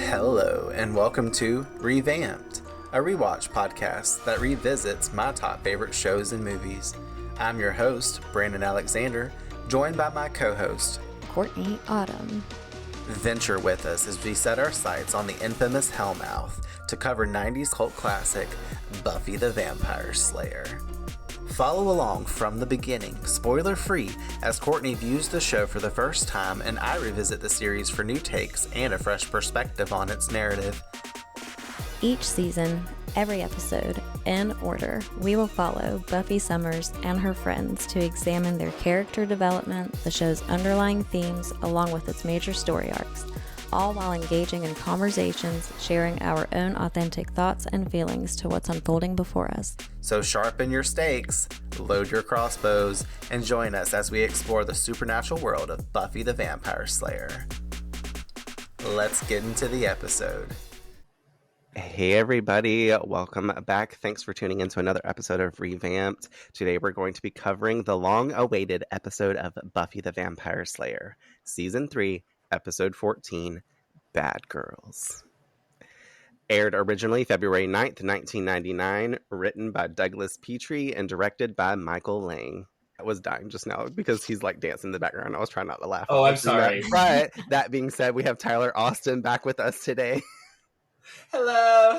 Hello, and welcome to Revamped, a rewatch podcast that revisits my top favorite shows and movies. I'm your host, Brandon Alexander, joined by my co-host, Courtney Autumn. Venture with us as we set our sights on the infamous 𝑻𝒚𝒀𝒄 to cover 90s cult classic, Buffy the Vampire Slayer. Follow along from the beginning, spoiler-free, as Courtney views the show for the first time and I revisit the series for new takes and a fresh perspective on its narrative. Each season, every episode, in order, we will follow Buffy Summers and her friends to examine their character development, the show's underlying themes, along with its major story arcs, all while engaging in conversations, sharing our own authentic thoughts and feelings to what's unfolding before us. So sharpen your stakes, load your crossbows, and join us as we explore the supernatural world of Buffy the Vampire Slayer. Let's get into the episode. Hey everybody, welcome back. Thanks for tuning into another episode of Revamped. Today we're going to be covering the long-awaited episode of Buffy the Vampire Slayer, Season 3, Episode 14, Bad Girls. Aired originally February 9th, 1999, written by Douglas Petrie and directed by Michael Lang. I was dying just now because he's like dancing in the background. I was trying not to laugh. Oh, I'm sorry. But that being said, we have Tyler Austin back with us today. Hello.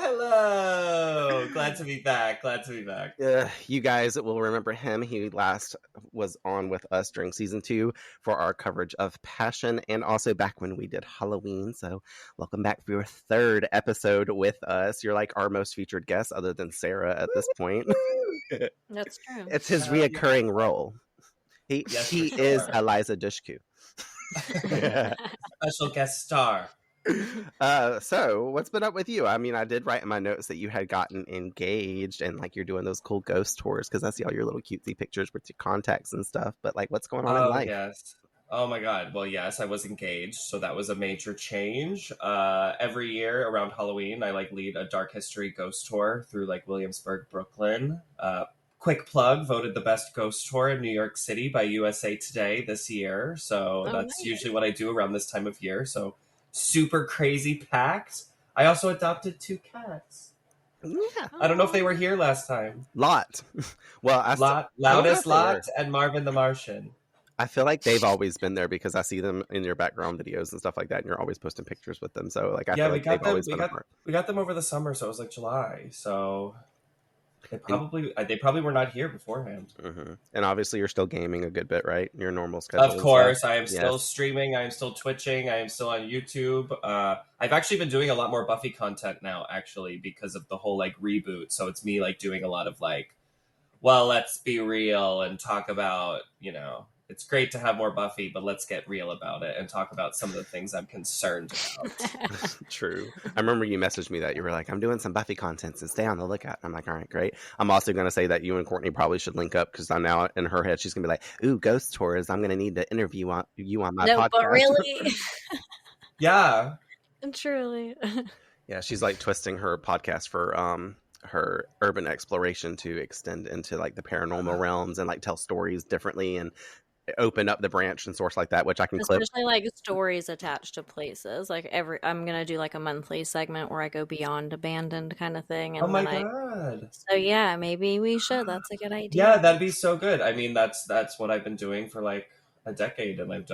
Glad to be back. You guys will remember him. He last was on with us during season 2 for our coverage of Passion and also back when we did Halloween. So welcome back for your third episode with us. You're like our most featured guest other than Sarah at this point. That's true. It's his reoccurring role. He is Eliza Dushku. Special guest star. So what's been up with you? I mean, I did write in my notes that you had gotten engaged and like you're doing those cool ghost tours because I see all your little cutesy pictures with your contacts and stuff, but like what's going on in life? Yes. Oh my god. Well, yes, I was engaged, so that was a major change. Every year around Halloween I like lead a dark history ghost tour through like Williamsburg, Brooklyn. Quick plug, voted the best ghost tour in New York City by USA Today this year, so that's usually what I do around this time of year. So super crazy packed. I also adopted 2 cats. Yeah. I don't know if they were here last time. Lot. Well, Loudest Lot and Marvin the Martian. I feel like they've always been there because I see them in your background videos and stuff like that, and you're always posting pictures with them. So like I feel like they've always been a part. We got them over the summer, so it was like July. So they probably were not here beforehand. Mm-hmm. And obviously you're still gaming a good bit, right? Your normal schedule. Of course, I am still streaming. I am still Twitching. I am still on YouTube. I've actually been doing a lot more Buffy content now, actually, because of the whole like reboot. So it's me like doing a lot of like, well, let's be real and talk about, it's great to have more Buffy, but let's get real about it and talk about some of the things I'm concerned about. True. I remember you messaged me that you were like, I'm doing some Buffy content, so stay on the lookout. I'm like, all right, great. I'm also going to say that you and Courtney probably should link up because I'm now in her head. She's going to be like, ooh, ghost tours. I'm going to need to interview you on my podcast. No, but really? Yeah. Truly. Yeah, she's like twisting her podcast for her urban exploration to extend into like the paranormal realms and like tell stories differently and open up the branch and source like that, which I can clip. Especially like stories attached to places. Like I'm gonna do like a monthly segment where I go beyond abandoned kind of thing. And oh my god! So yeah, maybe we should. That's a good idea. Yeah, that'd be so good. I mean, that's what I've been doing for like a decade, and I've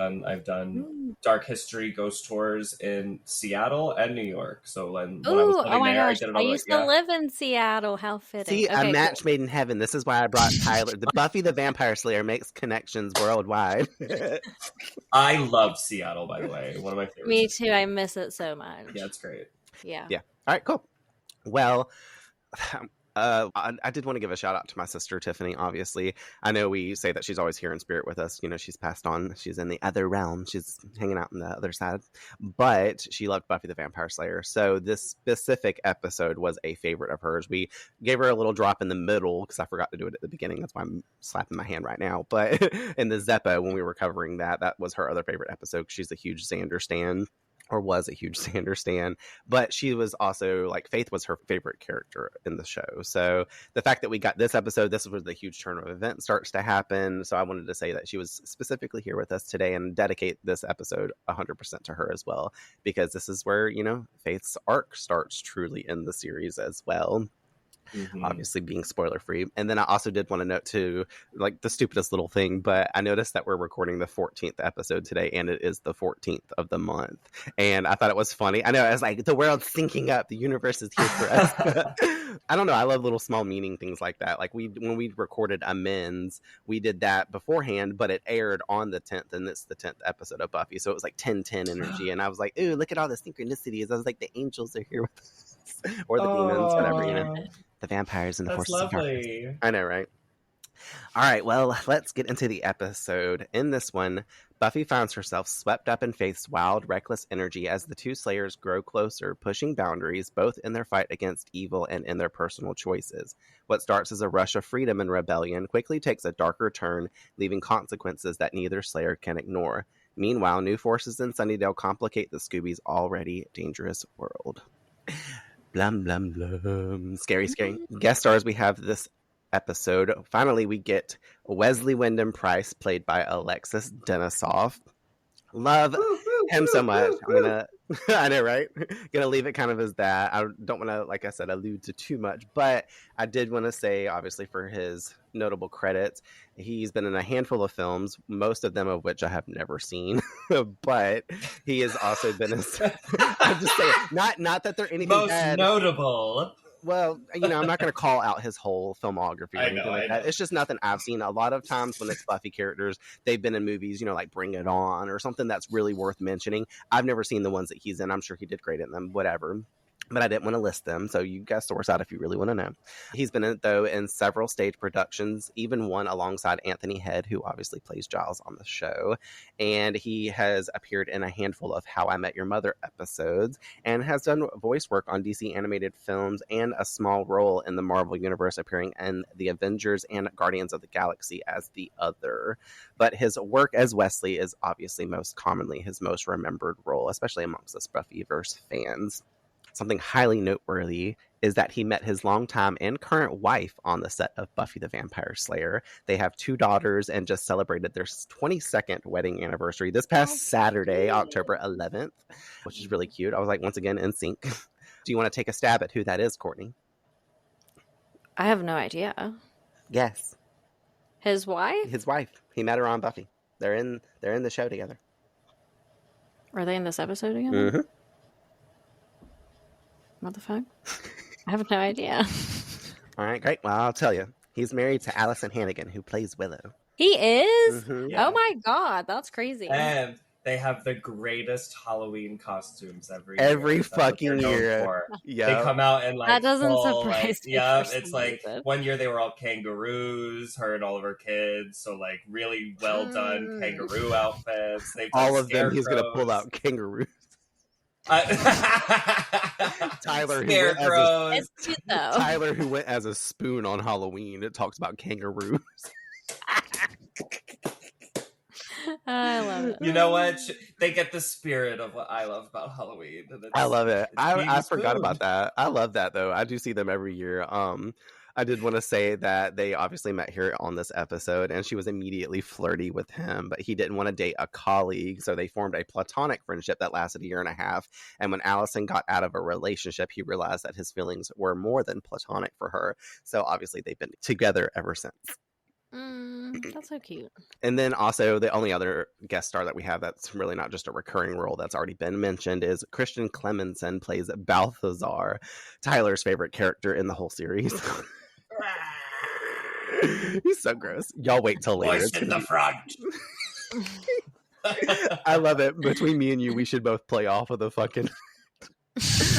done dark history ghost tours in Seattle and New York. So when I was living there, gosh, I used to live in Seattle. How fitting! See, a match made in heaven. This is why I brought Tyler. The Buffy the Vampire Slayer makes connections worldwide. I love Seattle, by the way. One of my favorites. Me too. I miss it so much. Yeah, it's great. Yeah. All right, cool. Well, I did want to give a shout out to my sister Tiffany. Obviously, I know we say that she's always here in spirit with us. She's passed on. She's in the other realm. She's hanging out on the other side. But she loved Buffy the Vampire Slayer. So this specific episode was a favorite of hers. We gave her a little drop in the middle because I forgot to do it at the beginning. That's why I'm slapping my hand right now. But in the Zeppo, when we were covering that was her other favorite episode. She's a huge Xander stan. or was a huge Xander stan, but she was also like, Faith was her favorite character in the show. So the fact that we got this episode, this is where the huge turn of events starts to happen. So I wanted to say that she was specifically here with us today and dedicate this episode 100% to her as well, because this is where, you know, Faith's arc starts truly in the series as well. Obviously being spoiler free. And then I also did want to note too, like the stupidest little thing, but I noticed that we're recording the 14th episode today, and it is the 14th of the month. And I thought it was funny. I know, I was like, the world's syncing up, the universe is here for us. I don't know, I love little small meaning things like that. Like when we recorded Amends, we did that beforehand, but it aired on the 10th, and it's the 10th episode of Buffy, so it was like 10-10 energy. And I was like, ooh, look at all the synchronicities. I was like, the angels are here with us, or the demons, whatever, you know, the vampires and the forces of darkness. I know, right? All right, well, let's get into the episode. In this one, Buffy finds herself swept up in Faith's wild, reckless energy as the two Slayers grow closer, pushing boundaries both in their fight against evil and in their personal choices. What starts as a rush of freedom and rebellion quickly takes a darker turn, leaving consequences that neither Slayer can ignore. Meanwhile, new forces in Sunnydale complicate the Scoobies' already dangerous world. Blum, blum, blum. Scary, scary. Guest stars we have this episode. Finally, we get Wesley Wyndham-Pryce, played by Alexis Denisov. Love him so much. I'm gonna, I know, right? Gonna leave it kind of as that. I don't want to, like I said, allude to too much, but I did want to say, obviously, for his notable credits, he's been in a handful of films, most of them of which I have never seen, but he has also been in. I'm just saying, not that they're anything most bad. notable. Well, you know, I'm not going to call out his whole filmography or anything like that. I know. It's just nothing I've seen. A lot of times when it's Buffy characters, they've been in movies, you know, like Bring It On or something that's really worth mentioning. I've never seen the ones that he's in. I'm sure he did great in them, whatever. But I didn't want to list them, so you guys source out if you really want to know. He's been in, though, in several stage productions, even one alongside Anthony Head, who obviously plays Giles on the show. And he has appeared in a handful of How I Met Your Mother episodes and has done voice work on DC animated films and a small role in the Marvel Universe, appearing in The Avengers and Guardians of the Galaxy as the Other. But his work as Wesley is obviously most commonly his most remembered role, especially amongst us Buffyverse fans. Something highly noteworthy is that he met his longtime and current wife on the set of Buffy the Vampire Slayer. They have 2 daughters and just celebrated their 22nd wedding anniversary this past Saturday, October 11th, which is really cute. I was like, once again, in sync. Do you want to take a stab at who that is, Courtney? I have no idea. Yes. His wife? His wife. He met her on Buffy. They're in the show together. Are they in this episode together? Mm-hmm. What the fuck? I have no idea. All right, great. Well, I'll tell you. He's married to Allison Hannigan, who plays Willow. He is? Mm-hmm. Yeah. Oh my god, that's crazy. And they have the greatest Halloween costumes every Every year. fucking year. Yeah. They come out in like That doesn't full, surprise me yeah, for it's some like reason. one year they were all kangaroos, her and all of her kids. So like really well done kangaroo outfits. They've done All of them, he's going to pull scarecrows. out kangaroos. Tyler, It's cute though. Tyler, who went as a spoon on Halloween, it talks about kangaroos. I love it. You know what? They get the spirit of what I love about Halloween. And I love it. it's being I forgot spooned. about that. I love that though. I do see them every year. I did want to say that they obviously met here on this episode, and she was immediately flirty with him, but he didn't want to date a colleague, so they formed a platonic friendship that lasted a year and a half. And when Allison got out of a relationship, he realized that his feelings were more than platonic for her. So obviously they've been together ever since. That's so cute. And then also the only other guest star that we have that's really not just a recurring role that's already been mentioned is Christian Clemenson, plays Balthazar, Tyler's favorite character in the whole series. He's so gross. Y'all wait till later. Voice in the front. I love it. Between me and you, we should both play off of the fucking...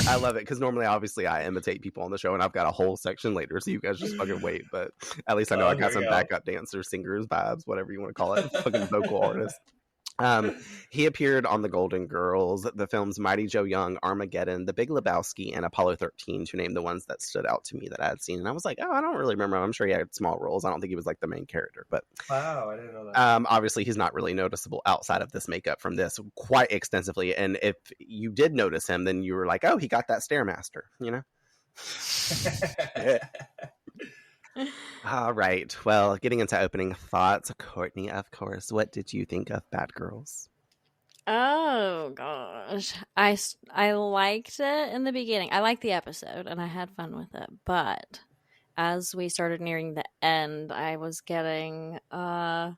I love it because normally, obviously, I imitate people on the show, and I've got a whole section later, so you guys just fucking wait. But at least I know I got some backup dancers, singers, vibes, whatever you want to call it, fucking vocal artists. He appeared on The Golden Girls, the films Mighty Joe Young, Armageddon, The Big Lebowski, and Apollo 13, to name the ones that stood out to me that I had seen. And I was like, oh, I don't really remember. I'm sure he had small roles. I don't think he was like the main character, but wow, I didn't know that. Obviously he's not really noticeable outside of this makeup from this quite extensively. And if you did notice him, then you were like, oh, he got that Stairmaster, you know? All right. Well, getting into opening thoughts, Courtney, of course, what did you think of Bad Girls? Oh gosh, I liked it in the beginning. I liked the episode and I had fun with it, but as we started nearing the end, I was getting a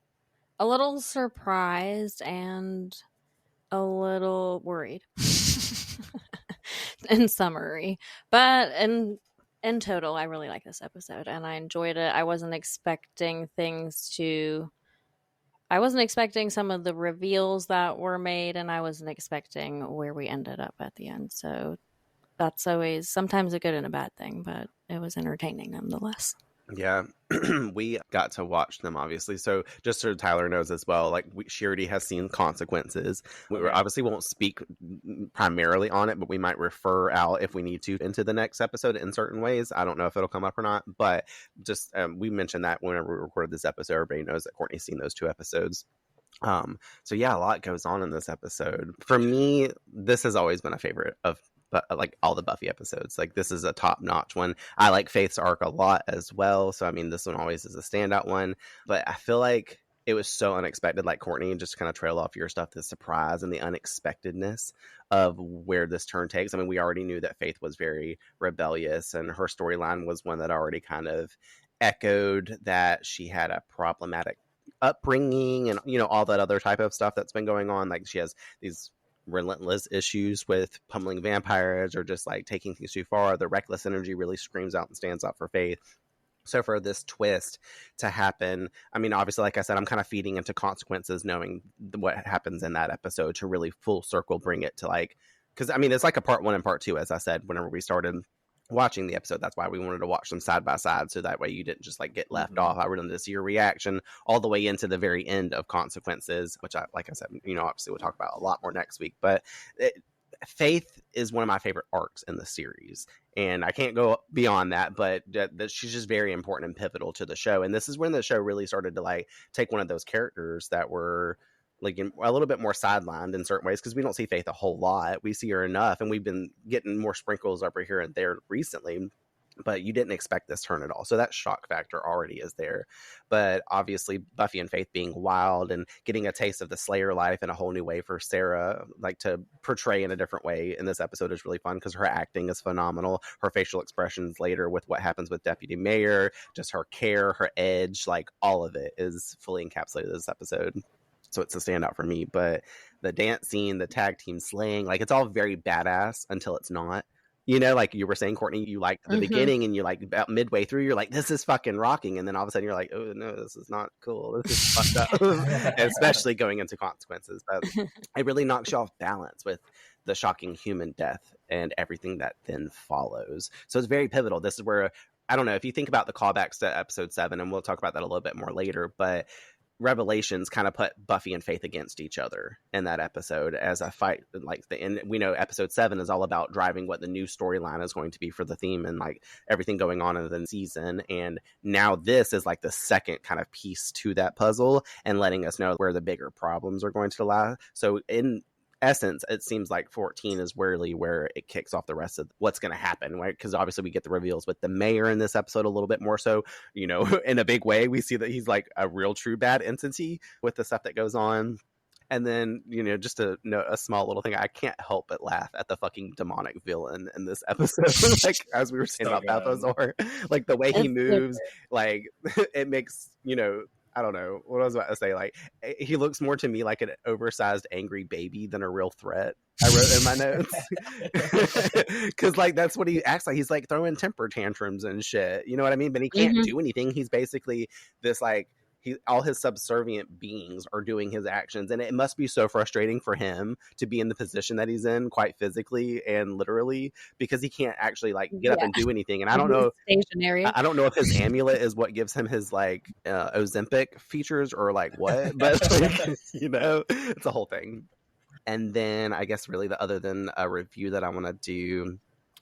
little surprised and a little worried. In summary, but in total, I really like this episode and I enjoyed it. I wasn't expecting some of the reveals that were made, and I wasn't expecting where we ended up at the end. So that's always sometimes a good and a bad thing, but it was entertaining nonetheless. Yeah, we got to watch them, obviously. So just so Tyler knows as well, like she already has seen Consequences. We obviously won't speak primarily on it, but we might refer out if we need to into the next episode in certain ways. I don't know if it'll come up or not, but just we mentioned that whenever we recorded this episode, everybody knows that Courtney's seen those 2 episodes. So yeah, a lot goes on in this episode. For me, this has always been a favorite of like all the Buffy episodes. Like this is a top-notch one. I like Faith's arc a lot as well, so I mean this one always is a standout one, but I feel like it was so unexpected, like Courtney, and just kind of trail off your stuff, the surprise and the unexpectedness of where this turn takes. I mean, we already knew that Faith was very rebellious and her storyline was one that already kind of echoed that she had a problematic upbringing and, you know, all that other type of stuff that's been going on. Like she has these relentless issues with pummeling vampires or just like taking things too far. The reckless energy really screams out and stands out for Faith. So for this twist to happen, I mean, obviously, like I said, I'm kind of feeding into Consequences, knowing what happens in that episode to really full circle bring it to like, because I mean, it's like a part 1 and part 2, as I said, whenever we started watching the episode. That's why we wanted to watch them side by side, so that way you didn't just like get left off. I wanted to see your reaction all the way into the very end of Consequences, which like I said, you know, obviously we'll talk about a lot more next week. But Faith is one of my favorite arcs in the series, and I can't go beyond that, but she's just very important and pivotal to the show. And this is when the show really started to like take one of those characters that were like a little bit more sidelined in certain ways, because we don't see Faith a whole lot. We see her enough, and we've been getting more sprinkles over here and there recently, but you didn't expect this turn at all. So that shock factor already is there. But obviously Buffy and Faith being wild and getting a taste of the Slayer life in a whole new way for Sarah, like to portray in a different way in this episode, is really fun because her acting is phenomenal. Her facial expressions later with what happens with Deputy Mayor, just her care, her edge, like all of it is fully encapsulated in this episode. So it's a standout for me. But the dance scene, the tag team slaying, like it's all very badass until it's not. You know, like you were saying, Courtney, you like the beginning, and you like about midway through, you're like, this is fucking rocking. And then all of a sudden you're like, oh no, this is not cool. This is fucked up. Especially going into Consequences. But it really knocks you off balance with the shocking human death and everything that then follows. So it's very pivotal. This is where, I don't know, if you think about the callbacks to episode 7, and we'll talk about that a little bit more later, but Revelations kind of put Buffy and Faith against each other in that episode as a fight. Like, and we know episode 7 is all about driving what the new storyline is going to be for the theme and like everything going on in the season. And now this is like the second kind of piece to that puzzle and letting us know where the bigger problems are going to lie. So in essence, it seems like 14 is really where it kicks off the rest of what's going to happen, right? Because obviously we get the reveals with the mayor in this episode a little bit more so, you know, in a big way. We see that he's like a real true bad entity with the stuff that goes on. And then, you know, just to note a small little thing, I can't help but laugh at the fucking demonic villain in this episode. Like, as we were saying about Balthazar, like the way he moves, like it makes, you know, I don't know what I was about to say. Like, he looks more to me like an oversized angry baby than a real threat. I wrote in my notes because like that's what he acts like. He's like throwing temper tantrums and shit. You know what I mean? But he can't do anything. He's basically this like all his subservient beings are doing his actions, and it must be so frustrating for him to be in the position that he's in, quite physically and literally, because he can't actually like get up and do anything. And I don't know, stationary. I don't know if his amulet is what gives him his like Ozempic features or like what, but like, you know, it's a whole thing. And then I guess really the other than a review that I want to do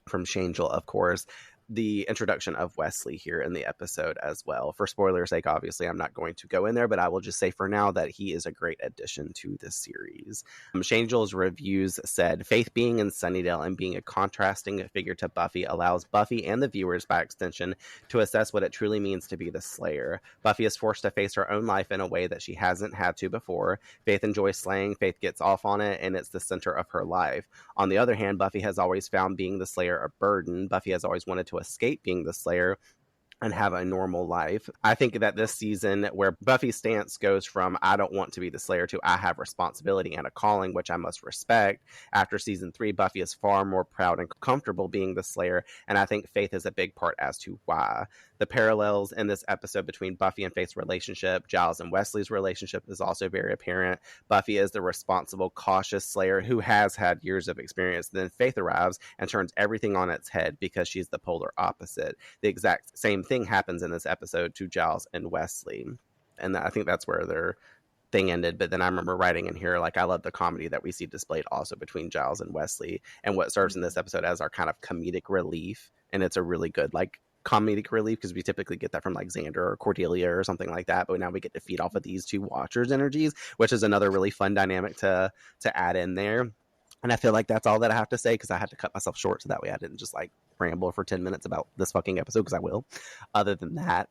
from Shangel, of course, the introduction of Wesley here in the episode as well. For spoiler's sake, obviously, I'm not going to go in there, but I will just say for now that he is a great addition to this series. Shangel's reviews said, Faith being in Sunnydale and being a contrasting figure to Buffy allows Buffy and the viewers, by extension, to assess what it truly means to be the Slayer. Buffy is forced to face her own life in a way that she hasn't had to before. Faith enjoys slaying, Faith gets off on it, and it's the center of her life. On the other hand, Buffy has always found being the Slayer a burden. Buffy has always wanted to escape being the Slayer and have a normal life. I think that this season, where Buffy's stance goes from I don't want to be the Slayer to I have responsibility and a calling which I must respect, after season 3, Buffy is far more proud and comfortable being the Slayer, and I think Faith is a big part as to why. The parallels in this episode between Buffy and Faith's relationship, Giles and Wesley's relationship, is also very apparent. Buffy is the responsible, cautious Slayer who has had years of experience. Then Faith arrives and turns everything on its head because she's the polar opposite. The exact same thing happens in this episode to Giles and Wesley. And I think that's where their thing ended. But then I remember writing in here, like, I love the comedy that we see displayed also between Giles and Wesley, and what serves in this episode as our kind of comedic relief. And it's a really good, like, comedic relief, because we typically get that from like Xander or Cordelia or something like that, but now we get to feed off of these two watchers' energies, which is another really fun dynamic to add in there. And I feel like that's all that I have to say, because I had to cut myself short so that way I didn't just like ramble for 10 minutes about this fucking episode, because I will. Other than that,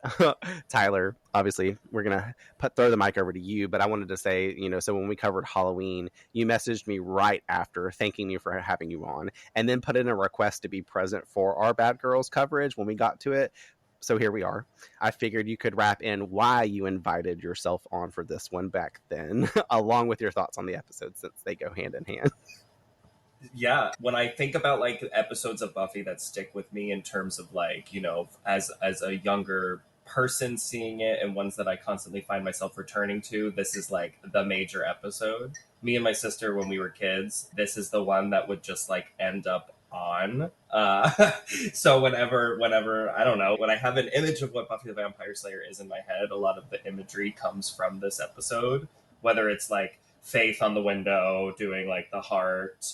Tyler, obviously we're gonna throw the mic over to you, but I wanted to say, you know, so when we covered Halloween, you messaged me right after thanking you for having you on, and then put in a request to be present for our Bad Girls coverage when we got to it. So here we are. I figured you could wrap in why you invited yourself on for this one back then, along with your thoughts on the episode, since they go hand in hand. Yeah, when I think about like episodes of Buffy that stick with me in terms of like, you know, as a younger person seeing it, and ones that I constantly find myself returning to, this is like the major episode. Me and my sister, when we were kids, this is the one that would just like end up on. So whenever, I don't know, when I have an image of what Buffy the Vampire Slayer is in my head, a lot of the imagery comes from this episode, whether it's like Faith on the window doing like the heart.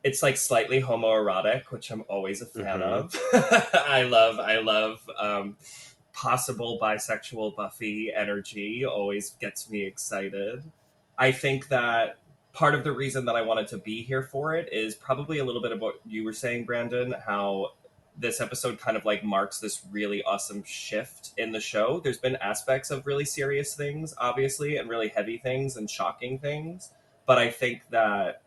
It's like slightly homoerotic, which I'm always a fan of. I love possible bisexual Buffy energy, always gets me excited. I think that part of the reason that I wanted to be here for it is probably a little bit of what you were saying, Brandon, how this episode kind of like marks this really awesome shift in the show. There's been aspects of really serious things, obviously, and really heavy things and shocking things. But I think that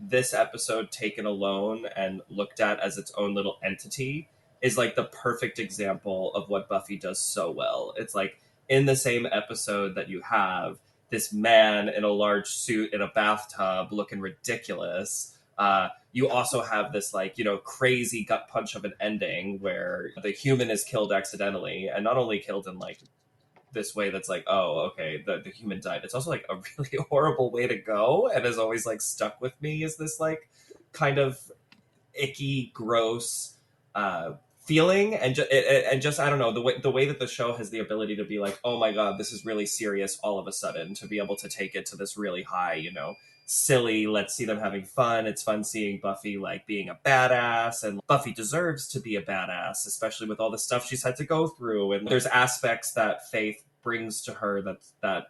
this episode, taken alone and looked at as its own little entity, is like the perfect example of what Buffy does so well. It's like in the same episode that you have this man in a large suit in a bathtub looking ridiculous, you also have this like, you know, crazy gut punch of an ending where the human is killed accidentally, and not only killed in like this way that's like, oh, okay, the human died. It's also like a really horrible way to go, and has always like stuck with me, is this like kind of icky, gross feeling, and just I don't know, the way that the show has the ability to be like, oh my god, this is really serious all of a sudden, to be able to take it to this really high, you know, silly, let's see them having fun. It's fun seeing Buffy like being a badass, and Buffy deserves to be a badass, especially with all the stuff she's had to go through. And there's aspects that Faith brings to her that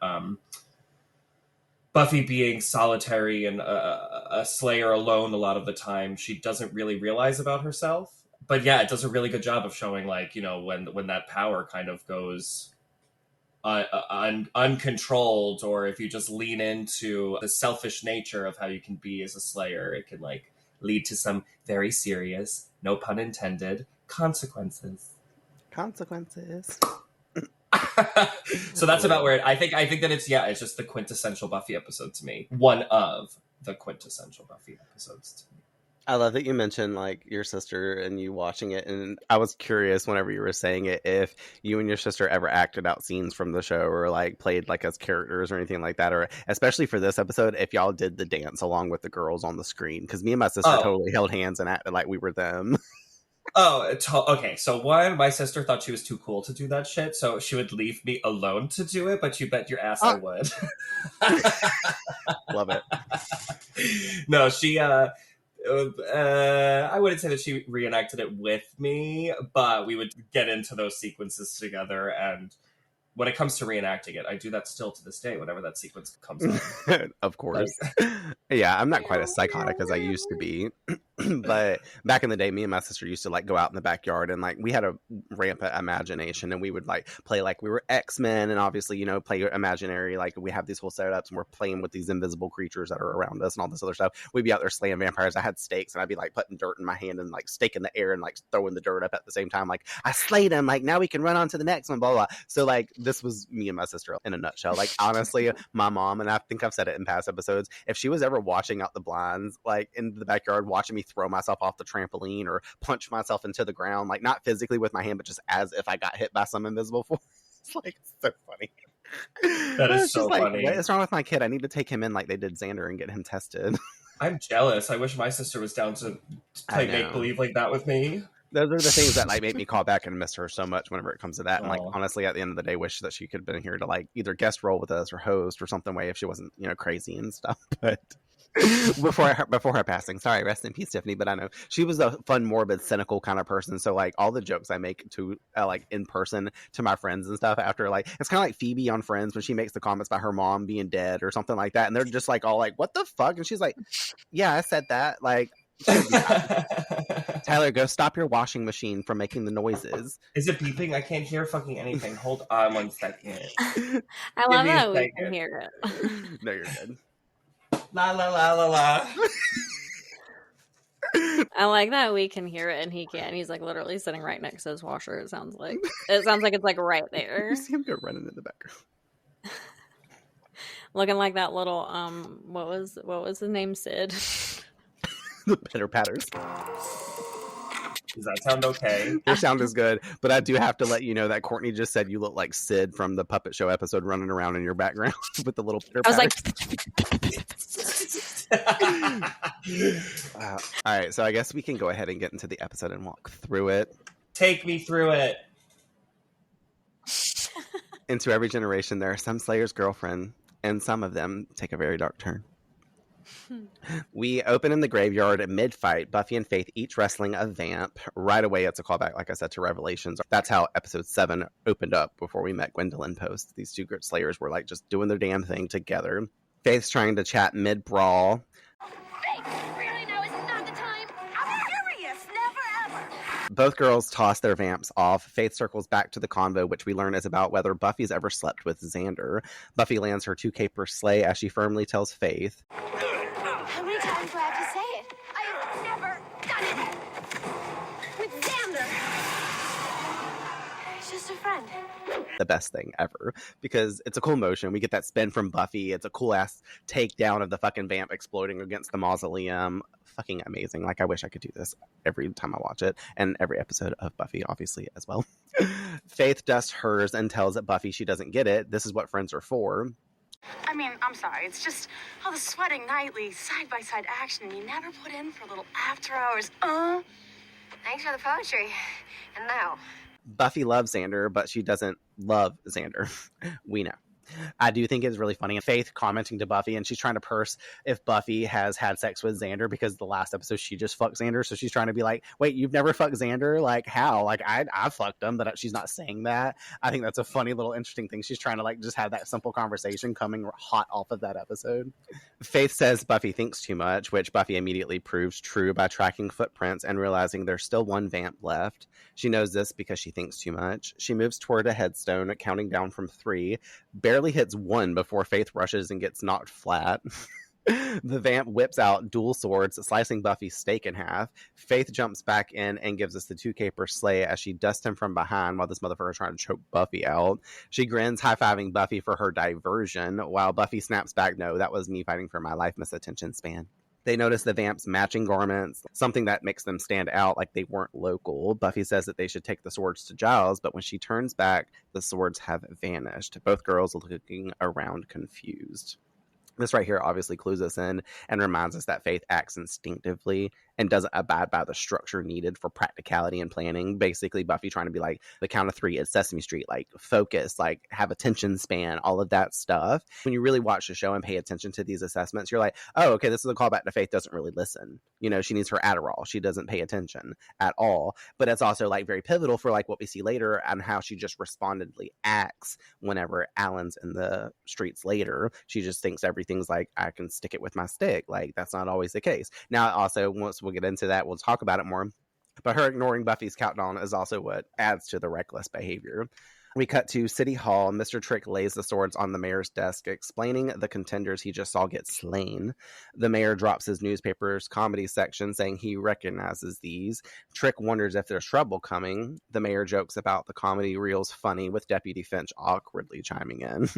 Buffy being solitary and a slayer alone a lot of the time, she doesn't really realize about herself. But yeah, it does a really good job of showing, like, you know, when that power kind of goes uncontrolled, or if you just lean into the selfish nature of how you can be as a slayer, it can like lead to some very serious, no pun intended, consequences. So that's about where I think that it's just the quintessential Buffy episode to me. One of the quintessential Buffy episodes to me. I love that you mentioned like your sister and you watching it, and I was curious whenever you were saying it if you and your sister ever acted out scenes from the show or like played like as characters or anything like that, or especially for this episode if y'all did the dance along with the girls on the screen, because me and my sister totally held hands and acted like we were them. Okay. So one, my sister thought she was too cool to do that shit, so she would leave me alone to do it. But you bet your ass I would. Love it. No, she. I wouldn't say that she reenacted it with me, but we would get into those sequences together. And when it comes to reenacting it, I do that still to this day. Whenever that sequence comes up, of course. Yeah, I'm not quite as psychotic as I used to be. But back in the day, me and my sister used to like go out in the backyard, and like we had a rampant imagination, and we would like play like we were X-Men, and obviously, you know, play imaginary, like we have these whole setups and we're playing with these invisible creatures that are around us and all this other stuff. We'd be out there slaying vampires. I had stakes, and I'd be like putting dirt in my hand and like staking the air and like throwing the dirt up at the same time, like I slayed him, like now we can run on to the next one, blah blah. So like this was me and my sister in a nutshell. Like honestly, my mom, and I think I've said it in past episodes, if she was ever watching out the blinds like in the backyard watching me throw myself off the trampoline or punch myself into the ground, like not physically with my hand, but just as if I got hit by some invisible force. It's like so funny. That is so funny. What is wrong with my kid? I need to take him in like they did Xander and get him tested. I'm jealous. I wish my sister was down to play make believe like that with me. Those are the things that like make me call back and miss her so much whenever it comes to that. And like honestly, at the end of the day, wish that she could have been here to like either guest role with us or host or something way if she wasn't, you know, crazy and stuff. But before her passing, sorry, rest in peace, Tiffany. But I know she was a fun, morbid, cynical kind of person. So like all the jokes I make to like in person to my friends and stuff after, like it's kind of like Phoebe on Friends when she makes the comments about her mom being dead or something like that, and they're just like all like, "What the fuck?" And she's like, "Yeah, I said that." Like, Tyler, go stop your washing machine from making the noises. Is it beeping? I can't hear fucking anything. Hold on 1 second. I love that we can hear it. No, you're good. La la la la la. I like that we can hear it and he can't. He's like literally sitting right next to his washer. It sounds like it's like right there. You see him go running in the background, looking like that little what was his name, Sid? The pitter patters. Does that sound okay? Your sound is good, but I do have to let you know that Courtney just said you look like Sid from the Puppet Show episode running around in your background with the little pitter patters. I was like, wow. All right, so I guess we can go ahead and get into the episode and walk through it. Take me through it. Into every generation, there are some Slayer's girlfriend, and some of them take a very dark turn. We open in the graveyard mid-fight, Buffy and Faith each wrestling a vamp. Right away, it's a callback, like I said, to Revelations. That's how episode 7 opened up before we met Gwendolyn Post. These two Slayers were like just doing their damn thing together. Faith's trying to chat mid-brawl. Faith, really? Now is not the time? I'm furious. Never ever. Both girls toss their vamps off. Faith circles back to the convo, which we learn is about whether Buffy's ever slept with Xander. Buffy lands her 2K per slay as she firmly tells Faith, How many times do I have to say it? I have never done it with Xander. He's just a friend. the best thing ever, because it's a cool motion. We get that spin from Buffy. It's a cool ass takedown of the fucking vamp exploding against the mausoleum. Fucking amazing. Like, I wish I could do this every time I watch it, and every episode of Buffy, obviously, as well. Faith dusts hers and tells Buffy she doesn't get it. This is what friends are for. I mean, I'm sorry. It's just all the sweating nightly, side-by-side action you never put in for a little after hours. Thanks for the poetry. And now. Buffy loves Xander, but she doesn't love Xander. We know. I do think it's really funny. Faith commenting to Buffy, and she's trying to purse if Buffy has had sex with Xander, because the last episode she just fucked Xander. So she's trying to be like, wait, you've never fucked Xander? Like, how? Like, I fucked him, but she's not saying that. I think that's a funny little interesting thing. She's trying to like just have that simple conversation coming hot off of that episode. Faith says Buffy thinks too much, which Buffy immediately proves true by tracking footprints and realizing there's still one vamp left. She knows this because she thinks too much. She moves toward a headstone, counting down from 3, barely hits 1 before Faith rushes and gets knocked flat. The vamp whips out dual swords, slicing Buffy's steak in half. Faith jumps back in and gives us the 2K per slay as she dusts him from behind while this motherfucker is trying to choke Buffy out. She grins, high-fiving Buffy for her diversion, while Buffy snaps back, no, that was me fighting for my life, miss attention span. They notice the vamps' matching garments, something that makes them stand out like they weren't local. Buffy says that they should take the swords to Giles, but when she turns back, the swords have vanished. Both girls are looking around confused. This right here obviously clues us in and reminds us that Faith acts instinctively and doesn't abide by the structure needed for practicality and planning. Basically, Buffy trying to be like the count of three at Sesame Street, like focus, like have attention span, all of that stuff. When you really watch the show and pay attention to these assessments, you're like, oh, okay, this is a callback to Faith doesn't really listen. You know, she needs her Adderall. She doesn't pay attention at all. But it's also like very pivotal for like what we see later and how she just respondedly acts whenever Alan's in the streets later. She just thinks everything's like, I can stick it with my stick. Like, that's not always the case. Now, also, once we'll get into that, we'll talk about it more. But her ignoring Buffy's countdown is also what adds to the reckless behavior. We cut to City Hall. Mr. Trick lays the swords on the mayor's desk, explaining the contenders he just saw get slain. The mayor drops his newspaper's comedy section, saying he recognizes these. Trick wonders if there's trouble coming. The mayor jokes about the comedy reel's funny, with Deputy Finch awkwardly chiming in.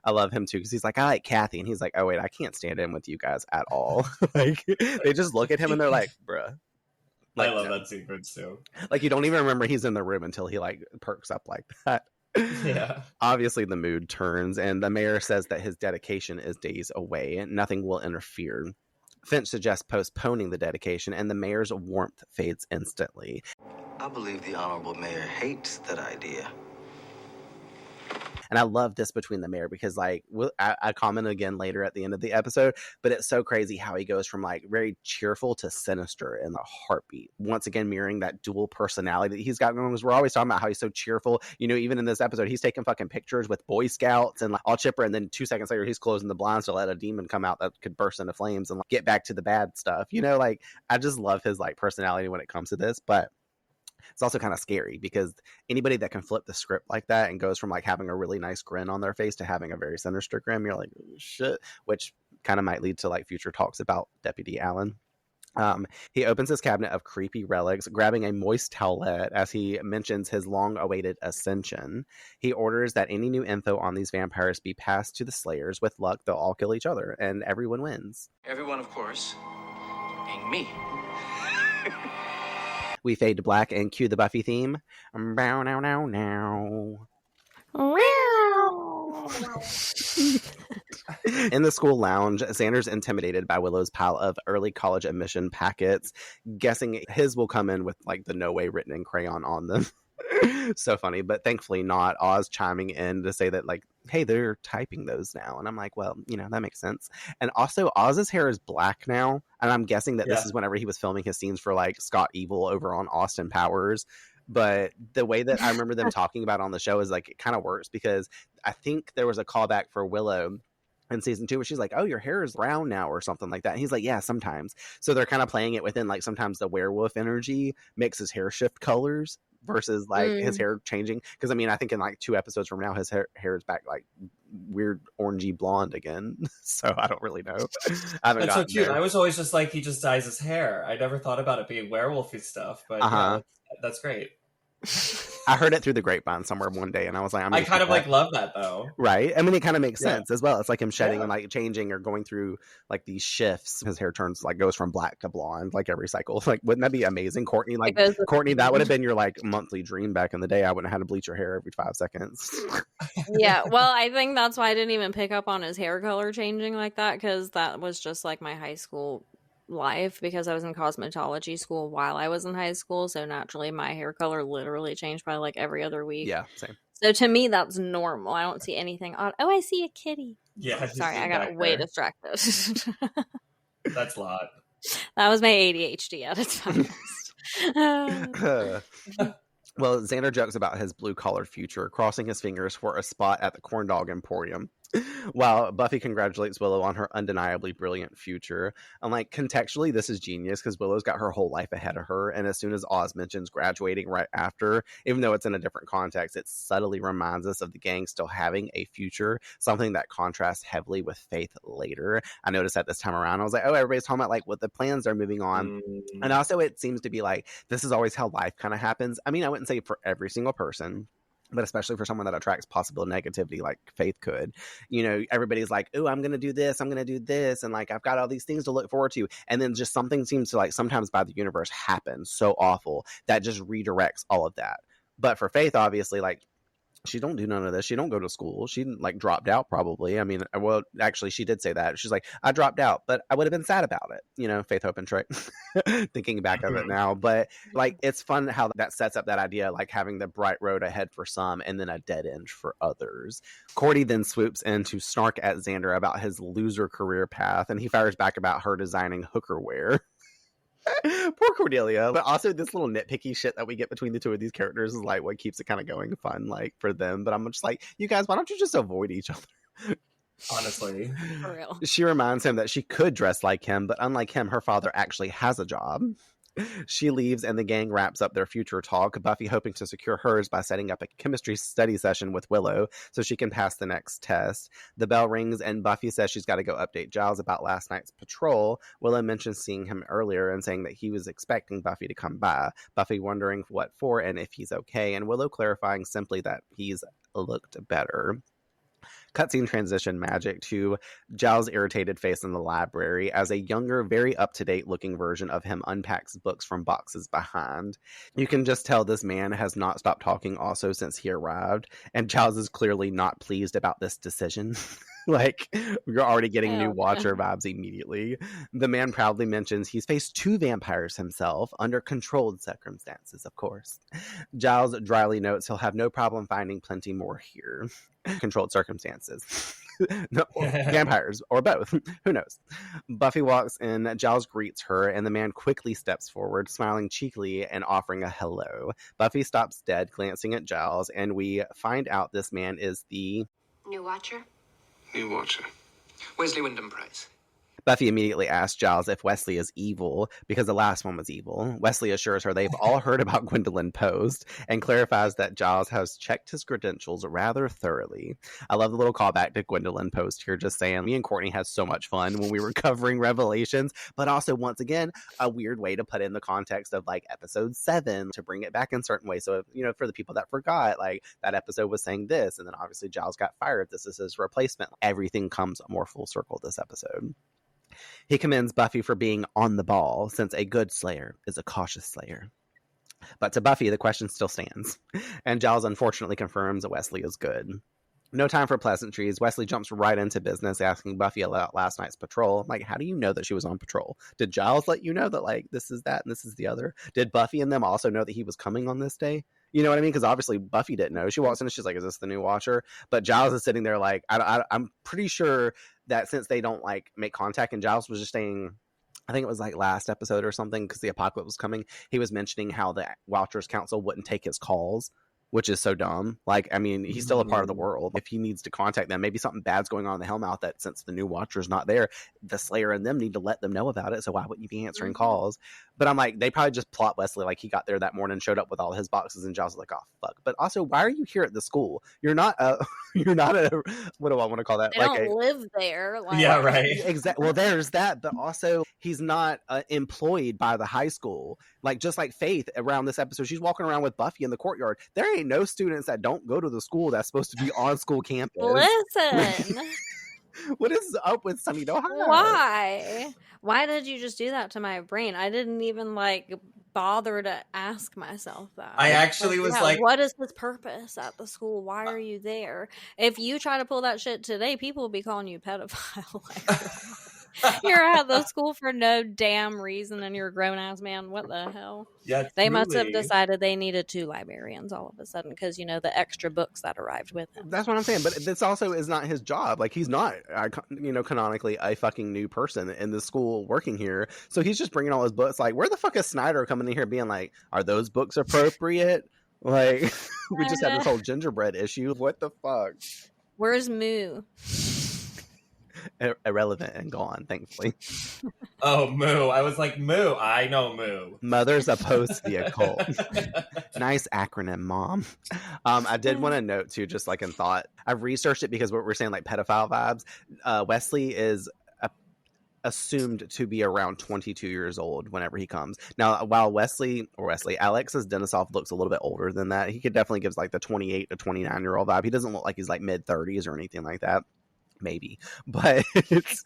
I love him, too, because he's like, I like Kathy. And he's like, oh, wait, I can't stand in with you guys at all. Like, they just look at him and they're like, bruh. Like, I love that sequence, too. Like, you don't even remember he's in the room until he, like, perks up like that. Yeah. Obviously, the mood turns, and the mayor says that his dedication is days away. Nothing will interfere. Finch suggests postponing the dedication, and the mayor's warmth fades instantly. I believe the Honorable Mayor hates that idea. And I love this between the mayor because, like, I comment again later at the end of the episode, but it's so crazy how he goes from, like, very cheerful to sinister in the heartbeat. Once again, mirroring that dual personality that he's got going on, because we're always talking about how he's so cheerful. You know, even in this episode, he's taking fucking pictures with Boy Scouts and, like, all chipper, and then 2 seconds later, he's closing the blinds to let a demon come out that could burst into flames and, like, get back to the bad stuff. You know, like, I just love his, like, personality when it comes to this, but it's also kind of scary because anybody that can flip the script like that and goes from like having a really nice grin on their face to having a very sinister grin, you're like, shit, which kind of might lead to like future talks about Deputy Allen. He opens his cabinet of creepy relics, grabbing a moist towelette as he mentions his long-awaited ascension. He orders that any new info on these vampires be passed to the Slayers. With luck, they'll all kill each other, and everyone wins. Everyone, of course, being me. We fade to black and cue the Buffy theme. Bow now now now. In the school lounge, Xander's intimidated by Willow's pile of early college admission packets, guessing his will come in with like the no way written in crayon on them. So funny, but thankfully not. Oz chiming in to say that like, hey, they're typing those now. And I'm like, well, you know, that makes sense. And also Oz's hair is black now. And I'm guessing that this is whenever he was filming his scenes for like Scott Evil over on Austin Powers. But the way that I remember them talking about on the show is like, it kind of works because I think there was a callback for Willow in season 2 where she's like, oh, your hair is brown now or something like that. And he's like, yeah, sometimes. So they're kind of playing it within like sometimes the werewolf energy makes his hair shift colors versus like his hair changing. Because I mean, I think in like 2 episodes from now, his hair is back like weird orangey blonde again. So I don't really know. That's so cute. There. I was always just like, he just dyes his hair. I never thought about it being werewolfy stuff, but yeah, that's great. I heard it through the grapevine somewhere one day, and I was like, I kind of like love that though, right? I mean, it kind of makes sense as well. It's like him shedding and like changing or going through like these shifts. His hair turns like goes from black to blonde like every cycle. Like, wouldn't that be amazing, Courtney? Like, Courtney, that would have been your like monthly dream back in the day. I wouldn't have had to bleach your hair every 5 seconds. Yeah, well, I think that's why I didn't even pick up on his hair color changing like that, because that was just like my high school life, because I was in cosmetology school while I was in high school, so naturally my hair color literally changed by like every other week. Yeah, same. So to me that's normal. I don't see anything odd. Oh, I see a kitty. Yeah, sorry, I got way distracted. That's a lot. That was my ADHD at its finest. Well, Xander jokes about his blue-collar future, crossing his fingers for a spot at the corn dog emporium. While Buffy congratulates Willow on her undeniably brilliant future. I'm like, contextually, this is genius because Willow's got her whole life ahead of her. And as soon as Oz mentions graduating right after, even though it's in a different context, it subtly reminds us of the gang still having a future, something that contrasts heavily with Faith later. I noticed that this time around. I was like, oh, everybody's talking about like what the plans are moving on. And also it seems to be like, this is always how life kind of happens. I mean, I wouldn't say for every single person, but especially for someone that attracts possible negativity like Faith could. You know, everybody's like, oh, I'm going to do this, I'm going to do this, and like I've got all these things to look forward to, and then just something seems to like sometimes by the universe happen so awful that just redirects all of that. But for Faith, obviously, like, she don't do none of this. She don't go to school. She like dropped out probably. I mean, well, actually, she did say that. She's like, I dropped out, but I would have been sad about it. You know, Faith, Hope, and Trick. Thinking back of it now. But like, it's fun how that sets up that idea, like having the bright road ahead for some and then a dead end for others. Courtney then swoops in to snark at Xander about his loser career path, and he fires back about her designing hooker wear. Poor Cordelia. But also this little nitpicky shit that we get between the two of these characters is like what keeps it kind of going fun, like for them. But I'm just like, you guys, why don't you just avoid each other? Honestly. For real. She reminds him that she could dress like him, but unlike him, her father actually has a job. She leaves and the gang wraps up their future talk, Buffy hoping to secure hers by setting up a chemistry study session with Willow so she can pass the next test. The bell rings and Buffy says she's got to go update Giles about last night's patrol. Willow mentions seeing him earlier and saying that he was expecting Buffy to come by. Buffy wondering what for and if he's okay, and Willow clarifying simply that he's looked better. Cutscene transition magic to Giles' irritated face in the library as a younger, very up-to-date looking version of him unpacks books from boxes behind. You can just tell this man has not stopped talking also since he arrived, and Giles is clearly not pleased about this decision. Like, you're already getting new Watcher vibes immediately. The man proudly mentions he's faced 2 vampires himself, under controlled circumstances, of course. Giles dryly notes he'll have no problem finding plenty more here. Controlled circumstances. No, vampires, or both. Who knows? Buffy walks in, Giles greets her, and the man quickly steps forward, smiling cheekily and offering a hello. Buffy stops dead, glancing at Giles, and we find out this man is the... New Watcher? New Watcher. Wesley Wyndham Price. Buffy immediately asks Giles if Wesley is evil, because the last one was evil. Wesley assures her they've all heard about Gwendolyn Post, and clarifies that Giles has checked his credentials rather thoroughly. I love the little callback to Gwendolyn Post here, just saying, me and Courtney had so much fun when we were covering Revelations, but also, once again, a weird way to put in the context of, like, episode 7, to bring it back in certain ways. So, you know, for the people that forgot, like, that episode was saying this, and then obviously Giles got fired. This is his replacement. Everything comes more full circle this episode. He commends Buffy for being on the ball, since a good slayer is a cautious slayer. But to Buffy, the question still stands, and Giles unfortunately confirms that Wesley is good. No time for pleasantries. Wesley jumps right into business, asking Buffy about last night's patrol. Like, how do you know that she was on patrol? Did Giles let you know that, like, this is that and this is the other? Did Buffy and them also know that he was coming on this day? You know what I mean? Because obviously Buffy didn't know. She walks in and she's like, is this the new Watcher? But Giles is sitting there like, I'm pretty sure that since they don't, like, make contact, and Giles was just saying, I think it was like last episode or something, because the apocalypse was coming, he was mentioning how the Watchers Council wouldn't take his calls, which is so dumb. Like, I mean, he's still a part of the world. If he needs to contact them, maybe something bad's going on in the Hellmouth that since the new Watcher's not there, the Slayer and them need to let them know about it. So why wouldn't you be answering calls? But I'm like, they probably just plot Wesley like he got there that morning, showed up with all his boxes, and Giles was like, oh, fuck. But also, why are you here at the school? You're not a, what do I want to call that? They don't live there. Like, yeah, right. Exactly. Well, there's that, but also he's not employed by the high school. Like, just like Faith around this episode, she's walking around with Buffy in the courtyard. There ain't no students that don't go to the school that's supposed to be on school campus. Listen. What is up with Sunnydale High? Why did you just do that to my brain? I didn't even, like, bother to ask myself that. I actually was like, what is his purpose at the school? Why are you there? If you try to pull that shit today, people will be calling you pedophile. You're at the school for no damn reason, and you're a grown-ass man. What the hell? Yeah, they must have decided they needed 2 librarians all of a sudden, because, you know, the extra books that arrived with him. That's what I'm saying. But this also is not his job. Like, he's not, you know, canonically a fucking new person in the school working here. So he's just bringing all his books. Like, where the fuck is Snyder coming in here being like, are those books appropriate? Like, we just had this whole gingerbread issue. What the fuck? Where's Moo? Irrelevant and gone, thankfully. Oh, Moo. I was like, Moo. I know Moo. Mother's opposed to the occult. Nice acronym, Mom. I did want to note, too, just like in thought, I've researched it because what we're saying, like pedophile vibes. Wesley is assumed to be around 22 years old whenever he comes. Now, while Alexis Denisov looks a little bit older than that, he could definitely gives like the 28 to 29-year-old vibe. He doesn't look like he's like mid-30s or anything like that. Maybe, but it's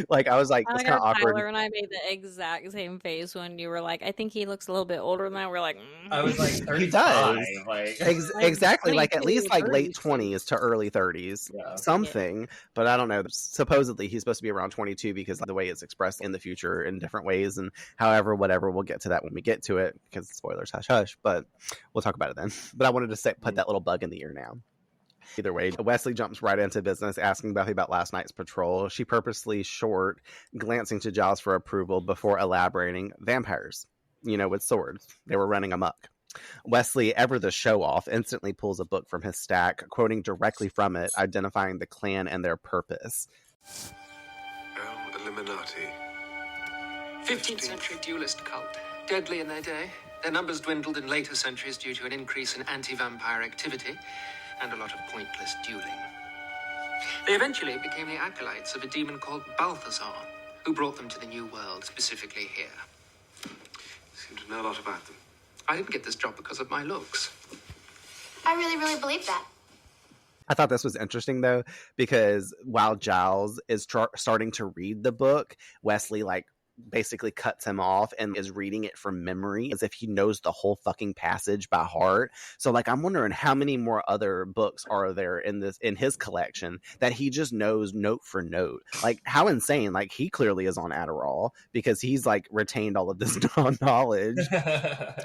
like I was like, it's kind of awkward. Tyler and I made the exact same face when you were like, I think he looks a little bit older than that. We're like, I was like, 35. He does. Like, exactly, like at least like 32. late 20s to early 30s, something. But I don't know. Supposedly he's supposed to be around 22 because of the way it's expressed in the future in different ways. And however, whatever, we'll get to that when we get to it because spoilers, hush hush. But we'll talk about it then. But I wanted to put that little bug in the ear now. Either way, Wesley jumps right into business, asking Buffy about last night's patrol. She purposely short, glancing to Giles for approval before elaborating. Vampires, with swords. They were running amok. Wesley, ever the show-off, instantly pulls a book from his stack, quoting directly from it, identifying the clan and their purpose. Illuminati. 15th century duelist cult. Deadly in their day. Their numbers dwindled in later centuries due to an increase in anti-vampire activity and a lot of pointless dueling. They eventually became the acolytes of a demon called Balthazar, who brought them to the New World, specifically here. Seem to know a lot about them. I didn't get this job because of my looks. I really, really believe that. I thought this was interesting, though, because while Giles is starting to read the book, Wesley, basically cuts him off and is reading it from memory as if he knows the whole fucking passage by heart. So I'm wondering how many more other books are there in his collection that he just knows note for note. How insane. He clearly is on Adderall because he's retained all of this knowledge.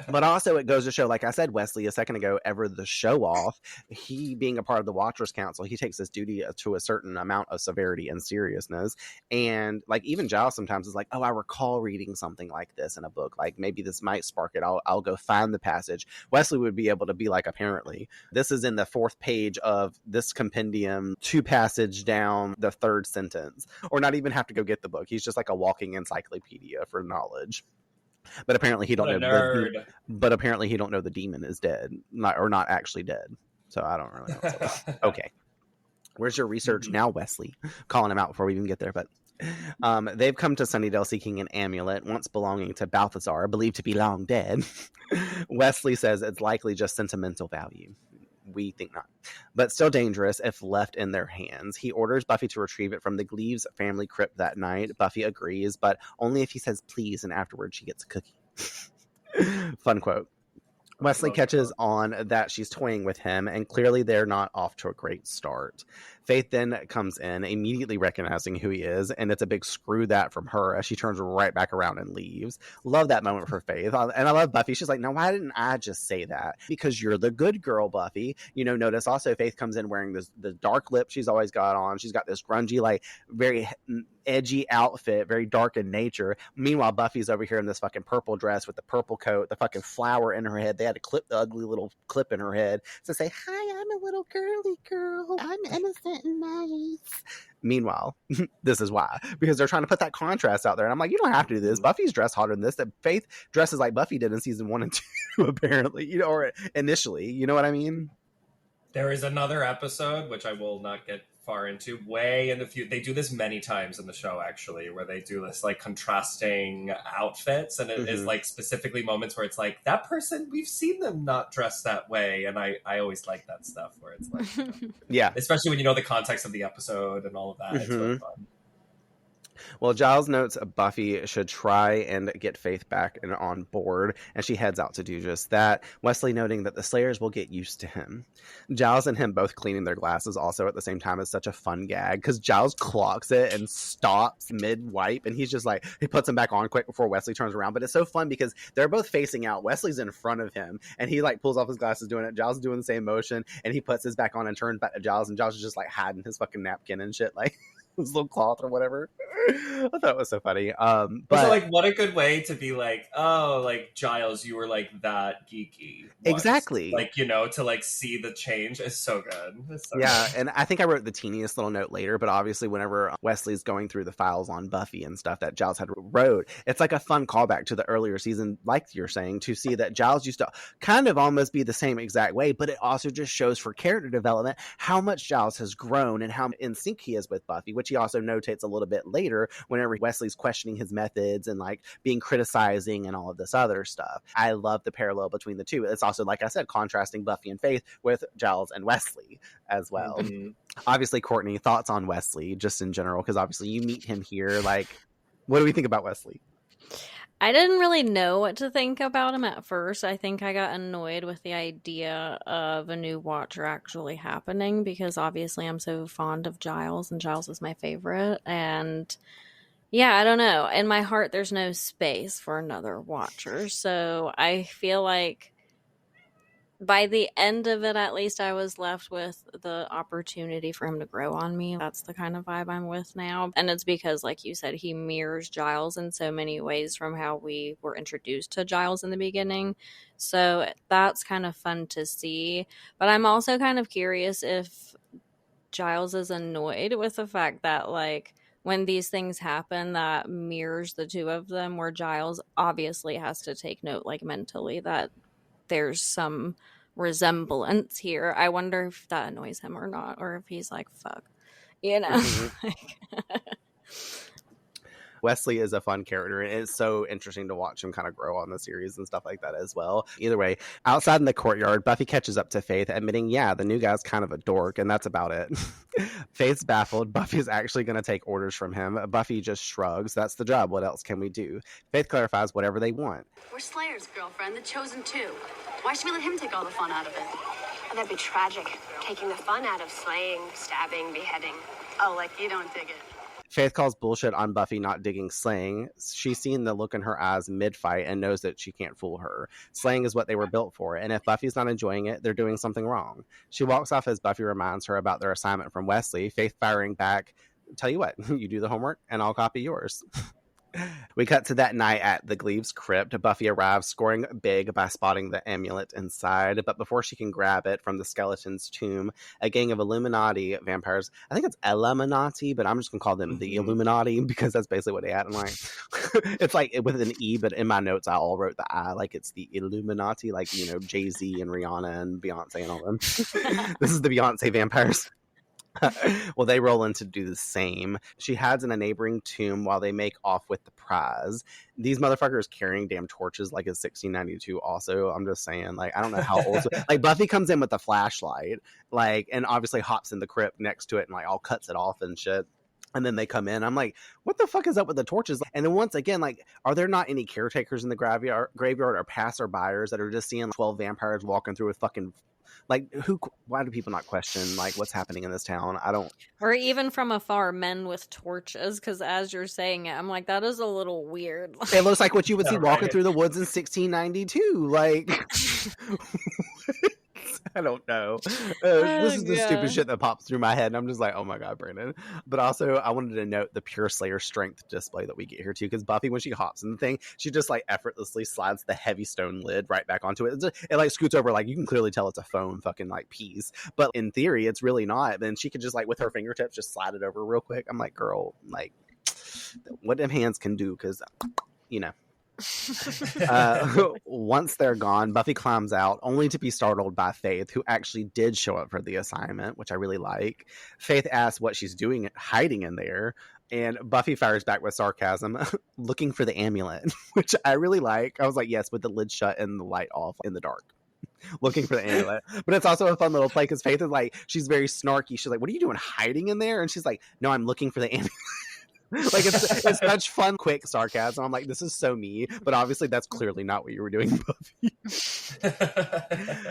But also it goes to show, like I said, Wesley a second ago, ever the show off, he being a part of the Watchers Council, he takes this duty to a certain amount of severity and seriousness. And even Giles sometimes is like, oh, I recall reading something like this in a book, maybe this might spark it. I'll go find the passage. Wesley would be able to be apparently this is in the 4th page of this compendium, 2 passage down the 3rd sentence, or not even have to go get the book. He's just a walking encyclopedia for knowledge. But apparently he don't know the demon is dead, not actually dead. So I don't really know. Okay, where's your research now, Wesley? Calling him out before we even get there. But they've come to Sunnydale seeking an amulet once belonging to Balthazar, believed to be long dead. Wesley says it's likely just sentimental value. We think not, but still dangerous if left in their hands. He orders Buffy to retrieve it from the Gleaves family crypt that night. Buffy agrees, but only if he says please, and afterwards she gets a cookie. Fun quote. Wesley catches on that she's toying with him, and clearly they're not off to a great start. Faith then comes in, immediately recognizing who he is, and it's a big screw that from her as she turns right back around and leaves. Love that moment for Faith. And I love Buffy. She's like, no, why didn't I just say that? Because you're the good girl, Buffy. Notice also Faith comes in wearing the dark lip she's always got on. She's got this grungy, very edgy outfit, very dark in nature. Meanwhile, Buffy's over here in this fucking purple dress with the purple coat, the fucking flower in her head. They had to clip the ugly little clip in her head to say, hi, I'm a little girly girl. I'm innocent and nice. Meanwhile, this is why. Because they're trying to put that contrast out there. And I'm like, you don't have to do this. Buffy's dressed hotter than this. That Faith dresses like Buffy did in season 1 and 2, apparently. Or initially. You know what I mean? There is another episode, which I will not get far into, way in the future. They do this many times in the show, actually, where they do this contrasting outfits, and it is specifically moments where it's that person, we've seen them not dressed that way, and I always like that stuff where it's yeah, especially when you know the context of the episode and all of that. It's really fun. Well, Giles notes Buffy should try and get Faith back and on board, and she heads out to do just that, Wesley noting that the Slayers will get used to him. Giles and him both cleaning their glasses also at the same time is such a fun gag, because Giles clocks it and stops mid-wipe, and he's just he puts them back on quick before Wesley turns around. But it's so fun because they're both facing out. Wesley's in front of him, and he pulls off his glasses doing it. Giles is doing the same motion, and he puts his back on and turns back to Giles, and Giles is just hiding his fucking napkin and shit, his little cloth or whatever. I thought it was so funny. But so what a good way to be Giles, you were that geeky once. Exactly. To see the change is so good. It's so yeah, good. and I think I wrote the teeniest little note later, but obviously whenever Wesley's going through the files on Buffy and stuff that Giles had wrote, it's a fun callback to the earlier season, like you're saying, to see that Giles used to kind of almost be the same exact way, but it also just shows for character development how much Giles has grown and how in sync he is with Buffy, which which he also notates a little bit later whenever Wesley's questioning his methods and like being criticizing and all of this other stuff. I love the parallel between the two. It's also, like I said, contrasting Buffy and Faith with Giles and Wesley as well. Mm-hmm. Obviously, Courtney, thoughts on Wesley just in general, because obviously you meet him here. Like, what do we think about Wesley? I didn't really know what to think about him at first. I think I got annoyed with the idea of a new Watcher actually happening, because obviously I'm so fond of Giles, and Giles is my favorite. And yeah, I don't know. In my heart, there's no space for another Watcher. So I feel like by the end of it, at least, I was left with the opportunity for him to grow on me. That's the kind of vibe I'm with now. And it's because, like you said, he mirrors Giles in so many ways from how we were introduced to Giles in the beginning. So that's kind of fun to see. But I'm also kind of curious if Giles is annoyed with the fact that, like, when these things happen that mirrors the two of them, where Giles obviously has to take note, like, mentally, that there's some resemblance here. I wonder if that annoys him or not, or if he's like, fuck, you know. Mm-hmm. Wesley is a fun character, and it's so interesting to watch him kind of grow on the series and stuff like that as well. Either way, outside in the courtyard, Buffy catches up to Faith, admitting, yeah, the new guy's kind of a dork, and that's about it. Faith's baffled. Buffy's actually going to take orders from him. Buffy just shrugs. That's the job. What else can we do? Faith clarifies whatever they want. We're Slayer's girlfriend, the chosen two. Why should we let him take all the fun out of it? Oh, that'd be tragic. Taking the fun out of slaying, stabbing, beheading. Oh, like you don't dig it. Faith calls bullshit on Buffy not digging slaying. She's seen the look in her eyes mid-fight and knows that she can't fool her. Slaying is what they were built for, and if Buffy's not enjoying it, they're doing something wrong. She walks off as Buffy reminds her about their assignment from Wesley, Faith firing back, tell you what, you do the homework and I'll copy yours. We cut to that night at the Gleaves crypt. Buffy arrives, scoring big by spotting the amulet inside. But before she can grab it from the skeleton's tomb, a gang of Illuminati vampires, I think it's Illuminati, but I'm just going to call them the Illuminati because that's basically what they had in mind. It's like with an E, but in my notes, I all wrote the I, like it's the Illuminati, like, you know, Jay-Z and Rihanna and Beyonce and all them. This is the Beyonce vampires. Well, they roll in to do the same. She hides in a neighboring tomb while they make off with the prize. These motherfuckers carrying damn torches like it's 1692 also. I'm just saying, like, I don't know how old. Like, Buffy comes in with a flashlight, like, and obviously hops in the crypt next to it and, like, all cuts it off and shit. And then they come in. I'm like, what the fuck is up with the torches? And then once again, like, are there not any caretakers in the graveyard or passerbyers that are just seeing 12 vampires walking through with fucking... Like, why do people not question, like, what's happening in this town? I don't... Or even from afar, men with torches, because as you're saying it, I'm like, that is a little weird. It looks like what you would see walking through the woods in 1692. Like... I don't know. This is the stupid shit that pops through my head, and I'm just like, oh my god, Brandon. But also, I wanted to note the pure Slayer strength display that we get here too, because Buffy, when she hops in the thing, she just like effortlessly slides the heavy stone lid right back onto it. It like scoots over, like you can clearly tell it's a foam fucking like piece, but in theory, it's really not. Then she could just like with her fingertips just slide it over real quick. I'm like, girl, like what them hands can do, because you know. Once they're gone, Buffy climbs out only to be startled by Faith, who actually did show up for the assignment, which I really like. Faith asks what she's doing hiding in there, and Buffy fires back with sarcasm, looking for the amulet, which I really like. I was like, yes, with the lid shut and the light off in the dark. Looking for the amulet. But it's also a fun little play because Faith is like, she's very snarky. She's like, what are you doing hiding in there? And she's like, no, I'm looking for the amulet. Like it's such fun, quick sarcasm. I'm like, this is so me, but obviously that's clearly not what you were doing, Buffy.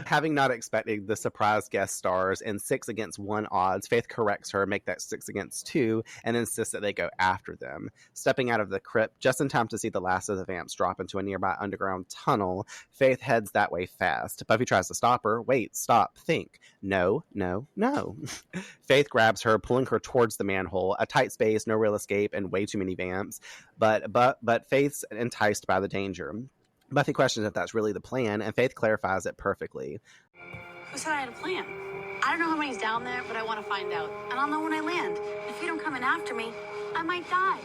Having not expected the surprise guest stars in 6-against-1 odds, Faith corrects her, make that 6-against-2, and insists that they go after them. Stepping out of the crypt just in time to see the last of the vamps drop into a nearby underground tunnel, Faith heads that way fast. Buffy tries to stop her. Wait, stop, think. No. Faith grabs her, pulling her towards the manhole. A tight space, no real escape, and way too many vamps, but Faith's enticed by the danger. Buffy questions if that's really the plan, and Faith clarifies it perfectly. Who said I had a plan? I don't know how many's down there, but I want to find out, and I'll know when I land. If you don't come in after me, I might die.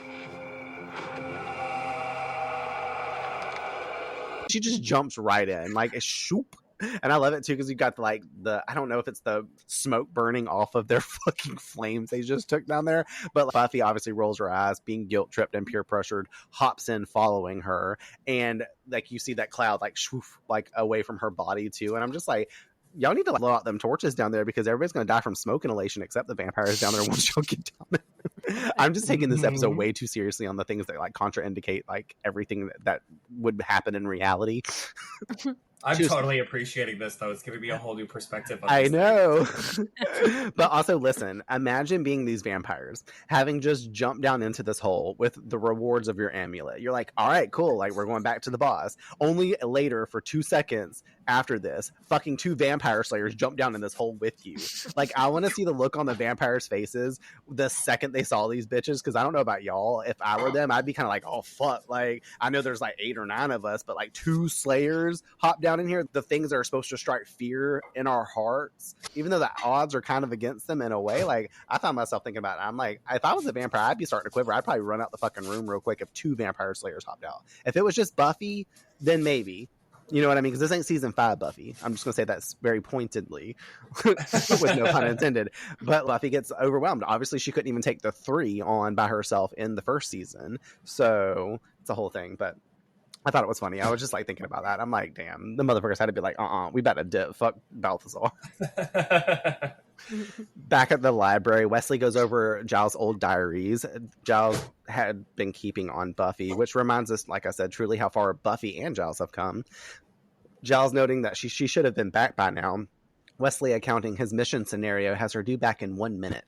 She just jumps right in, like a shoop. And I love it too because you got the I don't know if it's the smoke burning off of their fucking flames they just took down there, but Buffy obviously rolls her eyes, being guilt tripped and peer pressured, hops in following her, and like you see that cloud like swoof like away from her body too, and I'm just like, y'all need to blow out them torches down there because everybody's gonna die from smoke inhalation except the vampires down there once y'all get down there. I'm just taking this episode way too seriously on the things that like contraindicate like everything that would happen in reality. I'm totally appreciating this, though. It's giving me a whole new perspective on I know. But also, listen, imagine being these vampires, having just jumped down into this hole with the rewards of your amulet. You're like, all right, cool. Like, we're going back to the boss. Only later, for 2 seconds after this, fucking 2 vampire slayers jump down in this hole with you. Like, I want to see the look on the vampires' faces the second they saw these bitches, because I don't know about y'all. If I were them, I'd be kind of like, oh, fuck. Like, I know there's like 8 or 9 of us, but like 2 slayers hop down in here. The things that are supposed to strike fear in our hearts, even though the odds are kind of against them in a way. Like, I found myself thinking about it. I'm like, if I was a vampire, I'd be starting to quiver. I'd probably run out the fucking room real quick if 2 vampire slayers hopped out. If it was just Buffy, then maybe. You know what I mean? Because this ain't season 5 Buffy. I'm just going to say that very pointedly, with no pun intended. But Buffy gets overwhelmed. Obviously, she couldn't even take the 3 on by herself in the first season. So it's a whole thing. But I thought it was funny. I was just like thinking about that. I'm like, damn, the motherfuckers had to be like, we better dip. Fuck Balthazar. Back at the library, Wesley goes over Giles' old diaries. Giles had been keeping on Buffy, which reminds us, like I said, truly how far Buffy and Giles have come. Giles noting that she should have been back by now. Wesley accounting his mission scenario has her due back in 1 minute.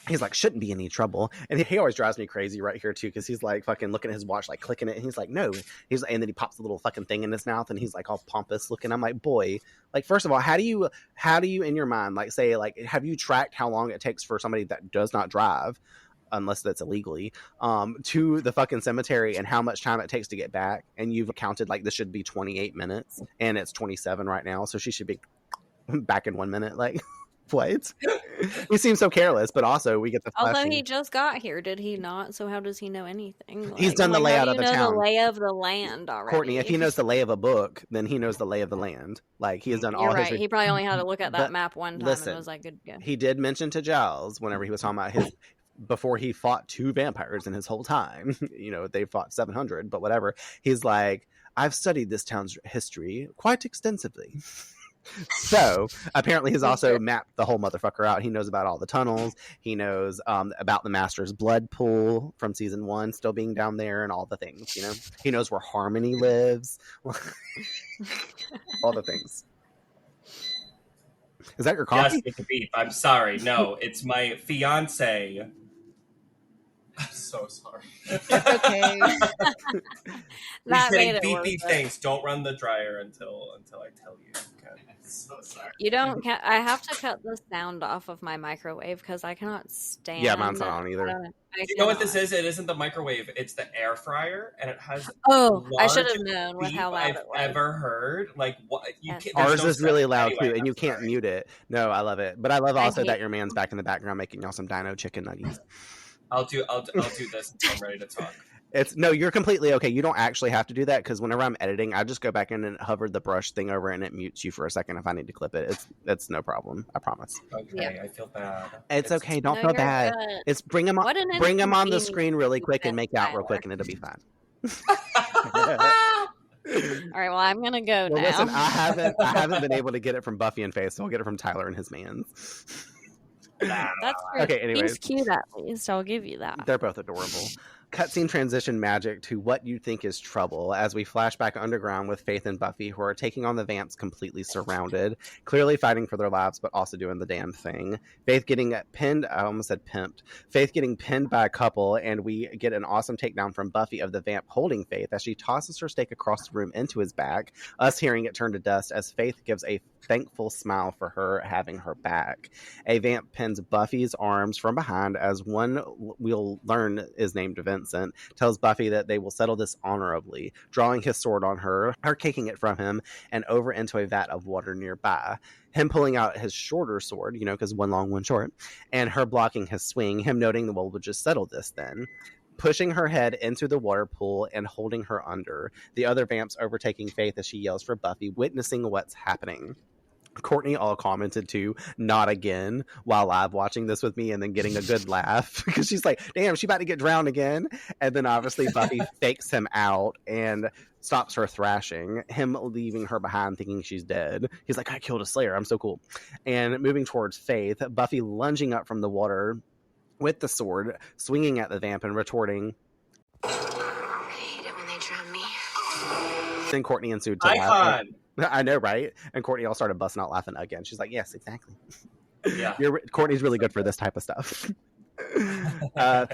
He's like, shouldn't be any trouble. And he always drives me crazy right here too, because he's like fucking looking at his watch, like clicking it, and he's like, no. And then he pops a little fucking thing in his mouth, and he's like all pompous looking. I'm like, boy, like, first of all, how do you in your mind like say, like, have you tracked how long it takes for somebody that does not drive, unless that's illegally, to the fucking cemetery, and how much time it takes to get back? And you've counted like this should be 28 minutes, and it's 27 right now, so she should be back in 1 minute. Like, what? He seems so careless, but also we get the flashing. Although he just got here, did he not? So how does he know anything? Like, he's done the layout of the town. The lay of the land already. Courtney, if he knows the lay of a book, then he knows the lay of the land. Like, he has done all his... He probably only had to look at that map one time and was like, good to go. He did mention to Giles, whenever he was talking about his... before he fought 2 vampires in his whole time, they fought 700, but whatever. He's like, I've studied this town's history quite extensively. So apparently he's also mapped the whole motherfucker out. He knows about all the tunnels. He knows about the Master's blood pool from season 1 still being down there and all the things, He knows where Harmony lives. All the things. Is that your coffee? Yes, it's a beef. I'm sorry. No, it's my fiance. I'm so sorry. It's okay. That made it beep things. Don't run the dryer until I tell you. Okay. I'm so sorry. You don't. I have to cut the sound off of my microwave because I cannot stand. Yeah, mine's not on either. You know what this is? It isn't the microwave. It's the air fryer, and it has. I should have known with how loud it was. I've ever heard. Like, what? Ours is really loud too, and you can't mute it. No, I love it, but I love also that your man's back in the background making y'all some dino chicken nuggets. I'll do this until I'm ready to talk. You're completely okay. You don't actually have to do that, because whenever I'm editing, I just go back in and hover the brush thing over, and it mutes you for a second if I need to clip it. It's no problem. I promise. Okay, yeah. I feel bad. It's okay. Don't feel bad. Good. It's bring them on the screen really quick and make out real quick, and it'll be fine. All right. Well, I'm gonna go now. Listen, I haven't been able to get it from Buffy and Faith, so I'll get it from Tyler and his mans. That's true. Okay, anyways. He's cute at least. I'll give you that. They're both adorable. Cutscene transition magic to what you think is trouble as we flash back underground with Faith and Buffy, who are taking on the vamps completely surrounded, clearly fighting for their lives, but also doing the damn thing. Faith getting pinned, I almost said pimped. Faith getting pinned by a couple, and we get an awesome takedown from Buffy of the vamp holding Faith as she tosses her stake across the room into his back, us hearing it turn to dust as Faith gives a thankful smile for her having her back. A vamp pins Buffy's arms from behind as one we'll learn is named Vincent tells Buffy that they will settle this honorably, drawing his sword on her kicking it from him and over into a vat of water nearby. Him pulling out his shorter sword, because one long, one short, and her blocking his swing, him noting, well, we'll just settle this then. pushing her head into the water pool and holding her under. The other vamps overtaking Faith as she yells for Buffy, witnessing what's happening. Courtney all commented too, not again, while live watching this with me and then getting a good laugh because she's like, damn, she about to get drowned again. And then obviously Buffy fakes him out and stops her thrashing, him leaving her behind thinking she's dead. He's like, I killed a Slayer. I'm so cool. And moving towards Faith, Buffy lunging up from the water with the sword, swinging at the vamp and retorting, I hate it when they drown me. then Courtney ensued to laugh. I know, right? And Courtney all started busting out laughing again. She's like, yes, exactly. Yeah. Courtney's really good for this type of stuff.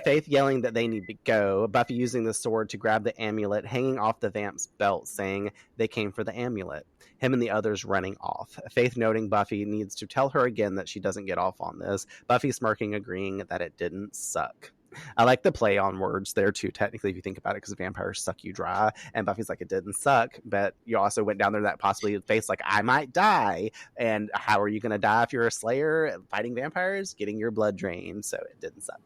Faith yelling that they need to go. Buffy using the sword to grab the amulet hanging off the vamp's belt, saying they came for the amulet. Him and the others running off. Faith noting Buffy needs to tell her again that she doesn't get off on this. Buffy smirking, agreeing that it didn't suck. I like the play on words there too, technically, if you think about it, because vampires suck you dry. And Buffy's like, it didn't suck, but you also went down there that possibly Faith's like, I might die. And how are you going to die if you're a Slayer fighting vampires? Getting your blood drained. So it didn't suck.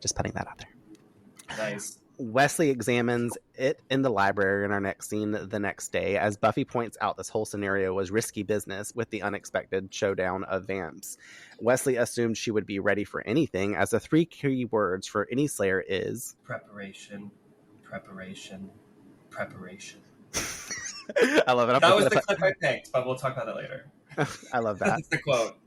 Just putting that out there. Nice. Wesley examines it in the library in our next scene the next day, as Buffy points out this whole scenario was risky business with the unexpected showdown of vamps. Wesley assumed she would be ready for anything, as the 3 key words for any Slayer is preparation, preparation, preparation. I love it. That was the clip I picked, but we'll talk about that later. I love that. That's the quote.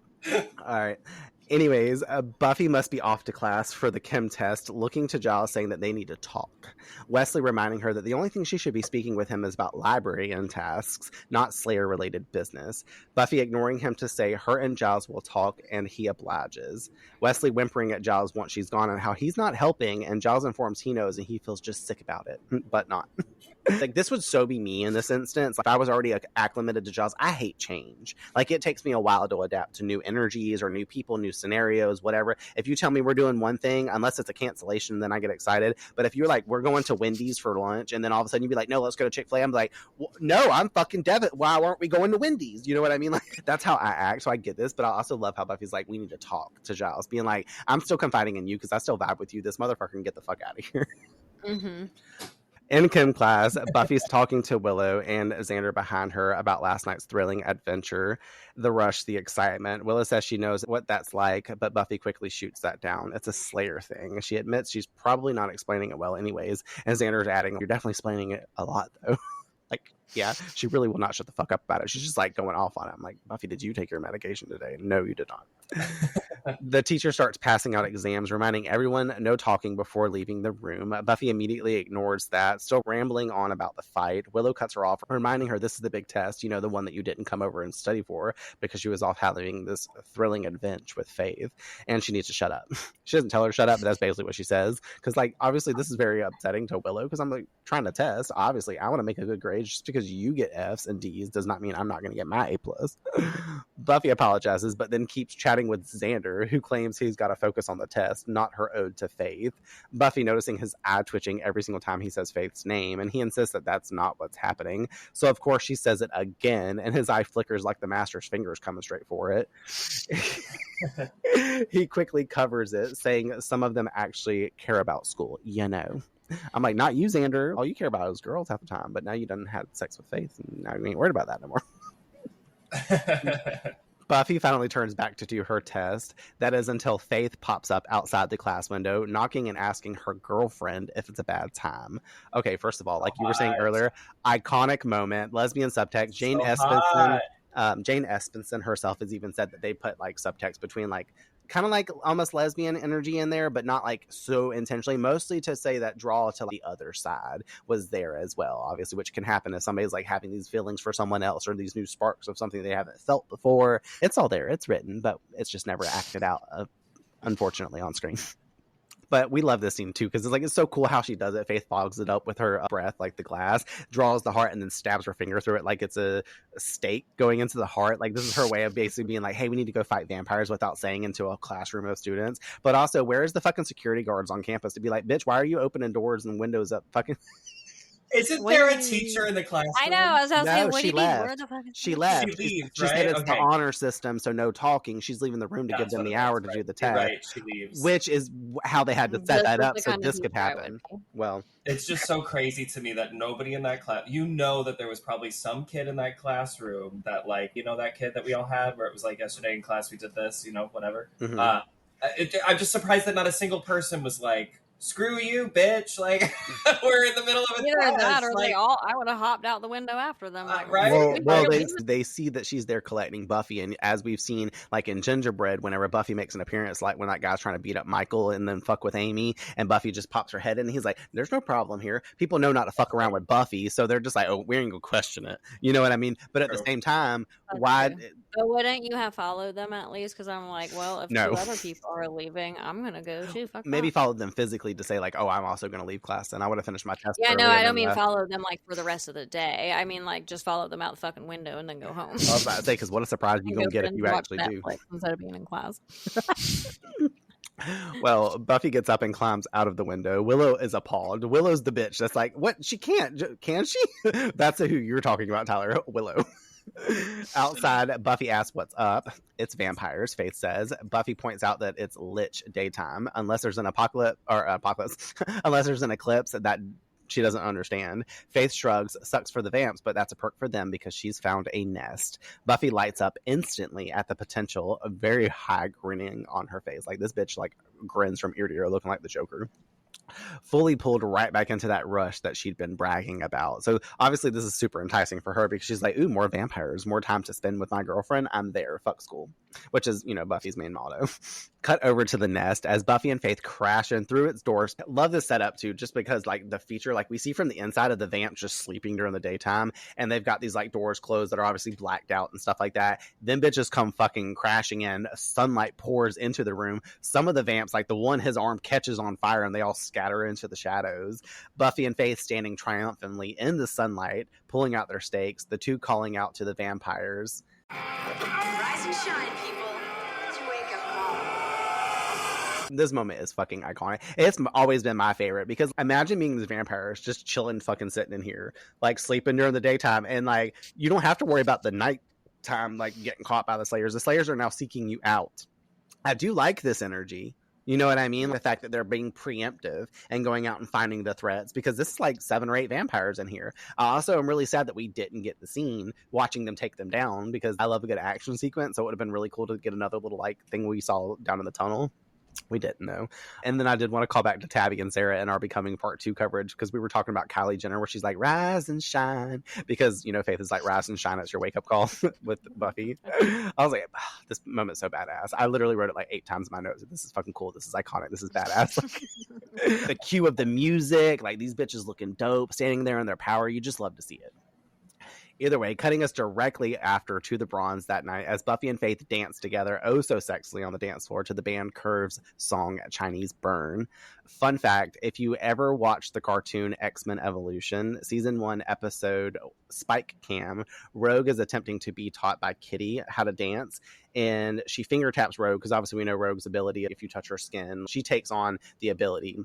All right. Anyways, Buffy must be off to class for the chem test, looking to Giles saying that they need to talk. Wesley reminding her that the only thing she should be speaking with him is about library and tasks, not Slayer-related business. Buffy ignoring him to say her and Giles will talk, and he obliges. Wesley whimpering at Giles once she's gone and how he's not helping, and Giles informs he knows and he feels just sick about it, but not. Like, this would so be me in this instance. Like, I was already acclimated to Giles. I hate change. Like, it takes me a while to adapt to new energies or new people, new scenarios, whatever. If you tell me we're doing one thing, unless it's a cancellation, then I get excited. But if you're like, we're going to Wendy's for lunch, and then all of a sudden you'd be like, no, let's go to Chick-fil-A. I'm like, well, no, I'm fucking Devin. Why aren't we going to Wendy's? You know what I mean? Like, that's how I act. So I get this, but I also love how Buffy's like, we need to talk to Giles, being like, I'm still confiding in you because I still vibe with you. This motherfucker can get the fuck out of here. Mm-hmm. In chem class, Buffy's talking to Willow and Xander behind her about last night's thrilling adventure, the rush, the excitement. Willow says she knows what that's like, but Buffy quickly shoots that down. It's a Slayer thing. She admits she's probably not explaining it well anyways, and Xander's adding, you're definitely explaining it a lot, though. Like, yeah, she really will not shut the fuck up about it. She's just like going off on it. I'm like, Buffy, did you take your medication today? No, you did not. The teacher starts passing out exams, reminding everyone no talking before leaving the room. Buffy immediately ignores that, still rambling on about the fight. Willow cuts her off, reminding her this is the big test, you know, the one that you didn't come over and study for, because she was off having this thrilling adventure with Faith, and she needs to shut up. She doesn't tell her to shut up, but that's basically what she says, because, like, obviously this is very upsetting to Willow, because I'm, like, trying to test. Obviously, I want to make a good grade. Just because you get F's and D's does not mean I'm not going to get my A+. Buffy apologizes, but then keeps chatting with Xander, who claims he's got to focus on the test, not her ode to Faith. Buffy noticing his eye twitching every single time he says Faith's name, and he insists that that's not what's happening. So, of course, she says it again, and his eye flickers like the master's fingers coming straight for it. He quickly covers it, saying some of them actually care about school, you know. I'm like, not you, Xander. All you care about is girls half the time, but now you done had sex with Faith, and now you ain't worried about that no more. Buffy finally turns back to do her test. That is until Faith pops up outside the class window, knocking and asking her girlfriend if it's a bad time. Okay, first of all, like you were saying earlier, iconic moment, lesbian subtext. Jane Espenson herself has even said that they put like subtext between like kind of like almost lesbian energy in there, but not like so intentionally, mostly to say that draw to the other side was there as well, obviously, which can happen if somebody's like having these feelings for someone else or these new sparks of something they haven't felt before. It's all there, it's written, but it's just never acted out, unfortunately, on screen. But we love this scene too, because it's so cool how she does it. Faith fogs it up with her breath, like the glass, draws the heart, and then stabs her finger through it like it's a stake going into the heart. Like, this is her way of basically being like, hey, we need to go fight vampires without saying into a classroom of students. But also, where's the fucking security guards on campus to be like, bitch, why are you opening doors and windows up fucking... Isn't there a teacher in the classroom? I know. I was saying, No, what do she you mean? Where left. the fuck is She she? left. She leaves, She said right? it's the Okay. honor system, so no talking. She's leaving the room to give That's them what the it hour was, to right. do the You're test. right, she leaves. Which is how they had to set This that is up the so kind of this could teacher I would happen. be. Well, It's just so crazy to me that nobody in that class, you know that there was probably some kid in that classroom that, like, you know, that kid that we all had where it was like, yesterday in class we did this, you know, whatever. mhm. I'm just surprised that not a single person was like, screw you, bitch. Like, we're in the middle of a Either class. that or like, I would have hopped out the window after them. Like, right? Well, Like, they see that she's there collecting Buffy, and as we've seen, like in Gingerbread, whenever Buffy makes an appearance, like when that guy's trying to beat up Michael and then fuck with Amy, and Buffy just pops her head in, and he's like, "There's no problem here. People know not to fuck around with Buffy, so they're just like, oh, we ain't gonna question it." You know what I mean? But at the True. same time, That's why? true. But wouldn't you have followed them at least? Because I'm like, well, if No. two other people are leaving, I'm gonna go too. Fuck Maybe that. followed them physically to say like, "Oh, I'm also gonna leave class," and I would have finished my test. Yeah, no, early I and don't then mean left. follow them like for the rest of the day. I mean like just follow them out the fucking window and then go home. I was about to say, because what a surprise you And gonna go get if binge you watch actually do. Netflix instead of being in class. Well, Buffy gets up and climbs out of the window. Willow is appalled. Willow's the bitch that's like, what? She can't. Can she? That's who you're talking about, Tyler. Willow. Outside, Buffy asks what's up. It's vampires, Faith says. Buffy points out that it's lich daytime, unless there's an apocalypse, unless there's an eclipse that she doesn't understand. Faith shrugs, sucks for the vamps, but that's a perk for them because she's found a nest. Buffy lights up instantly at the potential of very high grinning on her face. Like this bitch like grins from ear to ear looking like the Joker. Fully pulled right back into that rush that she'd been bragging about. So obviously this is super enticing for her because she's like, ooh, more vampires, more time to spend with my girlfriend. I'm there. Fuck school. Which is, you know, Buffy's main motto. Cut over to the nest as Buffy and Faith crash in through its doors. Love this setup too, just because like the feature, like we see from the inside of the vamp just sleeping during the daytime, and they've got these like doors closed that are obviously blacked out and stuff like that. Then bitches come fucking crashing in. Sunlight pours into the room. Some of the vamps, like the one, his arm catches on fire and they all scatter into the shadows. Buffy and Faith standing triumphantly in the sunlight, pulling out their stakes, the two calling out to the vampires. Rise and shine, people. It's your wake-up call. This moment is fucking iconic. It's always been my favorite because imagine being these vampires just chilling, fucking sitting in here, like sleeping during the daytime, and like you don't have to worry about the nighttime, like getting caught by the Slayers. The Slayers are now seeking you out. I do like this energy. You know what I mean? The fact that they're being preemptive and going out and finding the threats, because this is like 7 or 8 vampires in here. I also am really sad that we didn't get the scene watching them take them down, because I love a good action sequence. So it would have been really cool to get another little like thing we saw down in the tunnel. We didn't know. And then I did want to call back to Tabby and Sarah in our Becoming Part 2 coverage, because we were talking about Kylie Jenner, where she's like, rise and shine, because, you know, Faith is like, rise and shine, it's your wake-up call with Buffy. I was like, oh, this moment's so badass. I literally wrote it like 8 times in my notes. This is fucking cool. This is iconic. This is badass. The cue of the music, like these bitches looking dope, standing there in their power. You just love to see it. Either way, cutting us directly after to the Bronze that night as Buffy and Faith dance together oh so sexily on the dance floor to the band Curve's song Chinese Burn. Fun fact, if you ever watched the cartoon X-Men Evolution, season 1 episode Spike Cam, Rogue is attempting to be taught by Kitty how to dance, and she finger taps Rogue, because obviously we know Rogue's ability, if you touch her skin, she takes on the ability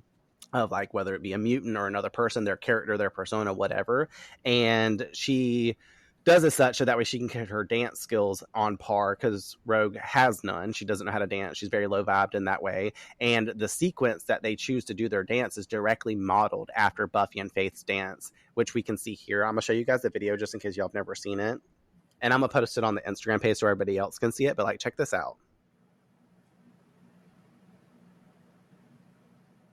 of like whether it be a mutant or another person, their character, their persona, whatever. And she does as such so that way she can get her dance skills on par, because Rogue has none. She doesn't know how to dance. She's very low vibed in that way. And the sequence that they choose to do their dance is directly modeled after Buffy and Faith's dance, which we can see here. I'm going to show you guys the video just in case y'all have never seen it. And I'm going to post it on the Instagram page so everybody else can see it. But like, check this out.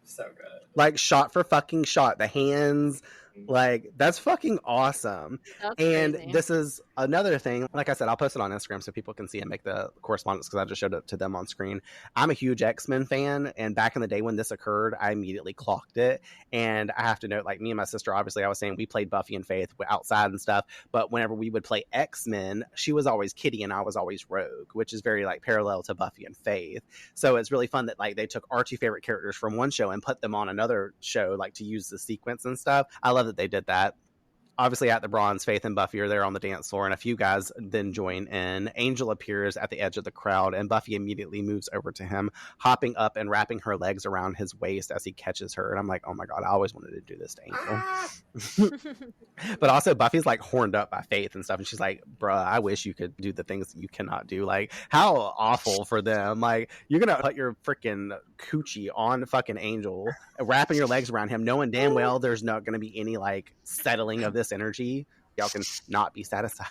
So good. Like shot for fucking shot. The hands, like that's fucking awesome. That's and crazy. This is another thing. Like I said, I'll post it on Instagram so people can see and make the correspondence, because I just showed it to them on screen. I'm a huge X-Men fan, and back in the day when this occurred, I immediately clocked it. And I have to note, like me and my sister, obviously I was saying we played Buffy and Faith outside and stuff, but whenever we would play X-Men, she was always Kitty and I was always Rogue, which is very like parallel to Buffy and Faith. So it's really fun that like they took our 2 favorite characters from one show and put them on another show, like to use the sequence and stuff. I love that they did that. Obviously at the bronze, Faith and Buffy are there on the dance floor, and a few guys then join in. Angel appears at the edge of the crowd, and Buffy immediately moves over to him, hopping up and wrapping her legs around his waist as he catches her. And I'm like, oh my God, I always wanted to do this to Angel. But also Buffy's like horned up by Faith and stuff, and she's like, bruh, I wish you could do the things that you cannot do. Like, how awful for them. Like, you're gonna put your freaking coochie on fucking Angel, wrapping your legs around him, knowing damn well there's not gonna be any like settling of this energy. Y'all can not be satisfied.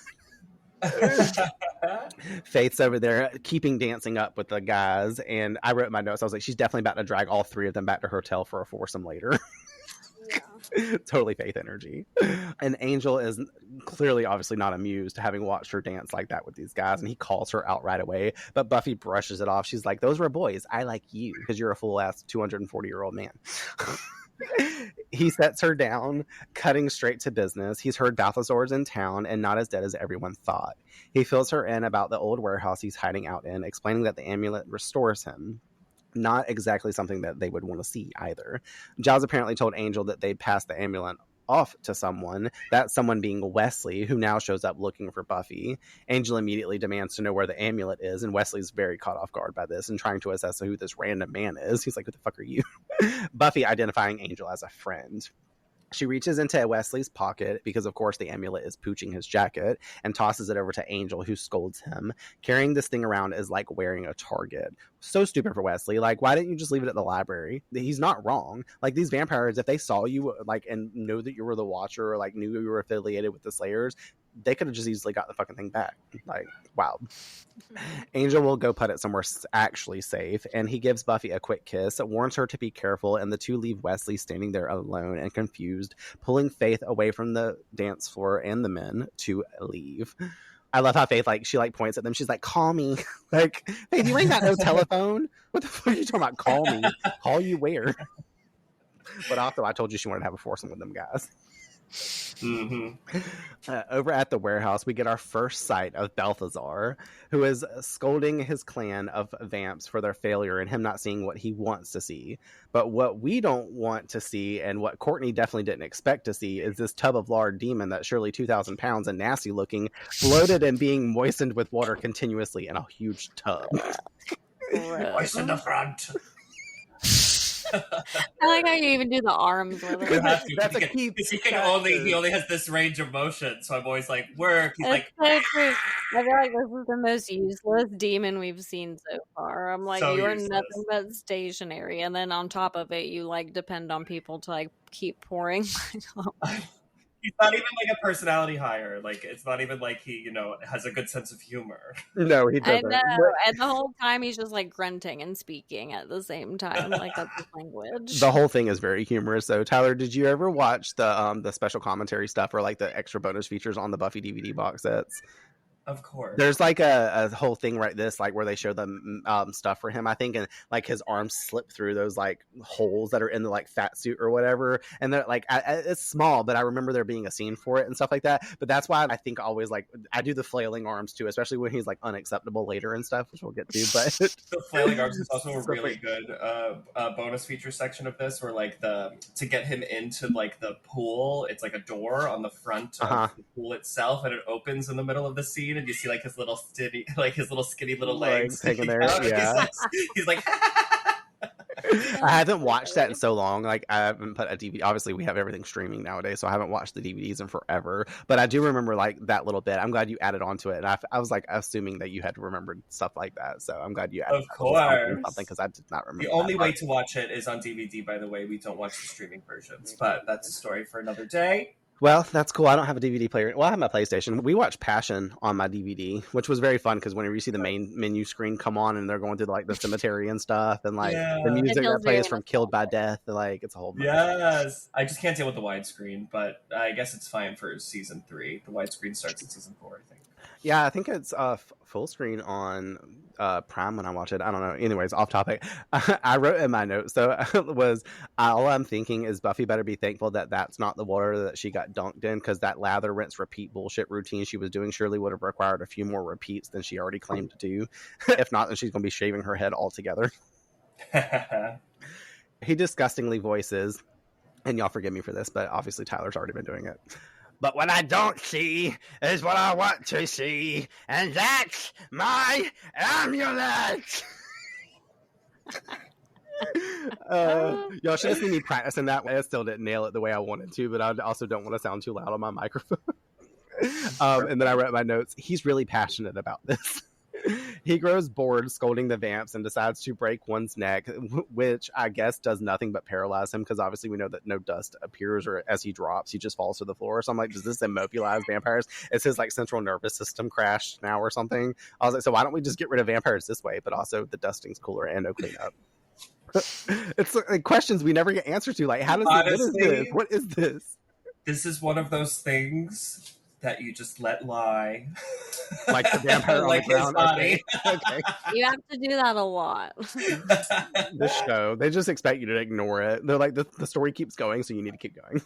Faith's over there keeping dancing up with the guys, and I wrote in my notes, I was like, she's definitely about to drag all three of them back to her hotel for a foursome later. Totally Faith energy. And Angel is clearly obviously not amused having watched her dance like that with these guys, and he calls her out right away, but Buffy brushes it off. She's like, those were boys, I like you because you're a full ass 240-year-old man. He sets her down, cutting straight to business. He's heard Balthazar's in town and not as dead as everyone thought. He fills her in about the old warehouse he's hiding out in, explaining that the amulet restores him. Not exactly something that they would want to see either. Giles apparently told Angel that they'd pass the amulet off to someone, that someone being Wesley, who now shows up looking for Buffy. Angel immediately demands to know where the amulet is, and Wesley's very caught off guard by this and trying to assess who this random man is. He's like, who the fuck are you? Buffy identifying Angel as a friend. She reaches into Wesley's pocket because, of course, the amulet is pooching his jacket, and tosses it over to Angel, who scolds him. Carrying this thing around is like wearing a target. So stupid for Wesley. Like, why didn't you just leave it at the library? He's not wrong. Like, these vampires, if they saw you, like, and know that you were the Watcher, or like knew you were affiliated with the Slayers, they could have just easily got the fucking thing back. Like, wow. Angel will go put it somewhere actually safe, and he gives Buffy a quick kiss, warns her to be careful, and the two leave Wesley standing there alone and confused, pulling Faith away from the dance floor and the men to leave. I love how Faith, like, she like points at them. She's like, call me. Like, Faith, you ain't got no telephone. What the fuck are you talking about? Call me. Call you where? But also, I told you she wanted to have a foursome with them guys. Mm-hmm. Over at the warehouse, we get our first sight of Balthazar, who is scolding his clan of vamps for their failure and him not seeing what he wants to see. But what we don't want to see, and what Courtney definitely didn't expect to see, is this tub of lard demon that's surely 2,000 pounds and nasty looking, bloated and being moistened with water continuously in a huge tub. Moisten the front. I like how you even do the arms with it. That's a key. He only has this range of motion, so I'm always like, work. He's like, so true. I feel like this is the most useless demon we've seen so far. I'm like, So you are useless. nothing but stationary, and then on top of it, you like depend on people to like keep pouring. he's not even like a personality hire. Like, it's not even like he, has a good sense of humor. No, he I doesn't. know, and the whole time he's just like grunting and speaking at the same time, like that's his language. The whole thing is very humorous. So, Tyler, did you ever watch the special commentary stuff or like the extra bonus features on the Buffy DVD box sets? Of course. There's like a whole thing right this, like where they show them stuff for him, I think, and like his arms slip through those like holes that are in the like fat suit or whatever, and they're like it's small, but I remember there being a scene for it and stuff like that. But that's why I think always like I do the flailing arms too, especially when he's like unacceptable later and stuff, which we'll get to. But the flailing arms is also a really good bonus feature section of this, where like to get him into like the pool, it's like a door on the front of the pool itself, and it opens in the middle of the scene. And you see like his little skinny little legs hanging there. out. Yeah, he's like I haven't watched that in so long. Like, I haven't put a DVD. Obviously, we have everything streaming nowadays, so I haven't watched the DVDs in forever. But I do remember like that little bit. I'm glad you added onto it, and I was like assuming that you had remembered stuff like that. So I'm glad you added. Of course, something because I did not remember. The only way to watch it is on DVD. By the way, we don't watch the streaming versions, but that's a story for another day. Well, that's cool. I don't have a DVD player. Well, I have my PlayStation. We watched Passion on my DVD, which was very fun because whenever you see the main menu screen come on and they're going through like the cemetery and stuff, and like the music that plays from Killed by Death, like it's a whole. Yes, I just can't deal with the widescreen, but I guess it's fine for season 3. The widescreen starts in season 4, I think. Yeah, I think it's full screen on Prime when I watch it. I don't know. Anyways, off topic. I wrote in my notes, though, all I'm thinking is Buffy better be thankful that that's not the water that she got dunked in, because that lather, rinse, repeat bullshit routine she was doing surely would have required a few more repeats than she already claimed to do. If not, then she's going to be shaving her head altogether. He disgustingly voices, and y'all forgive me for this, but obviously Tyler's already been doing it. But what I don't see is what I want to see, and that's my amulet. Y'all should have seen me practicing that way. I still didn't nail it the way I wanted to, but I also don't want to sound too loud on my microphone. And then I wrote my notes. He's really passionate about this. He grows bored scolding the vamps and decides to break one's neck, which I guess does nothing but paralyze him, because obviously we know that no dust appears, or as he drops, he just falls to the floor. So I'm like, does this immobilize vampires? Is his like central nervous system crashed now or something? I was like, so why don't we just get rid of vampires this way? But also the dusting's cooler and no cleanup. It's like questions we never get answers to. Like, how does Honestly, what is this? This is one of those things that you just let lie. Like the vampire on like the ground. Okay. Okay. You have to do that a lot. This show, they just expect you to ignore it. They're like, the story keeps going, so you need to keep going.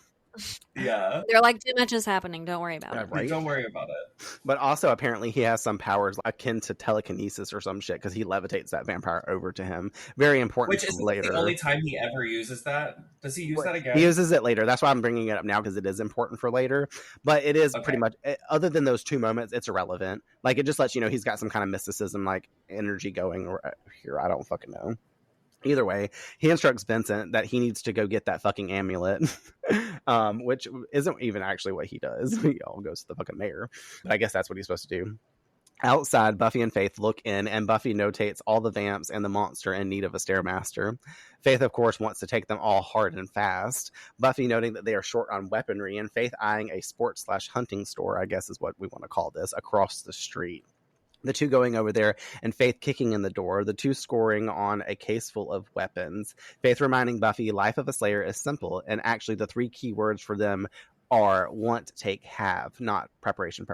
Yeah. They're like, too much is happening. Don't worry about it. Right? Don't worry about it. But also, apparently, he has some powers akin to telekinesis or some shit, because he levitates that vampire over to him. Very important. Which is later. The only time he ever uses that. Does he use that again? He uses it later. That's why I'm bringing it up now, because it is important for later. But it is pretty much, other than those 2 moments, it's irrelevant. Like, it just lets you know he's got some kind of mysticism, like energy going here. I don't fucking know. Either way, he instructs Vincent that he needs to go get that fucking amulet, which isn't even actually what he does. He all goes to the fucking mayor, but I guess that's what he's supposed to do. Outside, Buffy and Faith look in, and Buffy notates all the vamps and the monster in need of a stairmaster. Faith, of course, wants to take them all hard and fast. Buffy noting that they are short on weaponry, and Faith eyeing a sports/hunting store, I guess is what we want to call this, across the street. The two going over there, and Faith kicking in the door, the two scoring on a case full of weapons. Faith reminding Buffy life of a Slayer is simple, and actually the 3 key words for them are want, take, have, not preparation.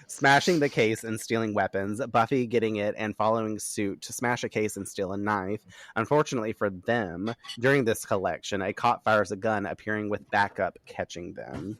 Smashing the case and stealing weapons, Buffy getting it and following suit to smash a case and steal a knife. Unfortunately for them, during this collection, a cop fires a gun, appearing with backup catching them.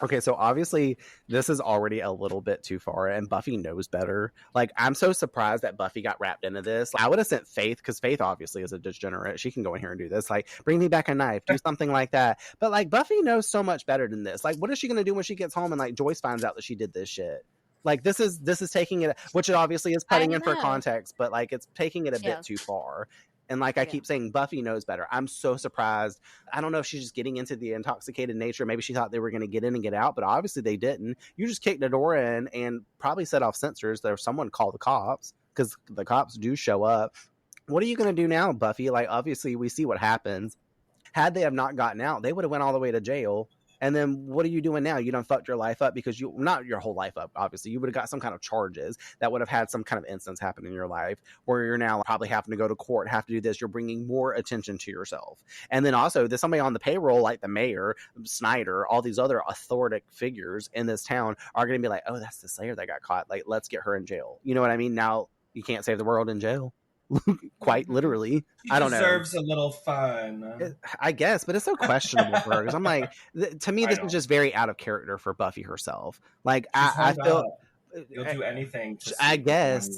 Okay, so obviously this is already a little bit too far, and Buffy knows better. Like, I'm so surprised that Buffy got wrapped into this. I would have sent Faith, because Faith obviously is a degenerate. She can go in here and do this. Like, bring me back a knife, do something like that. But, like, Buffy knows so much better than this. Like, what is she going to do when she gets home and, like, Joyce finds out that she did this shit? Like, this is taking it, which it obviously is putting in for context, but, like, it's taking it a bit too far. And like I keep saying, Buffy knows better. I'm so surprised. I don't know if she's just getting into the intoxicated nature. Maybe she thought they were going to get in and get out, but obviously they didn't. You just kicked the door in and probably set off sensors. There's someone called the cops, because the cops do show up. What are you going to do now, Buffy? Like, obviously we see what happens. Had they have not gotten out, they would have went all the way to jail. And then what are you doing now? You done fucked your life up, because you, not your whole life up, obviously. You would have got some kind of charges that would have had some kind of instance happen in your life, where you're now probably having to go to court, have to do this. You're bringing more attention to yourself. And then also there's somebody on the payroll, like the mayor, Snyder, all these other authoritative figures in this town are going to be like, oh, that's the Slayer that got caught. Like, let's get her in jail. You know what I mean? Now you can't save the world in jail. Quite literally. She I don't know. Deserves a little fun. I guess, but it's so questionable for her, because I'm like, to me, this is just very out of character for Buffy herself. Like, I feel you'll do anything. I guess.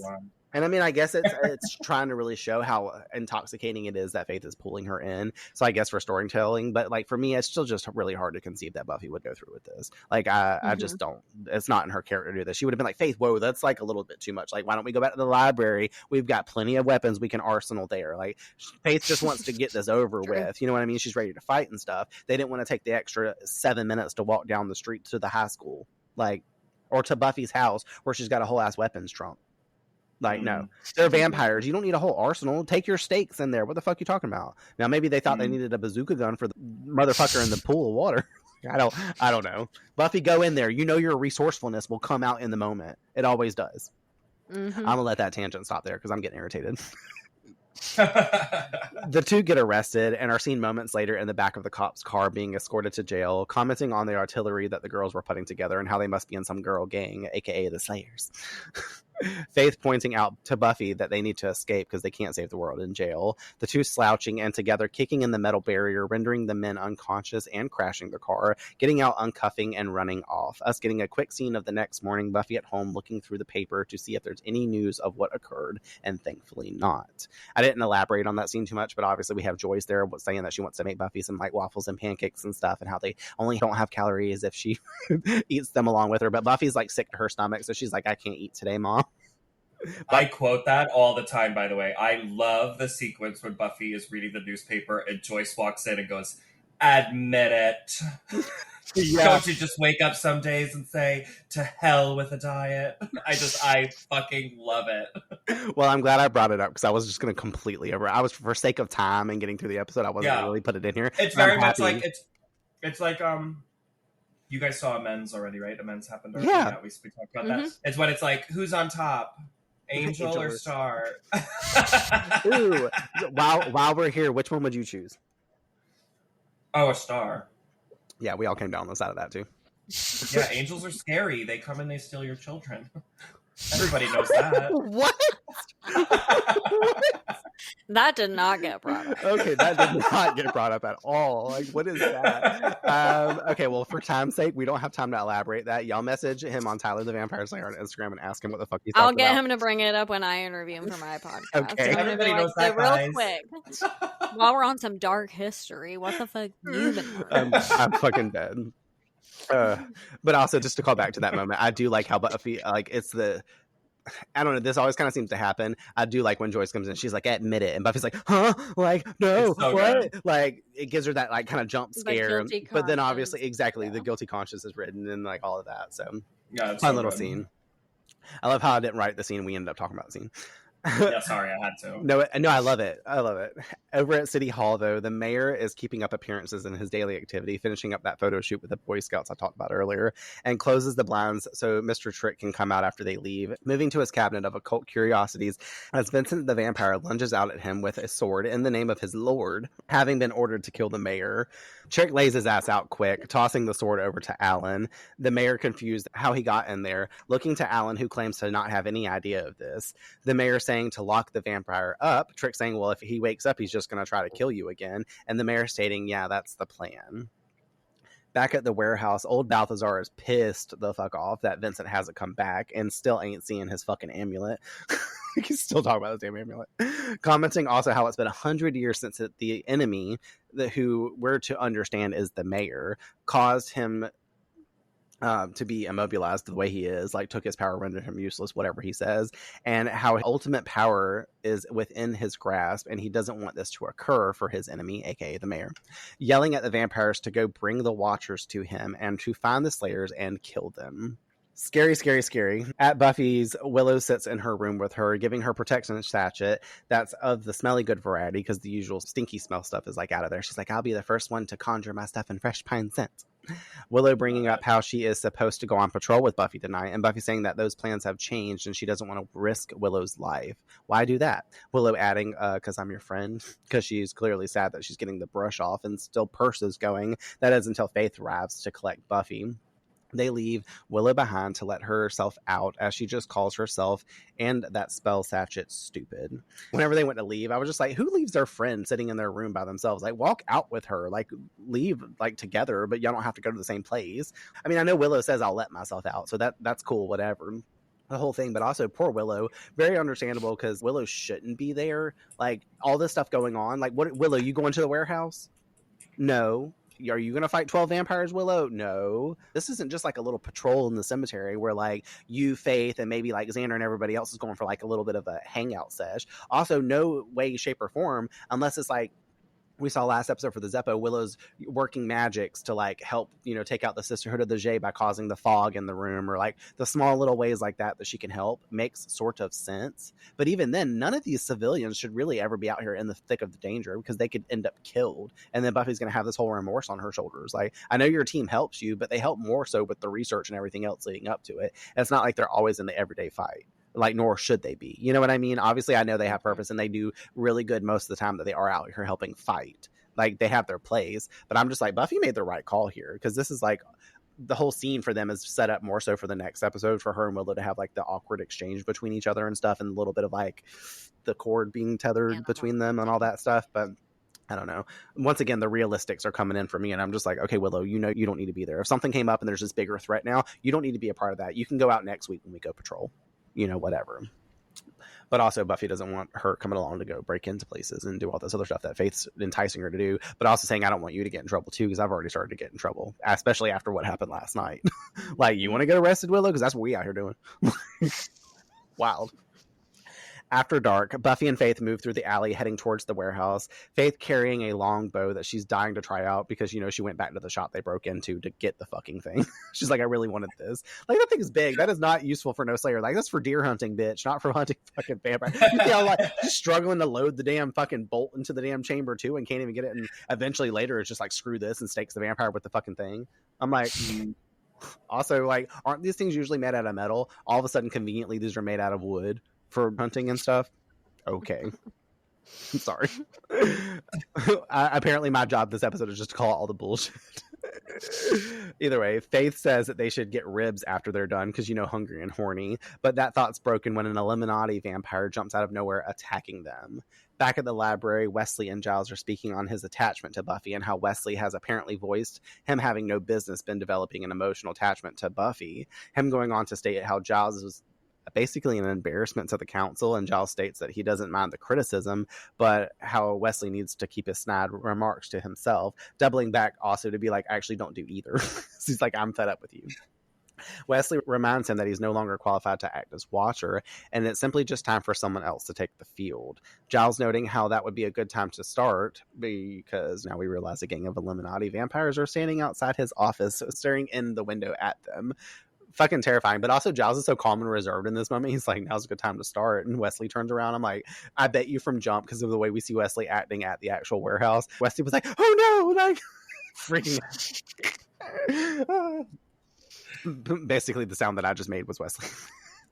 And I mean, I guess it's trying to really show how intoxicating it is that Faith is pulling her in. So I guess for storytelling, but like for me, it's still just really hard to conceive that Buffy would go through with this. Like I just don't. It's not in her character to do this. She would have been like, Faith, whoa, that's like a little bit too much. Like, why don't we go back to the library? We've got plenty of weapons we can arsenal there. Like, Faith just wants to get this over with. You know what I mean? She's ready to fight and stuff. They didn't want to take the extra 7 minutes to walk down the street to the high school, like, or to Buffy's house where she's got a whole ass weapons trunk. Like, no, they're vampires. You don't need a whole arsenal. Take your stakes in there. What the fuck are you talking about? Now, maybe they thought they needed a bazooka gun for the motherfucker in the pool of water. I don't know. Buffy, go in there. You know your resourcefulness will come out in the moment. It always does. I'm gonna let that tangent stop there because I'm getting irritated. The two get arrested and are seen moments later in the back of the cop's car being escorted to jail, commenting on the artillery that the girls were putting together and how they must be in some girl gang, aka the Slayers. Faith pointing out to Buffy that they need to escape because they can't save the world in jail. The two slouching and together kicking in the metal barrier, rendering the men unconscious and crashing the car, getting out, uncuffing, and running off. Us getting a quick scene of the next morning, Buffy at home looking through the paper to see if there's any news of what occurred, and thankfully not. I didn't elaborate on that scene too much, but obviously we have Joyce there saying that she wants to make Buffy some like waffles and pancakes and stuff, and how they only don't have calories if she eats them along with her. But Buffy's like sick to her stomach, so she's like, I can't eat today, Mom. I quote that all the time, by the way. I love the sequence when Buffy is reading the newspaper and Joyce walks in and goes, admit it. Yeah. Don't you just wake up some days and say, to hell with a diet? I fucking love it. Well, I'm glad I brought it up because I was just going to completely I was, for sake of time and getting through the episode, I wasn't really put it in here. It's very much like, it's like, you guys saw *𝒚𝒍𝒆 already, right? *𝒚𝒍𝒆 happened already. Yeah. We talked about that. It's when it's like, who's on top? Angel or Star? Ooh. While we're here, which one would you choose? Oh, a Star. Yeah, we all came down on the side of that too. Yeah, angels are scary. They come and they steal your children. Everybody knows that. What? That did not get brought up. Okay, that did not get brought up at all. Like, what is that? Okay, well, for time's sake, we don't have time to elaborate that. Y'all message him on Tyler the Vampire Slayer on Instagram and ask him what the fuck he's talking I'll get about. him to bring it up when I interview him for my podcast. Okay. Everybody knows so that, guys. real quick, while we're on some dark history, what the fuck you been I'm fucking dead. But also, just to call back to that moment, I do like how Buffy, like, it's the, I don't know, this always kind of seems to happen. I do like when Joyce comes in, she's like, admit it, and Buffy's like, huh? Like, no, so what? good. Like, it gives her that, like, kind of jump scare. But then obviously, exactly, yeah. the guilty conscience is written and, like, all of that. So, Yeah, it's fun so little good. scene. I love how I didn't write the scene. We ended up talking about the scene. Yeah, sorry, I had to. No, I love it. I love it. Over at City Hall, though, the mayor is keeping up appearances in his daily activity, finishing up that photo shoot with the Boy Scouts I talked about earlier, and closes the blinds so Mr. Trick can come out after they leave. Moving to his cabinet of occult curiosities, as Vincent the Vampire lunges out at him with a sword in the name of his lord, having been ordered to kill the mayor. Trick lays his ass out quick, tossing the sword over to Alan. The mayor, confused how he got in there, looking to Alan, who claims to not have any idea of this. The mayor saying to lock the vampire up. Trick saying, well, if he wakes up, he's just going to try to kill you again. And the mayor stating, yeah, that's the plan. Back at the warehouse, old Balthazar is pissed the fuck off that Vincent hasn't come back and still ain't seeing his fucking amulet. He's still talking about his damn amulet. Commenting also how it's been 100 years since the enemy, who we're to understand is the mayor, caused him to be immobilized the way he is, like took his power, rendered him useless, whatever he says, and how ultimate power is within his grasp, and he doesn't want this to occur for his enemy, aka the mayor, yelling at the vampires to go bring the Watchers to him and to find the Slayers and kill them. Scary, scary, scary. At Buffy's, Willow sits in her room with her, giving her protection sachet that's of the smelly good variety, because the usual stinky smell stuff is like out of there. She's like, I'll be the first one to conjure my stuff in fresh pine scent. Willow bringing up how she is supposed to go on patrol with Buffy tonight, and Buffy saying that those plans have changed and she doesn't want to risk Willow's life. Why do that? Willow adding, because I'm your friend, because she's clearly sad that she's getting the brush off and still purses going. That is until Faith arrives to collect Buffy. They leave Willow behind to let herself out, as she just calls herself and that spell sachet stupid. Whenever they went to leave, I was just like, who leaves their friend sitting in their room by themselves? Like, walk out with her, like leave like together, but y'all don't have to go to the same place. I mean, I know Willow says I'll let myself out, so that's cool, whatever. The whole thing, but also poor Willow, very understandable, because Willow shouldn't be there. Like, all this stuff going on. Like, what, Willow, you going to the warehouse? No. Are you going to fight 12 vampires, Willow? No. This isn't just like a little patrol in the cemetery where like you, Faith, and maybe like Xander and everybody else is going for like a little bit of a hangout sesh. Also, no way, shape, or form, unless it's like we saw last episode for the Zeppo, Willow's working magics to like help, take out the Sisterhood of the J by causing the fog in the room, or like the small little ways like that she can help makes sort of sense. But even then, none of these civilians should really ever be out here in the thick of the danger, because they could end up killed. And then Buffy's going to have this whole remorse on her shoulders. Like, I know your team helps you, but they help more so with the research and everything else leading up to it. And it's not like they're always in the everyday fight. Like, nor should they be. You know what I mean? Obviously, I know they have purpose and they do really good most of the time that they are out here helping fight. Like, they have their plays. But I'm just like, Buffy made the right call here, because this is like the whole scene for them is set up more so for the next episode for her and Willow to have like the awkward exchange between each other and stuff, and a little bit of like the cord being tethered between them and all that stuff. But I don't know. Once again, the realistics are coming in for me, and I'm just like, okay, Willow, you know, you don't need to be there. If something came up and there's this bigger threat now, you don't need to be a part of that. You can go out next week when we go patrol, you know, whatever. But also Buffy doesn't want her coming along to go break into places and do all this other stuff that Faith's enticing her to do, but also saying, I don't want you to get in trouble too, because I've already started to get in trouble, especially after what happened last night. Like, you want to get arrested, Willow? Because that's what we out here doing. Wild. After dark, Buffy and Faith move through the alley heading towards the warehouse. Faith carrying a long bow that she's dying to try out because, you know, she went back to the shop they broke into to get the fucking thing. She's like, I really wanted this. Like, that thing is big. That is not useful for no slayer. Like, that's for deer hunting, bitch, not for hunting fucking vampires. You know, like, just struggling to load the damn fucking bolt into the damn chamber too and can't even get it. And eventually later it's just like, screw this, and stakes the vampire with the fucking thing. I'm like... Also, like, aren't these things usually made out of metal? All of a sudden, conveniently, these are made out of wood for hunting and stuff. Okay. I'm sorry. Apparently my job this episode is just to call all the bullshit. Either way, Faith says that they should get ribs after they're done because, you know, hungry and horny. But that thought's broken when an Illuminati vampire jumps out of nowhere attacking them. Back at the library, Wesley and Giles are speaking on his attachment to Buffy and how Wesley has apparently voiced him having no business been developing an emotional attachment to Buffy. Him going on to state how Giles was basically an embarrassment to the council, and Giles states that he doesn't mind the criticism, but how Wesley needs to keep his snide remarks to himself, doubling back also to be like, I actually don't do either. He's like, I'm fed up with you. Wesley reminds him that he's no longer qualified to act as Watcher, and it's simply just time for someone else to take the field. Giles noting how that would be a good time to start, because now we realize a gang of Illuminati vampires are standing outside his office, staring in the window at them. Fucking terrifying. But also Giles is so calm and reserved in this moment. He's like, now's a good time to start. And Wesley turns around. I'm like, I bet you from jump, because of the way we see Wesley acting at the actual warehouse, Wesley was like, oh no, like freaking basically the sound that I just made was Wesley.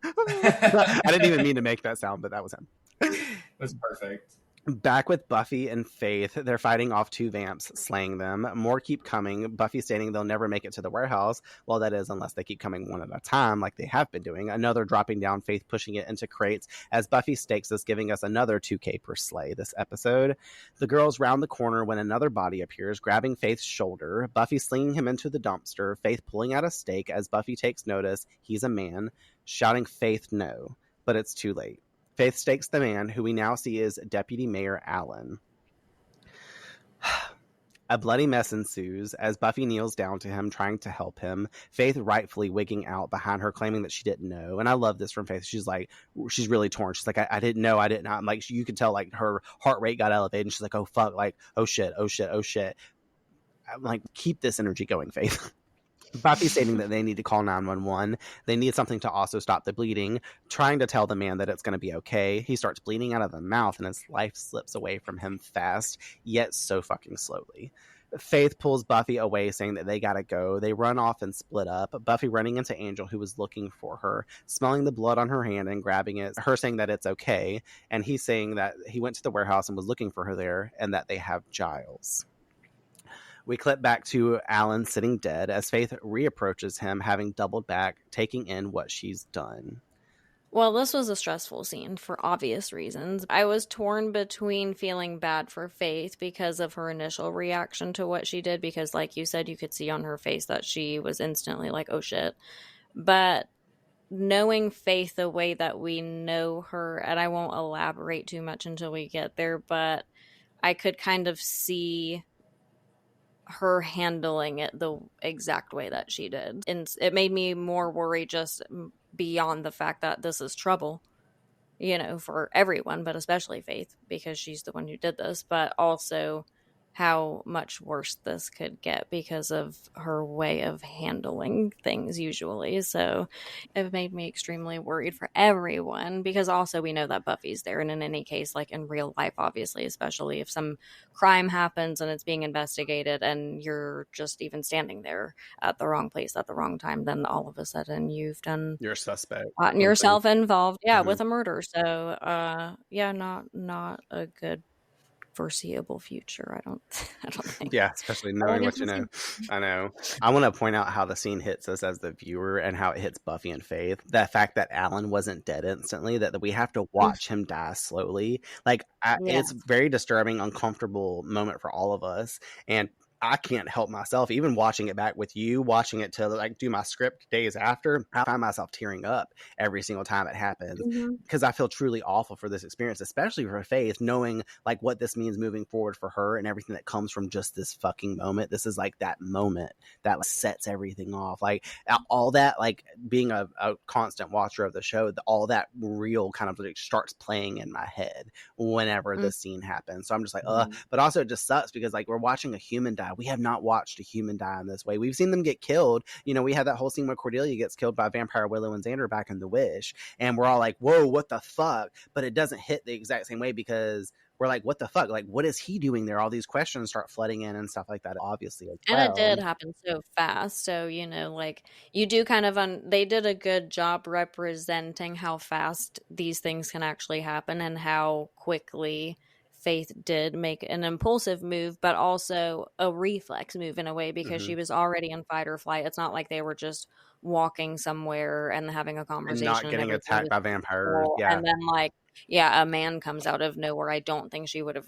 I didn't even mean to make that sound, but that was him. It was perfect. Back with Buffy and Faith, they're fighting off two vamps, slaying them. More keep coming. Buffy stating they'll never make it to the warehouse. Well, that is unless they keep coming one at a time, like they have been doing. Another dropping down, Faith pushing it into crates as Buffy stakes us, giving us another 2K per slay this episode. The girls round the corner when another body appears, grabbing Faith's shoulder. Buffy slinging him into the dumpster. Faith pulling out a stake as Buffy takes notice he's a man, shouting Faith no, but it's too late. Faith stakes the man, who we now see is Deputy Mayor Allen. A bloody mess ensues as Buffy kneels down to him, trying to help him. Faith rightfully wigging out behind her, claiming that she didn't know. And I love this from Faith. She's like, she's really torn. She's like, I didn't know. I didn't know. Like, you could tell, like, her heart rate got elevated. And she's like, oh, fuck. Like, oh, shit. I'm like, keep this energy going, Faith. Buffy stating that they need to call 911. They need something to also stop the bleeding, trying to tell the man that it's going to be okay. He starts bleeding out of the mouth and his life slips away from him fast, yet so fucking slowly. Faith pulls Buffy away, saying that they gotta go. They run off and split up. Buffy running into Angel, who was looking for her, smelling the blood on her hand and grabbing it, her saying that it's okay, and he's saying that he went to the warehouse and was looking for her there, and that they have Giles. We clip back to Alan sitting dead as Faith reapproaches him, having doubled back, taking in what she's done. Well, this was a stressful scene for obvious reasons. I was torn between feeling bad for Faith because of her initial reaction to what she did, because like you said, you could see on her face that she was instantly like, oh shit. But knowing Faith the way that we know her, and I won't elaborate too much until we get there, but I could kind of see her handling it the exact way that she did. And it made me more worried just beyond the fact that this is trouble, you know, for everyone, but especially Faith, because she's the one who did this, but also how much worse this could get because of her way of handling things usually. So it made me extremely worried for everyone, because also we know that Buffy's there, and in any case, like in real life, obviously, especially if some crime happens and it's being investigated and you're just even standing there at the wrong place at the wrong time, then all of a sudden you've done, you're a suspect, gotten yourself involved with a murder. So not a good foreseeable future. I don't think. Yeah, especially knowing what you know. I know. I want to point out how the scene hits us as the viewer and how it hits Buffy and Faith. The fact that Alan wasn't dead instantly, that we have to watch him die slowly. Like, it's very disturbing, uncomfortable moment for all of us. And I can't help myself, even watching it back with you, watching it to like do my script days after, I find myself tearing up every single time it happens because I feel truly awful for this experience, especially for Faith, knowing like what this means moving forward for her and everything that comes from just this fucking moment. This is like that moment that like, sets everything off. Like all that, like being a constant watcher of the show, all that real kind of like starts playing in my head whenever this scene happens. So I'm just like, but also it just sucks because like we're watching a human die. We have not watched a human die in this way. We've seen them get killed. You know, we had that whole scene where Cordelia gets killed by Vampire Willow and Xander back in The Wish. And we're all like, whoa, what the fuck? But it doesn't hit the exact same way because we're like, what the fuck? Like, what is he doing there? All these questions start flooding in and stuff like that, obviously. And it did happen so fast. So, you know, like you do kind of, they did a good job representing how fast these things can actually happen and how quickly Faith did make an impulsive move, but also a reflex move in a way because she was already in fight or flight. It's not like they were just walking somewhere and having a conversation. And not getting attacked by vampires. Yeah. And then like, a man comes out of nowhere. I don't think she would have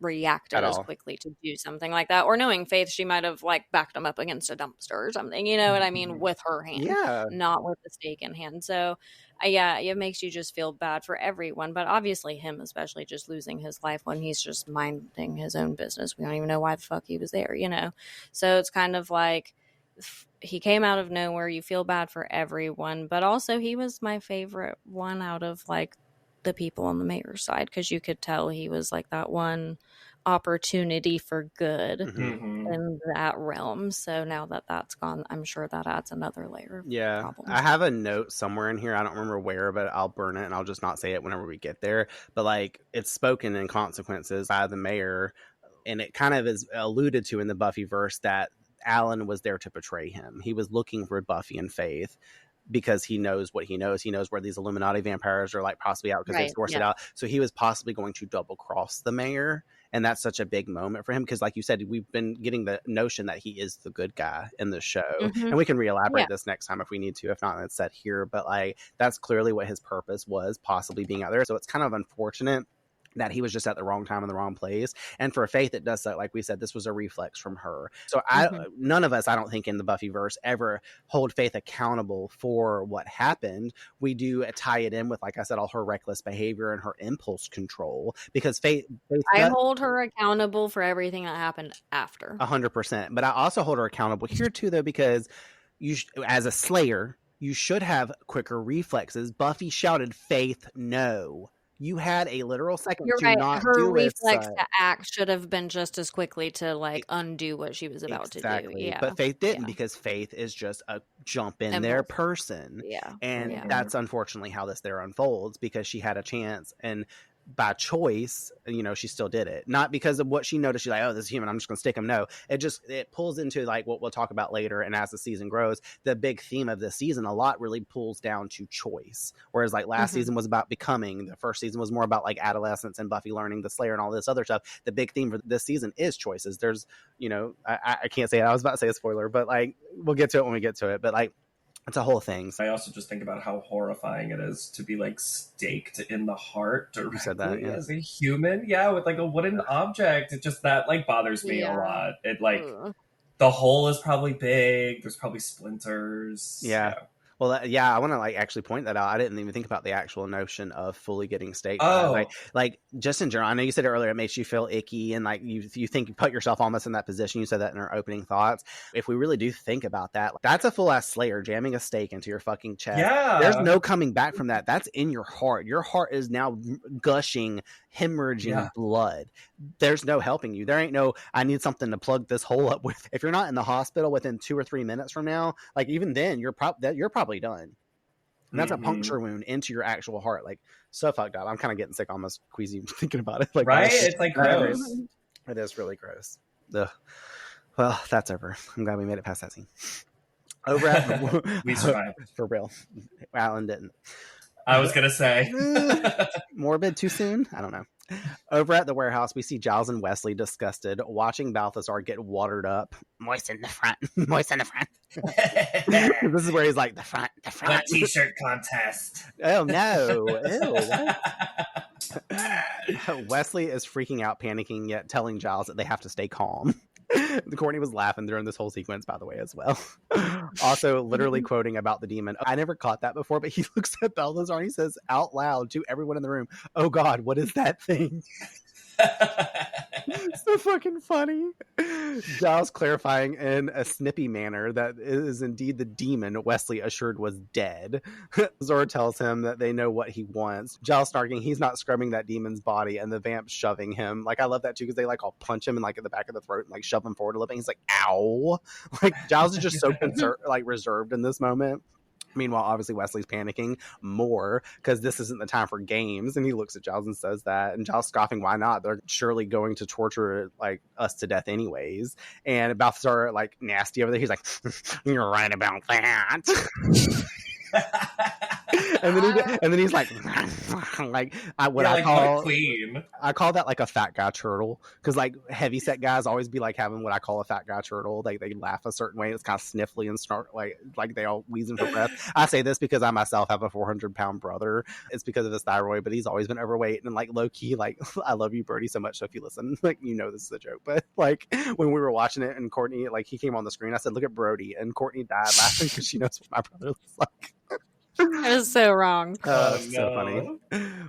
reacted as quickly to do something like that. Or knowing Faith, she might have like backed him up against a dumpster or something. You know what I mean? With her hand, not with the stake in hand. So it makes you just feel bad for everyone, but obviously him especially, just losing his life when he's just minding his own business. We don't even know why the fuck he was there, you know? So it's kind of like he came out of nowhere. You feel bad for everyone, but also he was my favorite one out of like the people on the mayor's side because you could tell he was like that one opportunity for good in that realm. So now that that's gone, I'm sure that adds another layer of problems. I have a note somewhere in here, I don't remember where, but I'll burn it and I'll just not say it whenever we get there. But like it's spoken in consequences by the mayor, and it kind of is alluded to in the Buffy verse that Alan was there to betray him. He was looking for Buffy and Faith because he knows what he knows. He knows where these Illuminati vampires are like possibly out because they forced it out. So he was possibly going to double cross the mayor. And that's such a big moment for him because, like you said, we've been getting the notion that he is the good guy in the show. And we can re-elaborate this next time if we need to. If not, it's set here. But like that's clearly what his purpose was, possibly being out there. So it's kind of unfortunate that he was just at the wrong time in the wrong place. And for Faith, it does that. Like we said, this was a reflex from her. So none of us, I don't think, in the Buffyverse ever hold Faith accountable for what happened. We do tie it in with, like I said, all her reckless behavior and her impulse control because Faith I hold her accountable for everything that happened after 100%. But I also hold her accountable here too, though, because as a Slayer, you should have quicker reflexes. Buffy shouted, "Faith, no." You had a literal second to not do it. Her reflex to act should have been just as quickly to like undo what she was about to do. Yeah. But Faith didn't because Faith is just a jump in there person. Yeah. And that's unfortunately how this there unfolds because she had a chance and by choice, you know, she still did it. Not because of what she noticed. She's like, oh, this is human, I'm just going to stick him. No, it pulls into like what we'll talk about later. And as the season grows, the big theme of this season a lot really pulls down to choice. Whereas like last season was about becoming, the first season was more about like adolescence and Buffy learning the Slayer and all this other stuff. The big theme for this season is choices. There's, you know, I can't say it. I was about to say a spoiler, but like we'll get to it when we get to it. But like, it's a whole thing. I also just think about how horrifying it is to be like staked in the heart directly as a human. Yeah, with like a wooden object. It just that like bothers me a lot. It like the hole is probably big. There's probably splinters. Yeah. Well, I want to like actually point that out. I didn't even think about the actual notion of fully getting staked. Like just in general, I know you said it earlier, it makes you feel icky and like you think you put yourself almost in that position. You said that in our opening thoughts. If we really do think about that, that's a full ass Slayer jamming a stake into your fucking chest. Yeah. There's no coming back from that. That's in your heart. Your heart is now gushing, hemorrhaging blood. There's no helping you. There ain't no, I need something to plug this hole up with. If you're not in the hospital within 2 or 3 minutes from now, like even then you're probably done. And that's a puncture wound into your actual heart. Like so fucked up. I'm kind of getting sick, almost queasy thinking about it. Like, right? It's like gross. It is really gross. Ugh. Well, that's over. I'm glad we made it past that scene. Over at we survived. For real. Alan didn't. I was gonna say morbid too soon. I don't know. Over at the warehouse, we see Giles and Wesley disgusted, watching Balthazar get watered up. Moisten the front. Moisten the front. This is where he's like, the front. Wet t-shirt contest. Oh, no. Ew, what? Wesley is freaking out, panicking, yet telling Giles that they have to stay calm. Courtney was laughing during this whole sequence, by the way, as well. Also, literally quoting about the demon. I never caught that before, but he looks at Balthazar and he says out loud to everyone in the room, "Oh God, what is that thing?" So fucking funny. Giles clarifying in a snippy manner that it is indeed the demon Wesley assured was dead. Zora tells him that they know what he wants. Giles snarking he's not scrubbing that demon's body, and the vamp shoving him. Like, I love that too, because they like all punch him and like in the back of the throat and like shove him forward a little bit. He's like, ow. Like, Giles is just so reserved in this moment. Meanwhile, obviously, Wesley's panicking more because this isn't the time for games. And he looks at Giles and says that. And Giles scoffing, why not? They're surely going to torture like us to death anyways. And Balthazar, like, nasty over there. He's like, you're right about that. and then he's like I call queen. I call that like a fat guy turtle, because like heavy set guys always be like having what I call a fat guy turtle. Like they laugh a certain way. It's kind of sniffly and snort, like they all wheezing for breath. I say this because I myself have a 400-pound brother. It's because of his thyroid, but he's always been overweight and like low key. Like, I love you, Birdie, so much. So if you listen, like, you know this is a joke. But like when we were watching it and Courtney, like, he came on the screen, I said, "Look at Brody," and Courtney died laughing because she knows what my brother looks like. That was so wrong. So funny.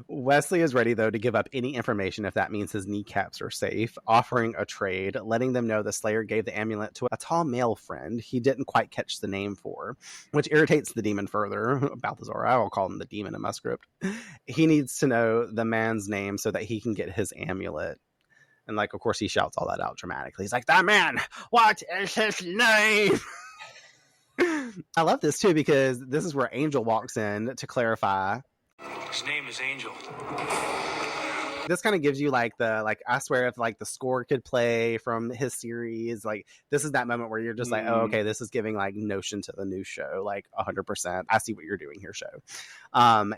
Wesley is ready, though, to give up any information if that means his kneecaps are safe, offering a trade, letting them know the Slayer gave the amulet to a tall male friend he didn't quite catch the name for, which irritates the demon further. Balthazar, I will call him the demon in my script. He needs to know the man's name so that he can get his amulet. And, like, of course, he shouts all that out dramatically. He's like, "That man, what is his name?" I love this too, because this is where Angel walks in to clarify. His name is Angel. This kind of gives you like I swear if like the score could play from his series, like this is that moment where you're just like, oh, okay, this is giving like notion to the new show, like 100%. I see what you're doing here, show.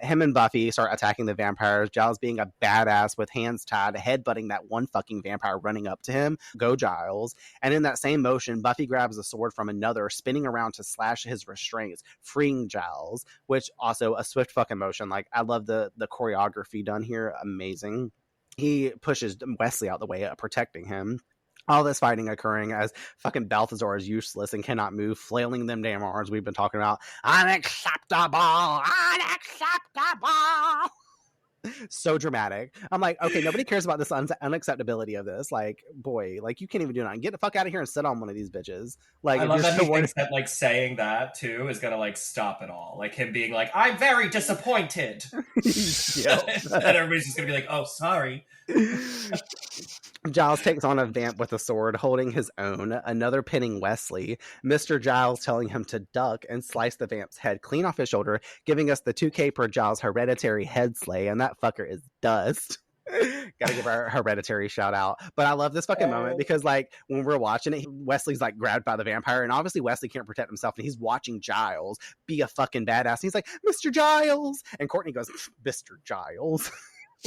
Him and Buffy start attacking the vampires. Giles being a badass with hands tied, headbutting that one fucking vampire running up to him. Go Giles. And in that same motion, Buffy grabs a sword from another, spinning around to slash his restraints, freeing Giles, which also a swift fucking motion. Like, I love the choreography done here. Amazing. He pushes Wesley out the way, protecting him. All this fighting occurring as fucking Balthazar is useless and cannot move, flailing them damn arms we've been talking about. Unacceptable! Unacceptable! So dramatic. I'm like, okay, nobody cares about this unacceptability of this. Like, boy, like, you can't even do nothing. Get the fuck out of here and sit on one of these bitches. Like, I love that he thinks that like saying that too is gonna like stop it all. Like him being like, "I'm very disappointed," and everybody's just gonna be like, "Oh, sorry." Giles takes on a vamp with a sword, holding his own, another pinning Wesley. Mr. Giles telling him to duck and slice the vamp's head clean off his shoulder, giving us the 2K per Giles hereditary head slay, and that fucker is dust. Gotta give our hereditary shout out. But I love this fucking moment because, like, when we're watching it, Wesley's like grabbed by the vampire, and obviously Wesley can't protect himself, and he's watching Giles be a fucking badass. And he's like, "Mr. Giles," and Courtney goes, "Mr. Giles."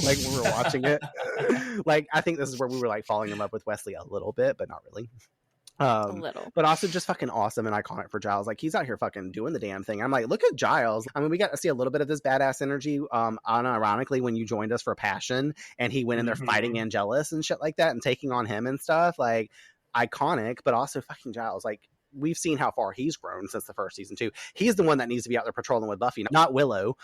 Like, when we were watching it, like, I think this is where we were like falling in love with Wesley a little bit, but not really. A little. But also just fucking awesome and iconic for Giles. Like, he's out here fucking doing the damn thing. I'm like, look at Giles. I mean, we got to see a little bit of this badass energy unironically when you joined us for Passion, and he went in there fighting Angelus and shit like that and taking on him and stuff. Like, iconic, but also fucking Giles. Like, we've seen how far he's grown since the first season too. He's the one that needs to be out there patrolling with Buffy, not Willow.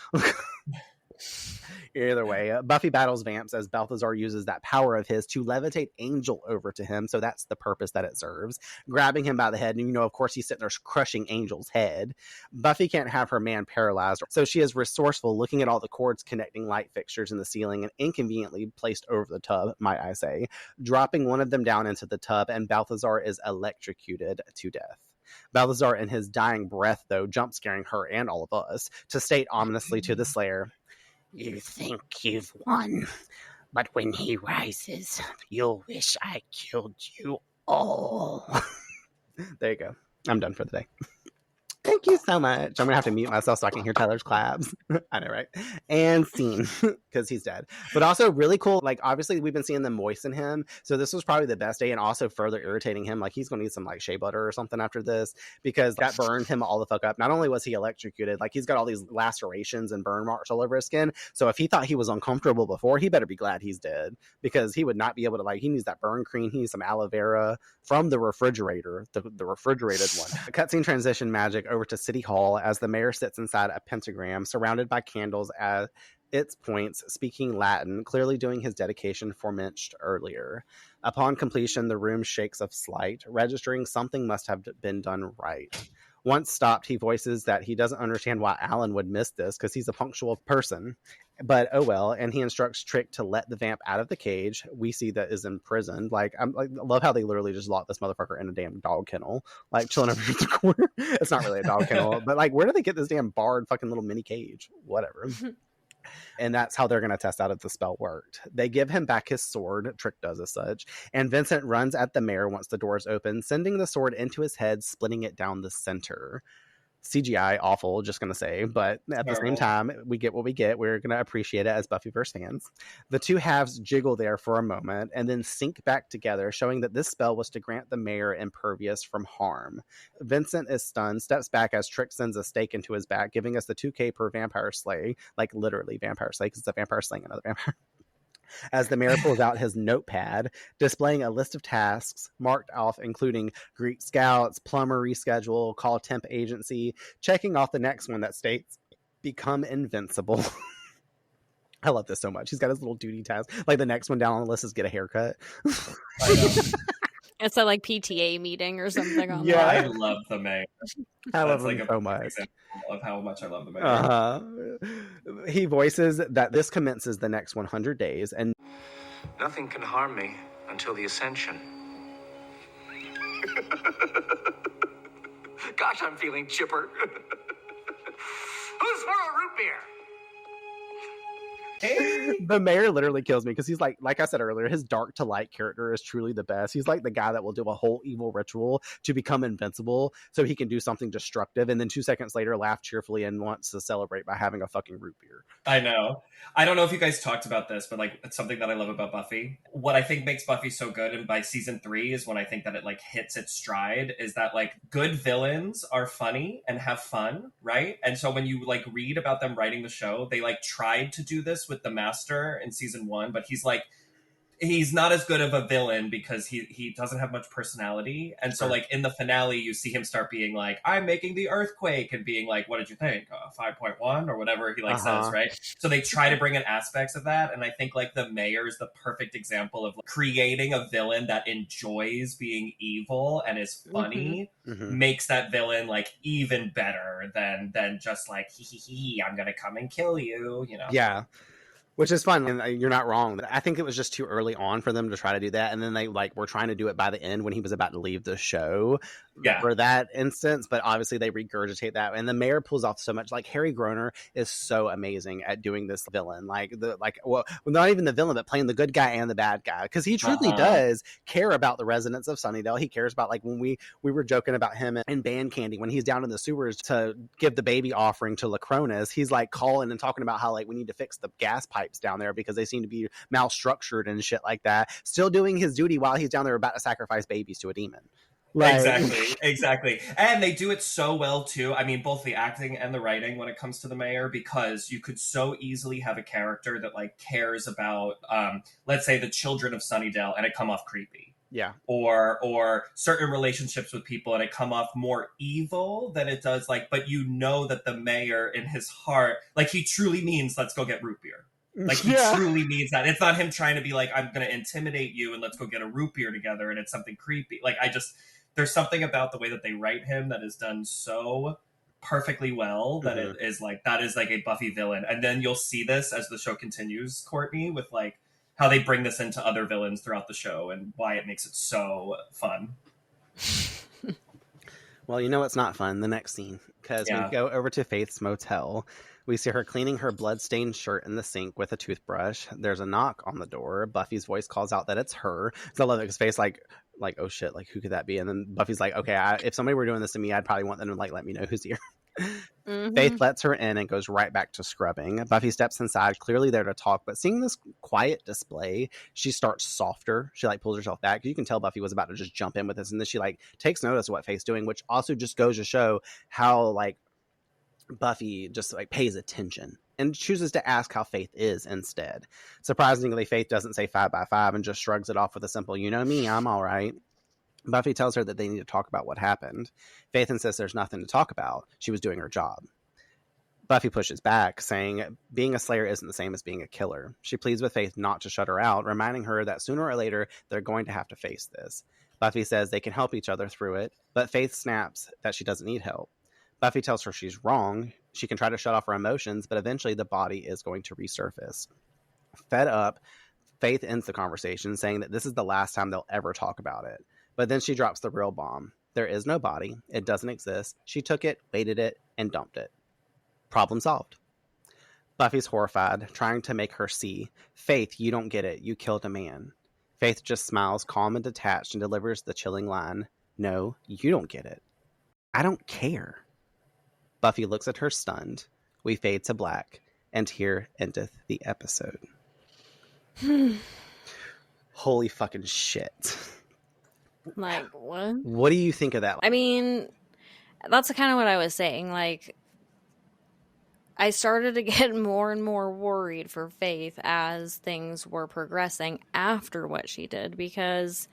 Either way, Buffy battles vamps as Balthazar uses that power of his to levitate Angel over to him, so that's the purpose that it serves. Grabbing him by the head, and you know, of course, he's sitting there crushing Angel's head. Buffy can't have her man paralyzed, so she is resourceful, looking at all the cords connecting light fixtures in the ceiling and inconveniently placed over the tub, might I say, dropping one of them down into the tub, and Balthazar is electrocuted to death. Balthazar, in his dying breath, though, jump scaring her and all of us, to state ominously to the Slayer, "You think you've won, but when he rises, you'll wish I killed you all." There you go. I'm done for the day. Thank you so much. I'm gonna have to mute myself so I can hear Tyler's claps. I know, right? And scene, because he's dead. But also really cool. Like, obviously, we've been seeing them moisten him, so this was probably the best day, and also further irritating him. Like, he's gonna need some like shea butter or something after this, because that burned him all the fuck up. Not only was he electrocuted, like he's got all these lacerations and burn marks all over his skin. So if he thought he was uncomfortable before, he better be glad he's dead, because he would not be able to, like, he needs that burn cream. He needs some aloe vera from the refrigerator, the refrigerated one. The cutscene transition magic over to City Hall as the mayor sits inside a pentagram surrounded by candles at its points, speaking Latin, clearly doing his dedication forementioned earlier. Upon completion, the room shakes of slight, registering something must have been done right. Once stopped, he voices that he doesn't understand why Alan would miss this, because he's a punctual person. But oh well, and he instructs Trick to let the vamp out of the cage. We see that is imprisoned. Like, I love how they literally just lock this motherfucker in a damn dog kennel, like chilling over in the corner. It's not really a dog kennel, but like, where do they get this damn barred fucking little mini cage? Whatever. And that's how they're going to test out if the spell worked. They give him back his sword, Trick does as such, and Vincent runs at the mayor once the doors open, sending the sword into his head, splitting it down the center. CGI, awful, just going to say, but at the same time, we get what we get. We're going to appreciate it as Buffyverse fans. The two halves jiggle there for a moment and then sink back together, showing that this spell was to grant the mayor impervious from harm. Vincent is stunned, steps back as Trick sends a stake into his back, giving us the 2K per vampire slay, like literally vampire slay, because it's a vampire slaying another vampire. As the mayor pulls out his notepad, displaying a list of tasks marked off, including Greek Scouts, plumber reschedule, call temp agency, checking off the next one that states, become invincible. I love this so much. He's got his little duty task. Like, the next one down on the list is get a haircut. I know. It's a like PTA meeting or something on Yeah, that. I love the mayor. I love like him so much. Of how much I love the mayor. He voices that this commences the next 100 days, and Nothing can harm me until the Ascension. Gosh, I'm feeling chipper. Who's for a root beer? the mayor literally kills me, because he's like I said earlier, his dark to light character is truly the best. He's like the guy that will do a whole evil ritual to become invincible so he can do something destructive, and then 2 seconds later laugh cheerfully and wants to celebrate by having a fucking root beer. I know. I don't know if you guys talked about this, but like, it's something that I love about Buffy. What I think makes Buffy so good, and by season 3 is when I think that it like hits its stride, is that like good villains are funny and have fun, right? And so when you like read about them writing the show, they like tried to do this with the Master in season 1, but he's not as good of a villain because he doesn't have much personality. And so like in the finale, you see him start being like, I'm making the earthquake, and being like, what did you think? 5.1 or whatever he like says, right? So they try to bring in aspects of that. And I think like the mayor is the perfect example of like, creating a villain that enjoys being evil and is funny, makes that villain like even better than just like, I'm going to come and kill you, you know? Yeah. Which is fun, and you're not wrong. I think it was just too early on for them to try to do that, and then they like were trying to do it by the end when he was about to leave the show for that instance. But obviously they regurgitate that, and the mayor pulls off so much. Like, Harry Groener is so amazing at doing this villain, well, not even the villain, but playing the good guy and the bad guy, because he truly does care about the residents of Sunnydale. He cares about, like, when we were joking about him in Band Candy when he's down in the sewers to give the baby offering to Lacronis. He's like calling and talking about how like we need to fix the gas pipes down there because they seem to be malstructured and shit like that. Still doing his duty while he's down there about to sacrifice babies to a demon. Like... Exactly. And they do it so well too. I mean, both the acting and the writing when it comes to the mayor, because you could so easily have a character that like cares about, let's say, the children of Sunnydale, and it come off creepy. Yeah. Or certain relationships with people, and it come off more evil than it does like, but you know that the mayor in his heart, like, he truly means let's go get root beer. Like, he truly means that. It's not him trying to be like, I'm going to intimidate you and let's go get a root beer together, and it's something creepy. Like, there's something about the way that they write him that is done so perfectly well that it is like, that is like a Buffy villain. And then you'll see this as the show continues, Courtney, with like how they bring this into other villains throughout the show and why it makes it so fun. Well, you know what's not fun? The next scene, because we go over to Faith's motel. We see her cleaning her blood-stained shirt in the sink with a toothbrush. There's a knock on the door. Buffy's voice calls out that it's her. So I love it because Faith like, oh shit, like who could that be? And then Buffy's like, okay, if somebody were doing this to me, I'd probably want them to like let me know who's here. Faith lets her in and goes right back to scrubbing. Buffy steps inside, clearly there to talk, but seeing this quiet display, she starts softer. She like pulls herself back. You can tell Buffy was about to just jump in with this, and then she like takes notice of what Faith's doing, which also just goes to show how like Buffy just like pays attention and chooses to ask how Faith is instead. Surprisingly, Faith doesn't say 5 by 5 and just shrugs it off with a simple, you know me, I'm all right. Buffy tells her that they need to talk about what happened. Faith insists there's nothing to talk about. She was doing her job. Buffy pushes back, saying being a slayer isn't the same as being a killer. She pleads with Faith not to shut her out, reminding her that sooner or later they're going to have to face this. Buffy says they can help each other through it, but Faith snaps that she doesn't need help. Buffy tells her she's wrong. She can try to shut off her emotions, but eventually the body is going to resurface. Fed up, Faith ends the conversation, saying that this is the last time they'll ever talk about it. But then she drops the real bomb. There is no body. It doesn't exist. She took it, weighted it, and dumped it. Problem solved. Buffy's horrified, trying to make her see. Faith, you don't get it. You killed a man. Faith just smiles, calm and detached, and delivers the chilling line, no, you don't get it. I don't care. Buffy looks at her stunned. We fade to black, and here endeth the episode. Holy fucking shit. Like, what? What do you think of that? I mean, that's kind of what I was saying. Like, I started to get more and more worried for Faith as things were progressing after what she did, because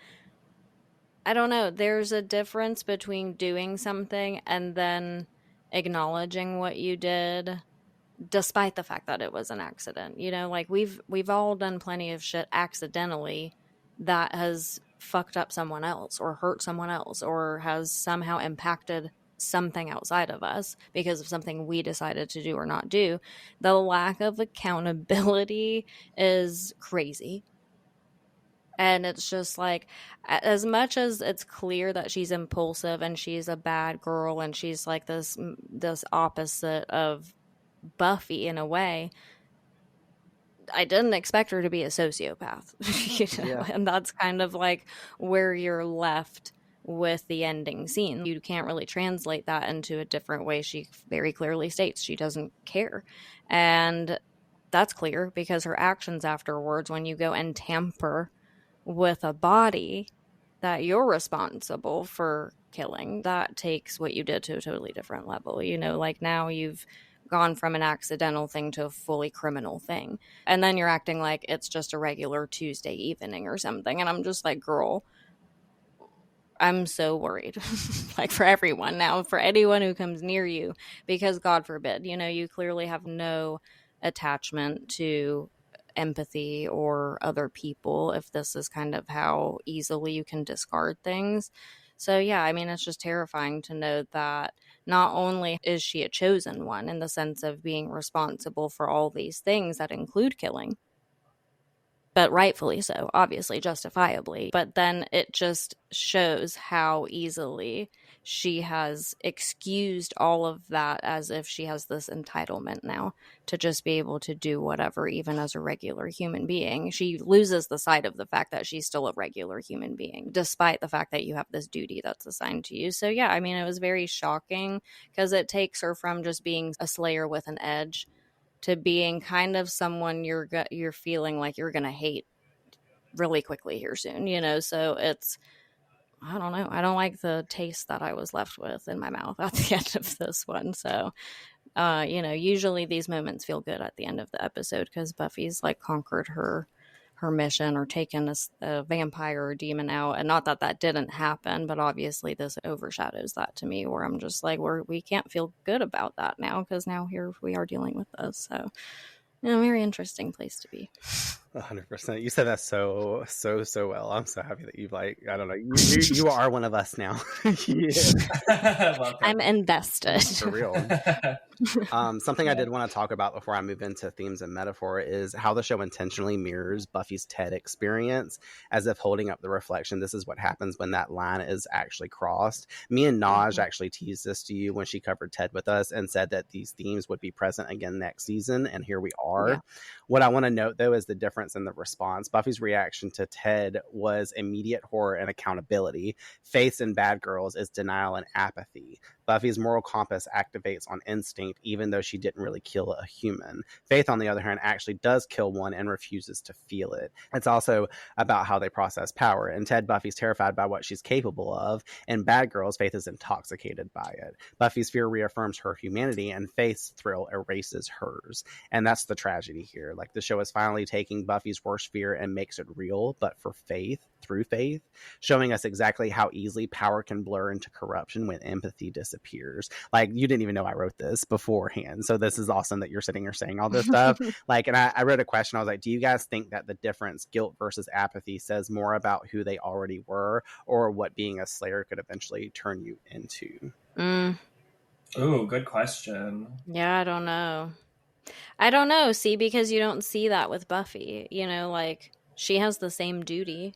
I don't know, there's a difference between doing something and then acknowledging what you did despite the fact that it was an accident. You know, like we've all done plenty of shit accidentally that has fucked up someone else or hurt someone else or has somehow impacted something outside of us because of something we decided to do or not do. The lack of accountability is crazy. And it's just like, as much as it's clear that she's impulsive and she's a bad girl and she's like this opposite of Buffy in a way, I didn't expect her to be a sociopath. You know? Yeah. And that's kind of like where you're left with the ending scene. You can't really translate that into a different way. She very clearly states she doesn't care. And that's clear because her actions afterwards, when you go and tamper with a body that you're responsible for killing, that takes what you did to a totally different level. You know, like now you've gone from an accidental thing to a fully criminal thing. And then you're acting like it's just a regular Tuesday evening or something. And I'm just like, girl, I'm so worried, like for everyone now, for anyone who comes near you, because God forbid, you know, you clearly have no attachment to empathy or other people if this is kind of how easily you can discard things. So yeah, I mean, it's just terrifying to know that not only is she a chosen one in the sense of being responsible for all these things that include killing, but rightfully so, obviously, justifiably. But then it just shows how easily she has excused all of that as if she has this entitlement now to just be able to do whatever, even as a regular human being. She loses the sight of the fact that she's still a regular human being, despite the fact that you have this duty that's assigned to you. So yeah, I mean, it was very shocking because it takes her from just being a slayer with an edge to being kind of someone you're feeling like you're going to hate really quickly here soon, you know? So it's, I don't know. I don't like the taste that I was left with in my mouth at the end of this one. So, you know, usually these moments feel good at the end of the episode because Buffy's like conquered her mission or taken a vampire or demon out. And not that that didn't happen, but obviously this overshadows that to me, where I'm just like, we can't feel good about that now because now here we are dealing with this. So, you know, very interesting place to be. 100%. You said that so well. I'm so happy that you've like, I don't know, you are one of us now. I'm invested. For real. Something I did want to talk about before I move into themes and metaphor is how the show intentionally mirrors Buffy's TED experience, as if holding up the reflection. This is what happens when that line is actually crossed. Me and Naj actually teased this to you when she covered TED with us and said that these themes would be present again next season, and here we are. Yeah. What I want to note though is the difference difference in the response. Buffy's reaction to Ted was immediate horror and accountability. Faith's in Bad Girls is denial and apathy. Buffy's moral compass activates on instinct, even though she didn't really kill a human. Faith, on the other hand, actually does kill one and refuses to feel it. It's also about how they process power. In Ted, Buffy's terrified by what she's capable of. In Bad Girls, Faith is intoxicated by it. Buffy's fear reaffirms her humanity, and Faith's thrill erases hers. And that's the tragedy here. Like, the show is finally taking Buffy's worst fear and makes it real, but for Faith, through Faith, showing us exactly how easily power can blur into corruption when empathy disappears. Like, you didn't even know I wrote this beforehand, so this is awesome that you're sitting here saying all this stuff. Like, and I wrote a question. I was like, do you guys think that the difference, guilt versus apathy, says more about who they already were or what being a Slayer could eventually turn you into? Ooh, good question. Yeah, I don't know. See, because you don't see that with Buffy. You know, like, she has the same duty.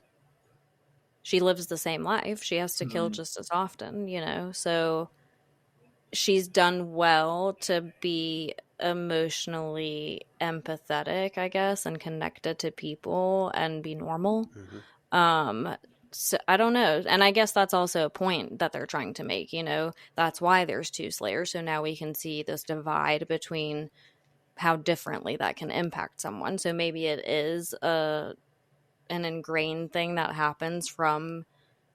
She lives the same life. She has to kill just as often, you know? So she's done well to be emotionally empathetic, I guess, and connected to people and be normal. So I don't know. And I guess that's also a point that they're trying to make, you know? That's why there's two Slayers. So now we can see this divide between how differently that can impact someone. So maybe it is an ingrained thing that happens from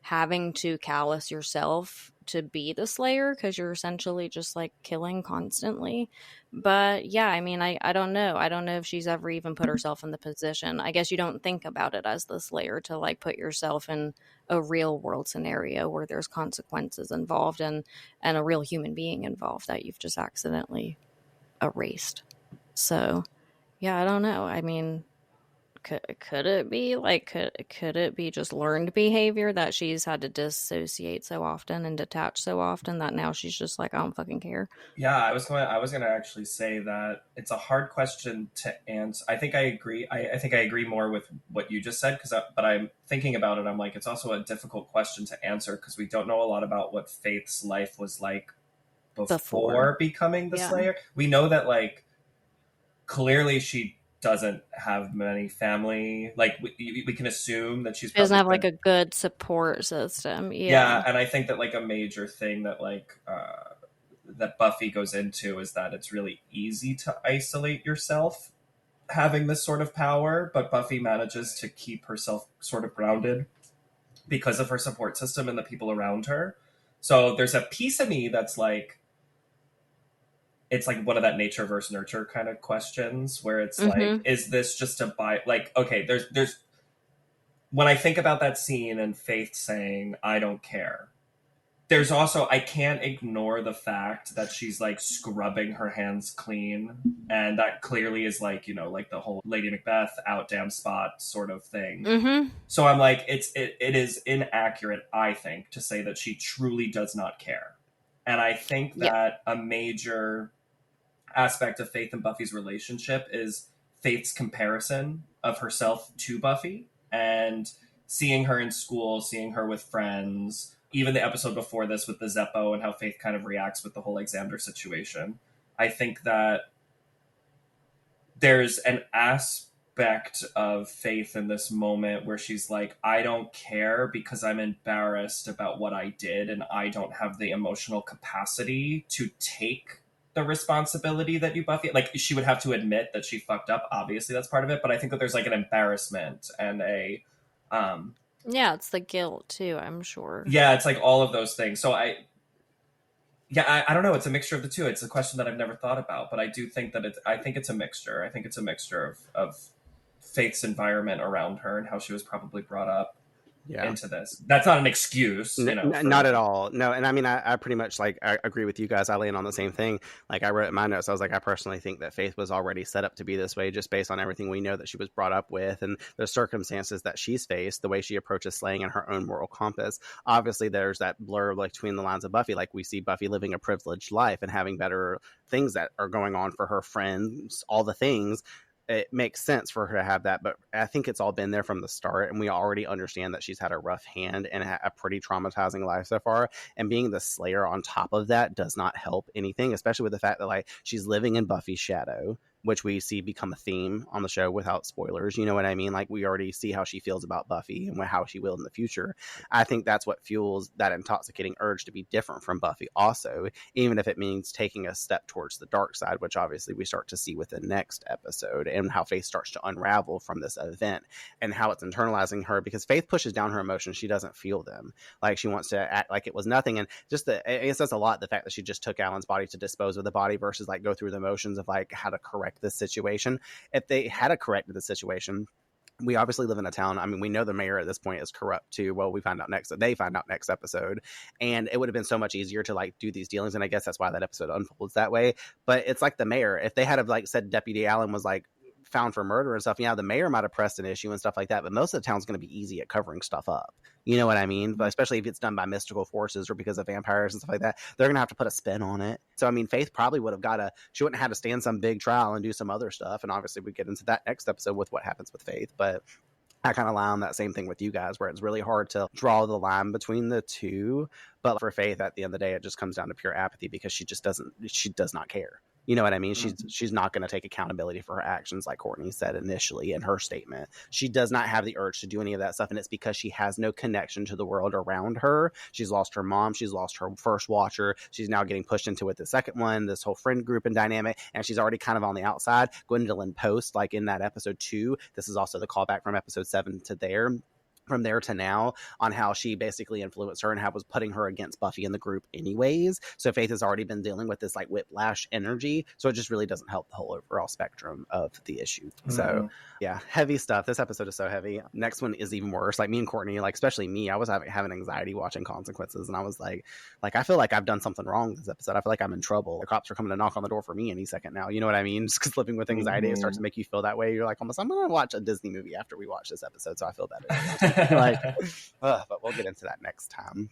having to callous yourself to be the Slayer, because you're essentially just like killing constantly. But yeah, I mean, I don't know. I don't know if she's ever even put herself in the position. I guess you don't think about it as the Slayer to like put yourself in a real world scenario where there's consequences involved and a real human being involved that you've just accidentally erased. So yeah, I don't know. I mean, could it be like, could it be just learned behavior that she's had to dissociate so often and detach so often that now she's just like, I don't fucking care? Yeah, I was going to actually say that it's a hard question to answer. I think I agree. I think I agree more with what you just said, but I'm thinking about it. I'm like, it's also a difficult question to answer because we don't know a lot about what Faith's life was like before becoming the Slayer. We know that, like, clearly she doesn't have many family. Like, we can assume that she doesn't have like a good support system. Yeah, and I think that like a major thing that like that Buffy goes into is that it's really easy to isolate yourself having this sort of power, but Buffy manages to keep herself sort of grounded because of her support system and the people around her. So there's a piece of me that's like, it's like one of that nature versus nurture kind of questions where it's like, is this just a like, okay, there's, when I think about that scene and Faith saying, I don't care, there's also, I can't ignore the fact that she's like scrubbing her hands clean. And that clearly is like, you know, like the whole Lady Macbeth out damn spot sort of thing. So I'm like, it is inaccurate, I think, to say that she truly does not care. And I think that a major aspect of Faith and Buffy's relationship is Faith's comparison of herself to Buffy and seeing her in school, seeing her with friends, even the episode before this with the Zeppo and how Faith kind of reacts with the whole Alexander situation. I think that there's an aspect of Faith in this moment where she's like, I don't care because I'm embarrassed about what I did and I don't have the emotional capacity to take the responsibility that you, Buffy, like, she would have to admit that she fucked up. Obviously, that's part of it. But I think that there's like an embarrassment and a, yeah, it's the guilt too, I'm sure. Yeah, it's like all of those things. So I don't know. It's a mixture of the two. It's a question that I've never thought about, but I do think that I think it's a mixture. I think it's a mixture of Faith's environment around her and how she was probably brought up into this. That's not an excuse, you know. Not at all. No, and I mean, I pretty much like, I agree with you guys. I land on the same thing. Like, I wrote in my notes, I was like, I personally think that Faith was already set up to be this way just based on everything we know that she was brought up with and the circumstances that she's faced, the way she approaches slaying and her own moral compass. Obviously, there's that blur like between the lines of Buffy. Like, we see Buffy living a privileged life and having better things that are going on for her friends, all the things. It makes sense for her to have that, but I think it's all been there from the start, and we already understand that she's had a rough hand and a pretty traumatizing life so far, and being the Slayer on top of that does not help anything, especially with the fact that like she's living in Buffy's shadow, which we see become a theme on the show without spoilers. You know what I mean? Like, we already see how she feels about Buffy and how she will in the future. I think that's what fuels that intoxicating urge to be different from Buffy also, even if it means taking a step towards the dark side, which obviously we start to see with the next episode, and how Faith starts to unravel from this event and how it's internalizing her, because Faith pushes down her emotions. She doesn't feel them. Like, she wants to act like it was nothing. And just I guess that's a lot, the fact that she just took Alan's body to dispose of the body versus like go through the motions of like how to correct this situation. If they had corrected the situation, we obviously live in a town. I mean, we know the mayor at this point is corrupt too. Well, they find out next episode, and it would have been so much easier to like do these dealings. And I guess that's why that episode unfolds that way. But it's like the mayor, if they had have like said Deputy Allen was like found for murder and stuff, yeah, the mayor might have pressed an issue and stuff like that, but most of the town's going to be easy at covering stuff up. You know what I mean? But especially if it's done by mystical forces or because of vampires and stuff like that, they're going to have to put a spin on it. So, I mean, Faith probably would have she wouldn't have had to stand some big trial and do some other stuff. And obviously we get into that next episode with what happens with Faith. But I kind of lie on that same thing with you guys, where it's really hard to draw the line between the two. But for Faith, at the end of the day, it just comes down to pure apathy, because she does not care. You know what I mean? She's not going to take accountability for her actions, like Courtney said initially in her statement. She does not have the urge to do any of that stuff, and it's because she has no connection to the world around her. She's lost her mom. She's lost her first watcher. She's now getting pushed into with the second one, this whole friend group and dynamic, and she's already kind of on the outside. Gwendolyn Post, like in that episode 2, this is also the callback from episode 7 to there. From there to now, on how she basically influenced her and how was putting her against Buffy in the group anyways. So Faith has already been dealing with this like whiplash energy. So it just really doesn't help the whole overall spectrum of the issue. So yeah, heavy stuff. This episode is so heavy. Next one is even worse. Like me and Courtney, like especially me, I was having anxiety watching Consequences, and I was like I feel like I've done something wrong this episode. I feel like I'm in trouble. The cops are coming to knock on the door for me any second now. You know what I mean? Just because living with anxiety, it starts to make you feel that way. You're like, almost, I'm going to watch a Disney movie after we watch this episode, so I feel better. But we'll get into that next time.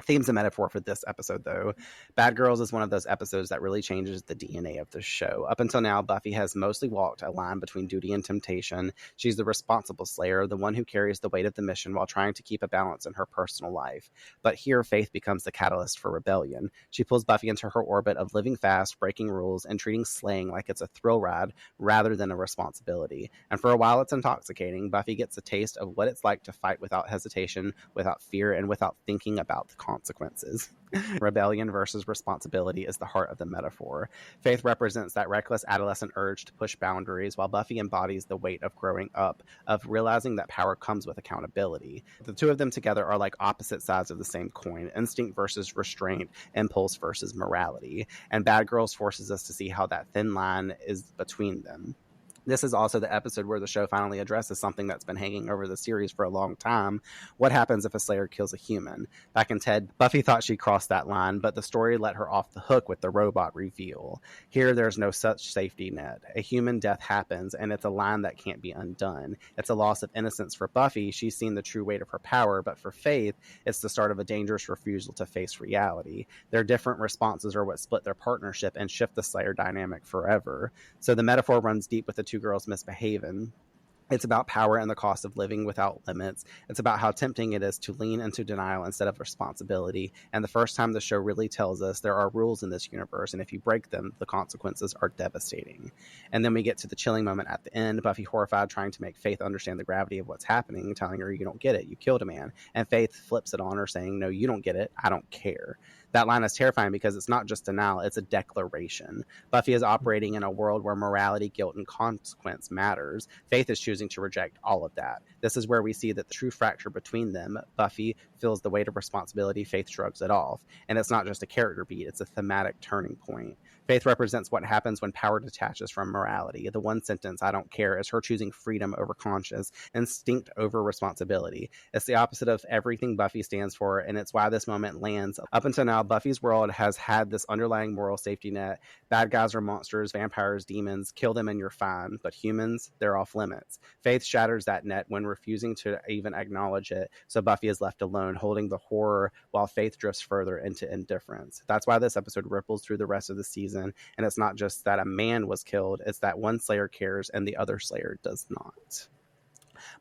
Themes and metaphor for this episode, though. Bad Girls is one of those episodes that really changes the DNA of the show. Up until now, Buffy has mostly walked a line between duty and temptation. She's the responsible slayer, the one who carries the weight of the mission while trying to keep a balance in her personal life. But here, Faith becomes the catalyst for rebellion. She pulls Buffy into her orbit of living fast, breaking rules, and treating slaying like it's a thrill ride rather than a responsibility. And for a while, it's intoxicating. Buffy gets a taste of what it's like to fight without hesitation, without fear, and without thinking about the consequences. Rebellion versus responsibility is the heart of the metaphor. Faith represents that reckless adolescent urge to push boundaries, while Buffy embodies the weight of growing up, of realizing that power comes with accountability. The two of them together are like opposite sides of the same coin, instinct versus restraint, impulse versus morality. And Bad Girls forces us to see how that thin line is between them. This is also the episode where the show finally addresses something that's been hanging over the series for a long time. What happens if a Slayer kills a human? Back in Ted, Buffy thought she crossed that line, but the story let her off the hook with the robot reveal. Here, there's no such safety net. A human death happens, and it's a line that can't be undone. It's a loss of innocence for Buffy. She's seen the true weight of her power, but for Faith, it's the start of a dangerous refusal to face reality. Their different responses are what split their partnership and shift the Slayer dynamic forever. So the metaphor runs deep with the two girls misbehaving. It's about power and the cost of living without limits. It's about how tempting it is to lean into denial instead of responsibility. And the first time the show really tells us there are rules in this universe, and if you break them, the consequences are devastating. And then we get to the chilling moment at the end, Buffy horrified, trying to make Faith understand the gravity of what's happening, telling her, you don't get it, you killed a man. And Faith flips it on her, saying, no, you don't get it, I don't care. That line is terrifying because it's not just denial, it's a declaration. Buffy is operating in a world where morality, guilt, and consequence matters. Faith is choosing to reject all of that. This is where we see that the true fracture between them. Buffy feels the weight of responsibility, Faith shrugs it off. And it's not just a character beat, it's a thematic turning point. Faith represents what happens when power detaches from morality. The one sentence, I don't care, is her choosing freedom over conscience, instinct over responsibility. It's the opposite of everything Buffy stands for, and it's why this moment lands. Up until now, Buffy's world has had this underlying moral safety net. Bad guys are monsters, vampires, demons, kill them and you're fine. But humans, they're off limits. Faith shatters that net when refusing to even acknowledge it, so Buffy is left alone, holding the horror while Faith drifts further into indifference. That's why this episode ripples through the rest of the season. And it's not just that a man was killed, it's that one Slayer cares and the other Slayer does not.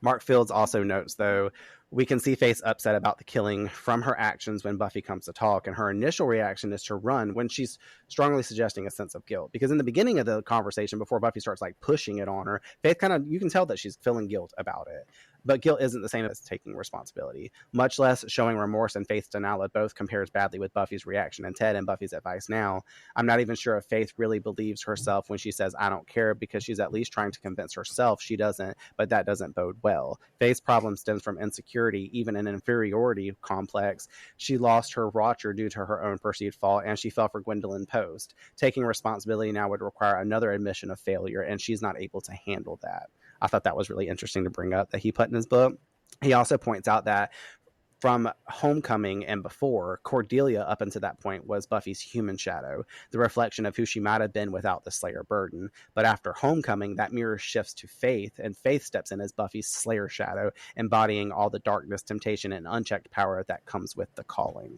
Mark Fields also notes, though, We can see Faith upset about the killing from her actions when Buffy comes to talk, and her initial reaction is to run when she's strongly suggesting a sense of guilt. Because in the beginning of the conversation, before Buffy starts like pushing it on her, Faith you can tell that she's feeling guilt about it. But guilt isn't the same as taking responsibility, much less showing remorse and Faith's denial. It both compares badly with Buffy's reaction and Ted and Buffy's advice now. I'm not even sure if Faith really believes herself when she says, I don't care, because she's at least trying to convince herself she doesn't, but that doesn't bode well. Faith's problem stems from insecurity, even an inferiority complex. She lost her watcher due to her own perceived fault, and she fell for Gwendolyn Post. Taking responsibility now would require another admission of failure, and she's not able to handle that. I thought that was really interesting to bring up that he put in his book. He also points out that from Homecoming and before, Cordelia up until that point was Buffy's human shadow, the reflection of who she might have been without the Slayer burden. But after Homecoming, that mirror shifts to Faith, and Faith steps in as Buffy's Slayer shadow, embodying all the darkness, temptation, and unchecked power that comes with the calling.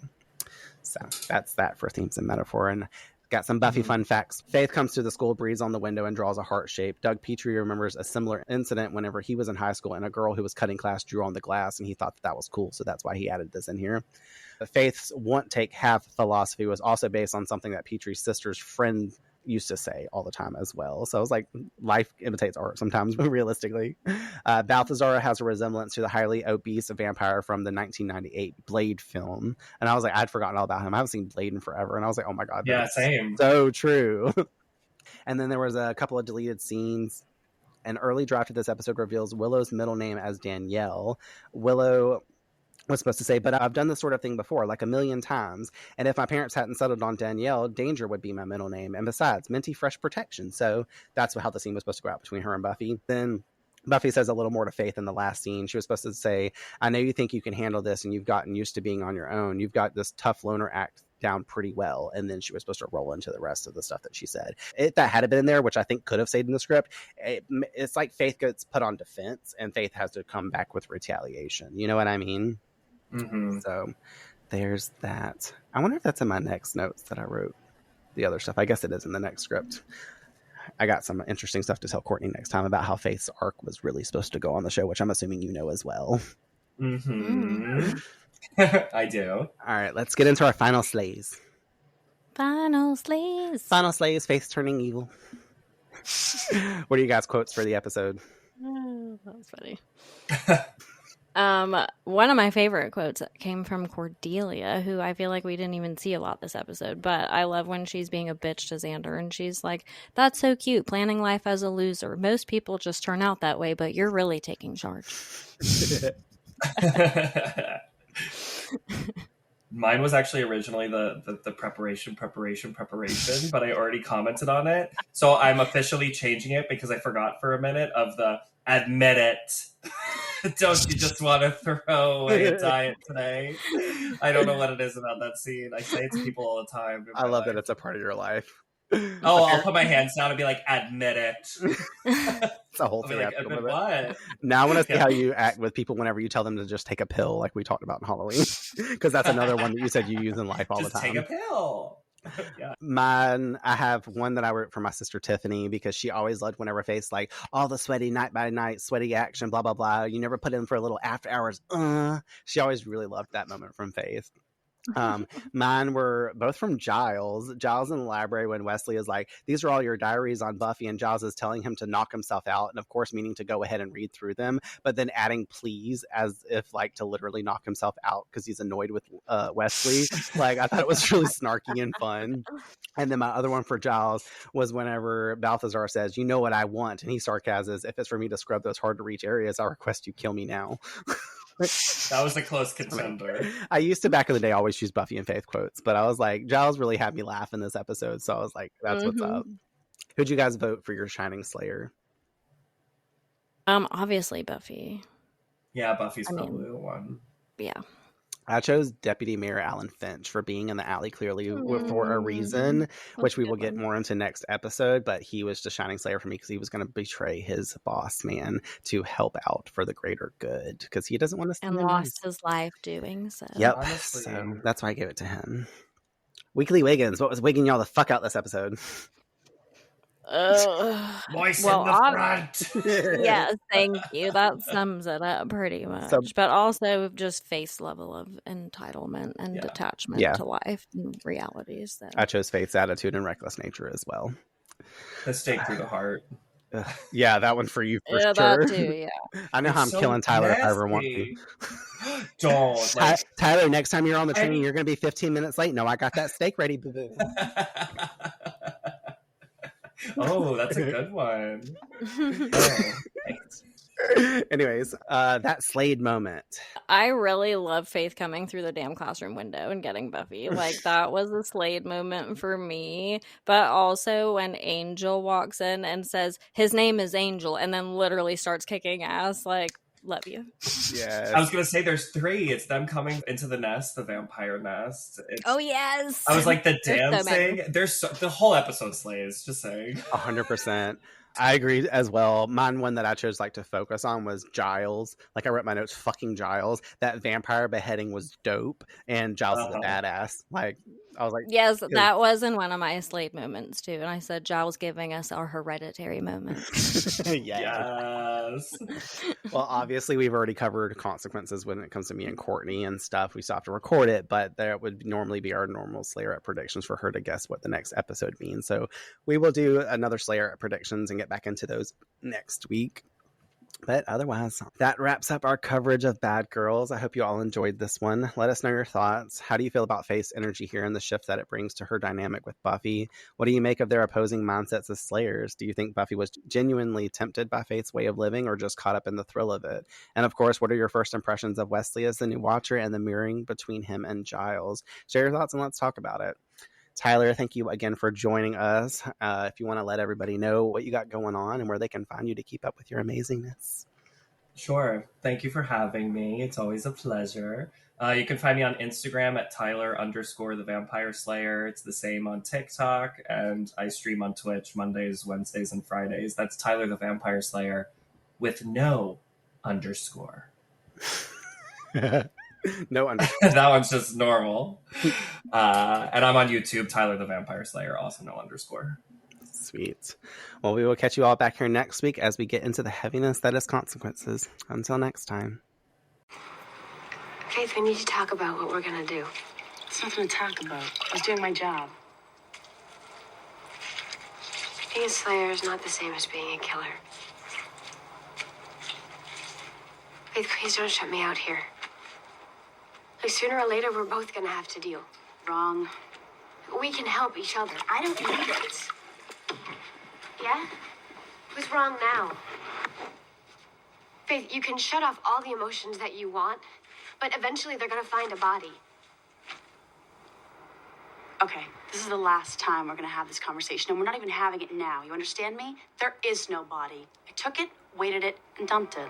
So that's that for themes and metaphor. And got some Buffy fun facts. Faith comes to the school, breathes on the window, and draws a heart shape. Doug Petrie remembers a similar incident whenever he was in high school, and a girl who was cutting class drew on the glass, and he thought that was cool, so that's why he added this in here. Faith's want take half philosophy was also based on something that Petrie's sister's friend used to say all the time as well. So I was like, life imitates art sometimes, but realistically. Balthazar has a resemblance to the highly obese vampire from the 1998 Blade film. And I was like, I'd forgotten all about him. I haven't seen Blade in forever. And I was like, oh my God. Yeah, same. So true. And then there was a couple of deleted scenes. An early draft of this episode reveals Willow's middle name as Danielle. Willow was supposed to say, but I've done this sort of thing before, like a million times. And if my parents hadn't settled on Danielle, Danger would be my middle name. And besides, Minty Fresh Protection. So that's how the scene was supposed to go out between her and Buffy. Then Buffy says a little more to Faith in the last scene. She was supposed to say, I know you think you can handle this and you've gotten used to being on your own. You've got this tough loner act down pretty well. And then she was supposed to roll into the rest of the stuff that she said. If that had been in there, which I think could have stayed in the script, it's like Faith gets put on defense and Faith has to come back with retaliation. You know what I mean? Mm-hmm. So there's that. I wonder if that's in my next notes that I wrote. The other stuff. I guess it is in the next script. I got some interesting stuff to tell Courtney next time about how Faith's arc was really supposed to go on the show, which I'm assuming you know as well. Mm-hmm. I do. All right, let's get into our final slays. Final slays. Final slays, Faith turning evil. What are you guys' quotes for the episode? Oh, that was funny. One of my favorite quotes came from Cordelia, who I feel like we didn't even see a lot this episode, but I love when she's being a bitch to Xander and she's like, that's so cute, planning life as a loser. Most people just turn out that way, but you're really taking charge. Mine was actually originally the preparation, but I already commented on it. So I'm officially changing it because I forgot for a minute of the admit it. Don't you just want to throw away a diet today? I don't know what it is about that scene. I say it to people all the time. I love that it's a part of your life. Oh, I'll put my hands down and be like, admit it. It's a whole thing. Like, admit what? Now I want to see how you act with people whenever you tell them to just take a pill, like we talked about in Halloween. Because that's another one that you said you use in life all just the time. Take a pill. Yeah. Mine, I have one that I wrote for my sister Tiffany because she always loved whenever Faith's like, all the sweaty night by night, sweaty action, blah, blah, blah. You never put in for a little after hours. She always really loved that moment from Faith. Mine were both from Giles. Giles in the library when Wesley is like, these are all your diaries on Buffy, and Giles is telling him to knock himself out, and of course meaning to go ahead and read through them, but then adding please as if like to literally knock himself out because he's annoyed with Wesley. Like, I thought it was really snarky and fun. And then my other one for Giles was whenever Balthazar says, you know what I want, and he sarcasms, if it's for me to scrub those hard to reach areas, I request you kill me now. That was a close contender. I used to back in the day always use Buffy and Faith quotes, but I was like, Giles really had me laugh in this episode, so I was like, that's what's up. Who'd you guys vote for your Shining Slayer? Obviously Buffy. Yeah, Buffy's probably the one. Yeah. I chose Deputy Mayor Alan Finch for being in the alley clearly for a reason, which we will get more into next episode, but he was just Shining Slayer for me because he was going to betray his boss man to help out for the greater good because he doesn't want to and lost his life doing so. Yep. Honestly. So that's why I gave it to him. Weekly Wiggins, what was wigging y'all the fuck out this episode? Moist in the front. Yes, thank you. That sums it up pretty much. But also just face level of entitlement and detachment to life and realities. So. I chose Faith's attitude and reckless nature as well. The stake through the heart. Yeah, that one for you for sure. That too, yeah. I know how I'm killing Tyler if I ever want to. Don't. Tyler, next time you're on the train, you're going to be 15 minutes late. No, I got that steak ready, boo-boo. Oh, that's a good one. Thanks. Anyways, that Slade moment. I really love Faith coming through the damn classroom window and getting Buffy. Like, that was a Slade moment for me. But also when Angel walks in and says, his name is Angel, and then literally starts kicking ass, like, love you. Yes. I was going to say there's 3. It's them coming into the nest, the vampire nest. Oh, yes. I was like, the dancing. The whole episode slays, just saying. 100%. I agree as well. Mine one that I chose to focus on was Giles. Like I wrote my notes, fucking Giles. That vampire beheading was dope, and Giles is a badass. Like I was like, yes, that was in one of my Slade moments too. And I said Giles giving us our hereditary moment. Yes. Well, obviously we've already covered consequences when it comes to me and Courtney and stuff. We still have to record it, but that would normally be our normal Slayer at predictions for her to guess what the next episode means. So we will do another Slayer at predictions and get back into those next week. But otherwise, that wraps up our coverage of Bad Girls. I hope you all enjoyed this one. Let us know your thoughts. How do you feel about Faith's energy here and the shift that it brings to her dynamic with Buffy? What do you make of their opposing mindsets as Slayers? Do you think Buffy was genuinely tempted by Faith's way of living or just caught up in the thrill of it? And of course, what are your first impressions of Wesley as the new Watcher and the mirroring between him and Giles? Share your thoughts and let's talk about it. Tyler, thank you again for joining us. If you want to let everybody know what you got going on and where they can find you to keep up with your amazingness. Sure. Thank you for having me. It's always a pleasure. You can find me on Instagram at Tyler_the Vampire Slayer. It's the same on TikTok, and I stream on Twitch Mondays, Wednesdays, and Fridays. That's Tyler the Vampire Slayer with no underscore. No underscore. That one's just normal. And I'm on YouTube, Tyler the Vampire Slayer, also no underscore. Sweet. Well, we will catch you all back here next week as we get into the heaviness that is consequences. Until next time. Faith, we need to talk about what we're gonna do. There's nothing to talk about. I was doing my job. Being a Slayer is not the same as being a killer. Faith, please don't shut me out here. Like, sooner or later, we're both gonna have to deal. Wrong. We can help each other. I don't need it. Yeah? Who's wrong now? Faith, you can shut off all the emotions that you want, but eventually they're gonna find a body. Okay, this is the last time we're gonna have this conversation, and we're not even having it now. You understand me? There is no body. I took it, weighted it, and dumped it.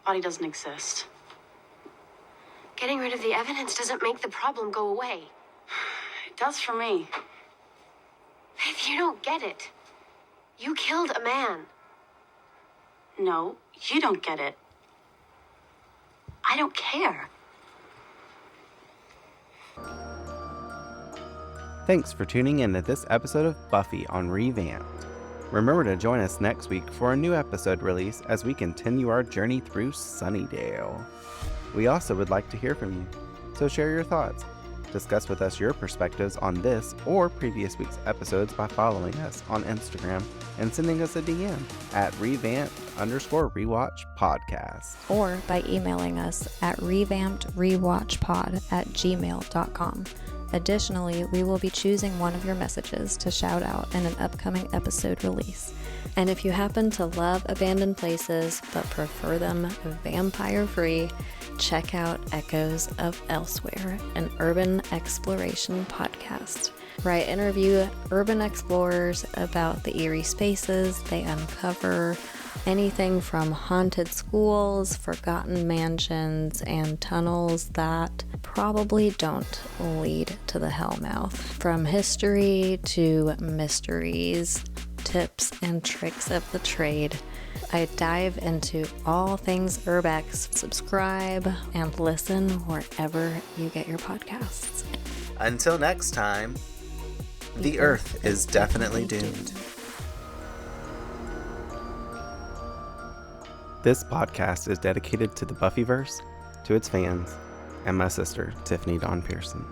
Body doesn't exist. Getting rid of the evidence doesn't make the problem go away. It does for me. Faith, you don't get it. You killed a man. No, you don't get it. I don't care. Thanks for tuning in to this episode of Buffy on Revamped. Remember to join us next week for a new episode release as we continue our journey through Sunnydale. We also would like to hear from you, so share your thoughts. Discuss with us your perspectives on this or previous week's episodes by following us on Instagram and sending us a DM at revamped_rewatchpodcast. Or by emailing us at revampedrewatchpod@gmail.com. Additionally, we will be choosing one of your messages to shout out in an upcoming episode release. And if you happen to love abandoned places but prefer them vampire-free, check out Echoes of Elsewhere, an urban exploration podcast, where I interview urban explorers about the eerie spaces they uncover, anything from haunted schools, forgotten mansions, and tunnels that probably don't lead to the Hellmouth. From history to mysteries, tips and tricks of the trade, I dive into all things Urbex. Subscribe and listen wherever you get your podcasts. Until next time, the Earth is definitely doomed. This podcast is dedicated to the Buffyverse, to its fans, and my sister, Tiffany Dawn Pearson.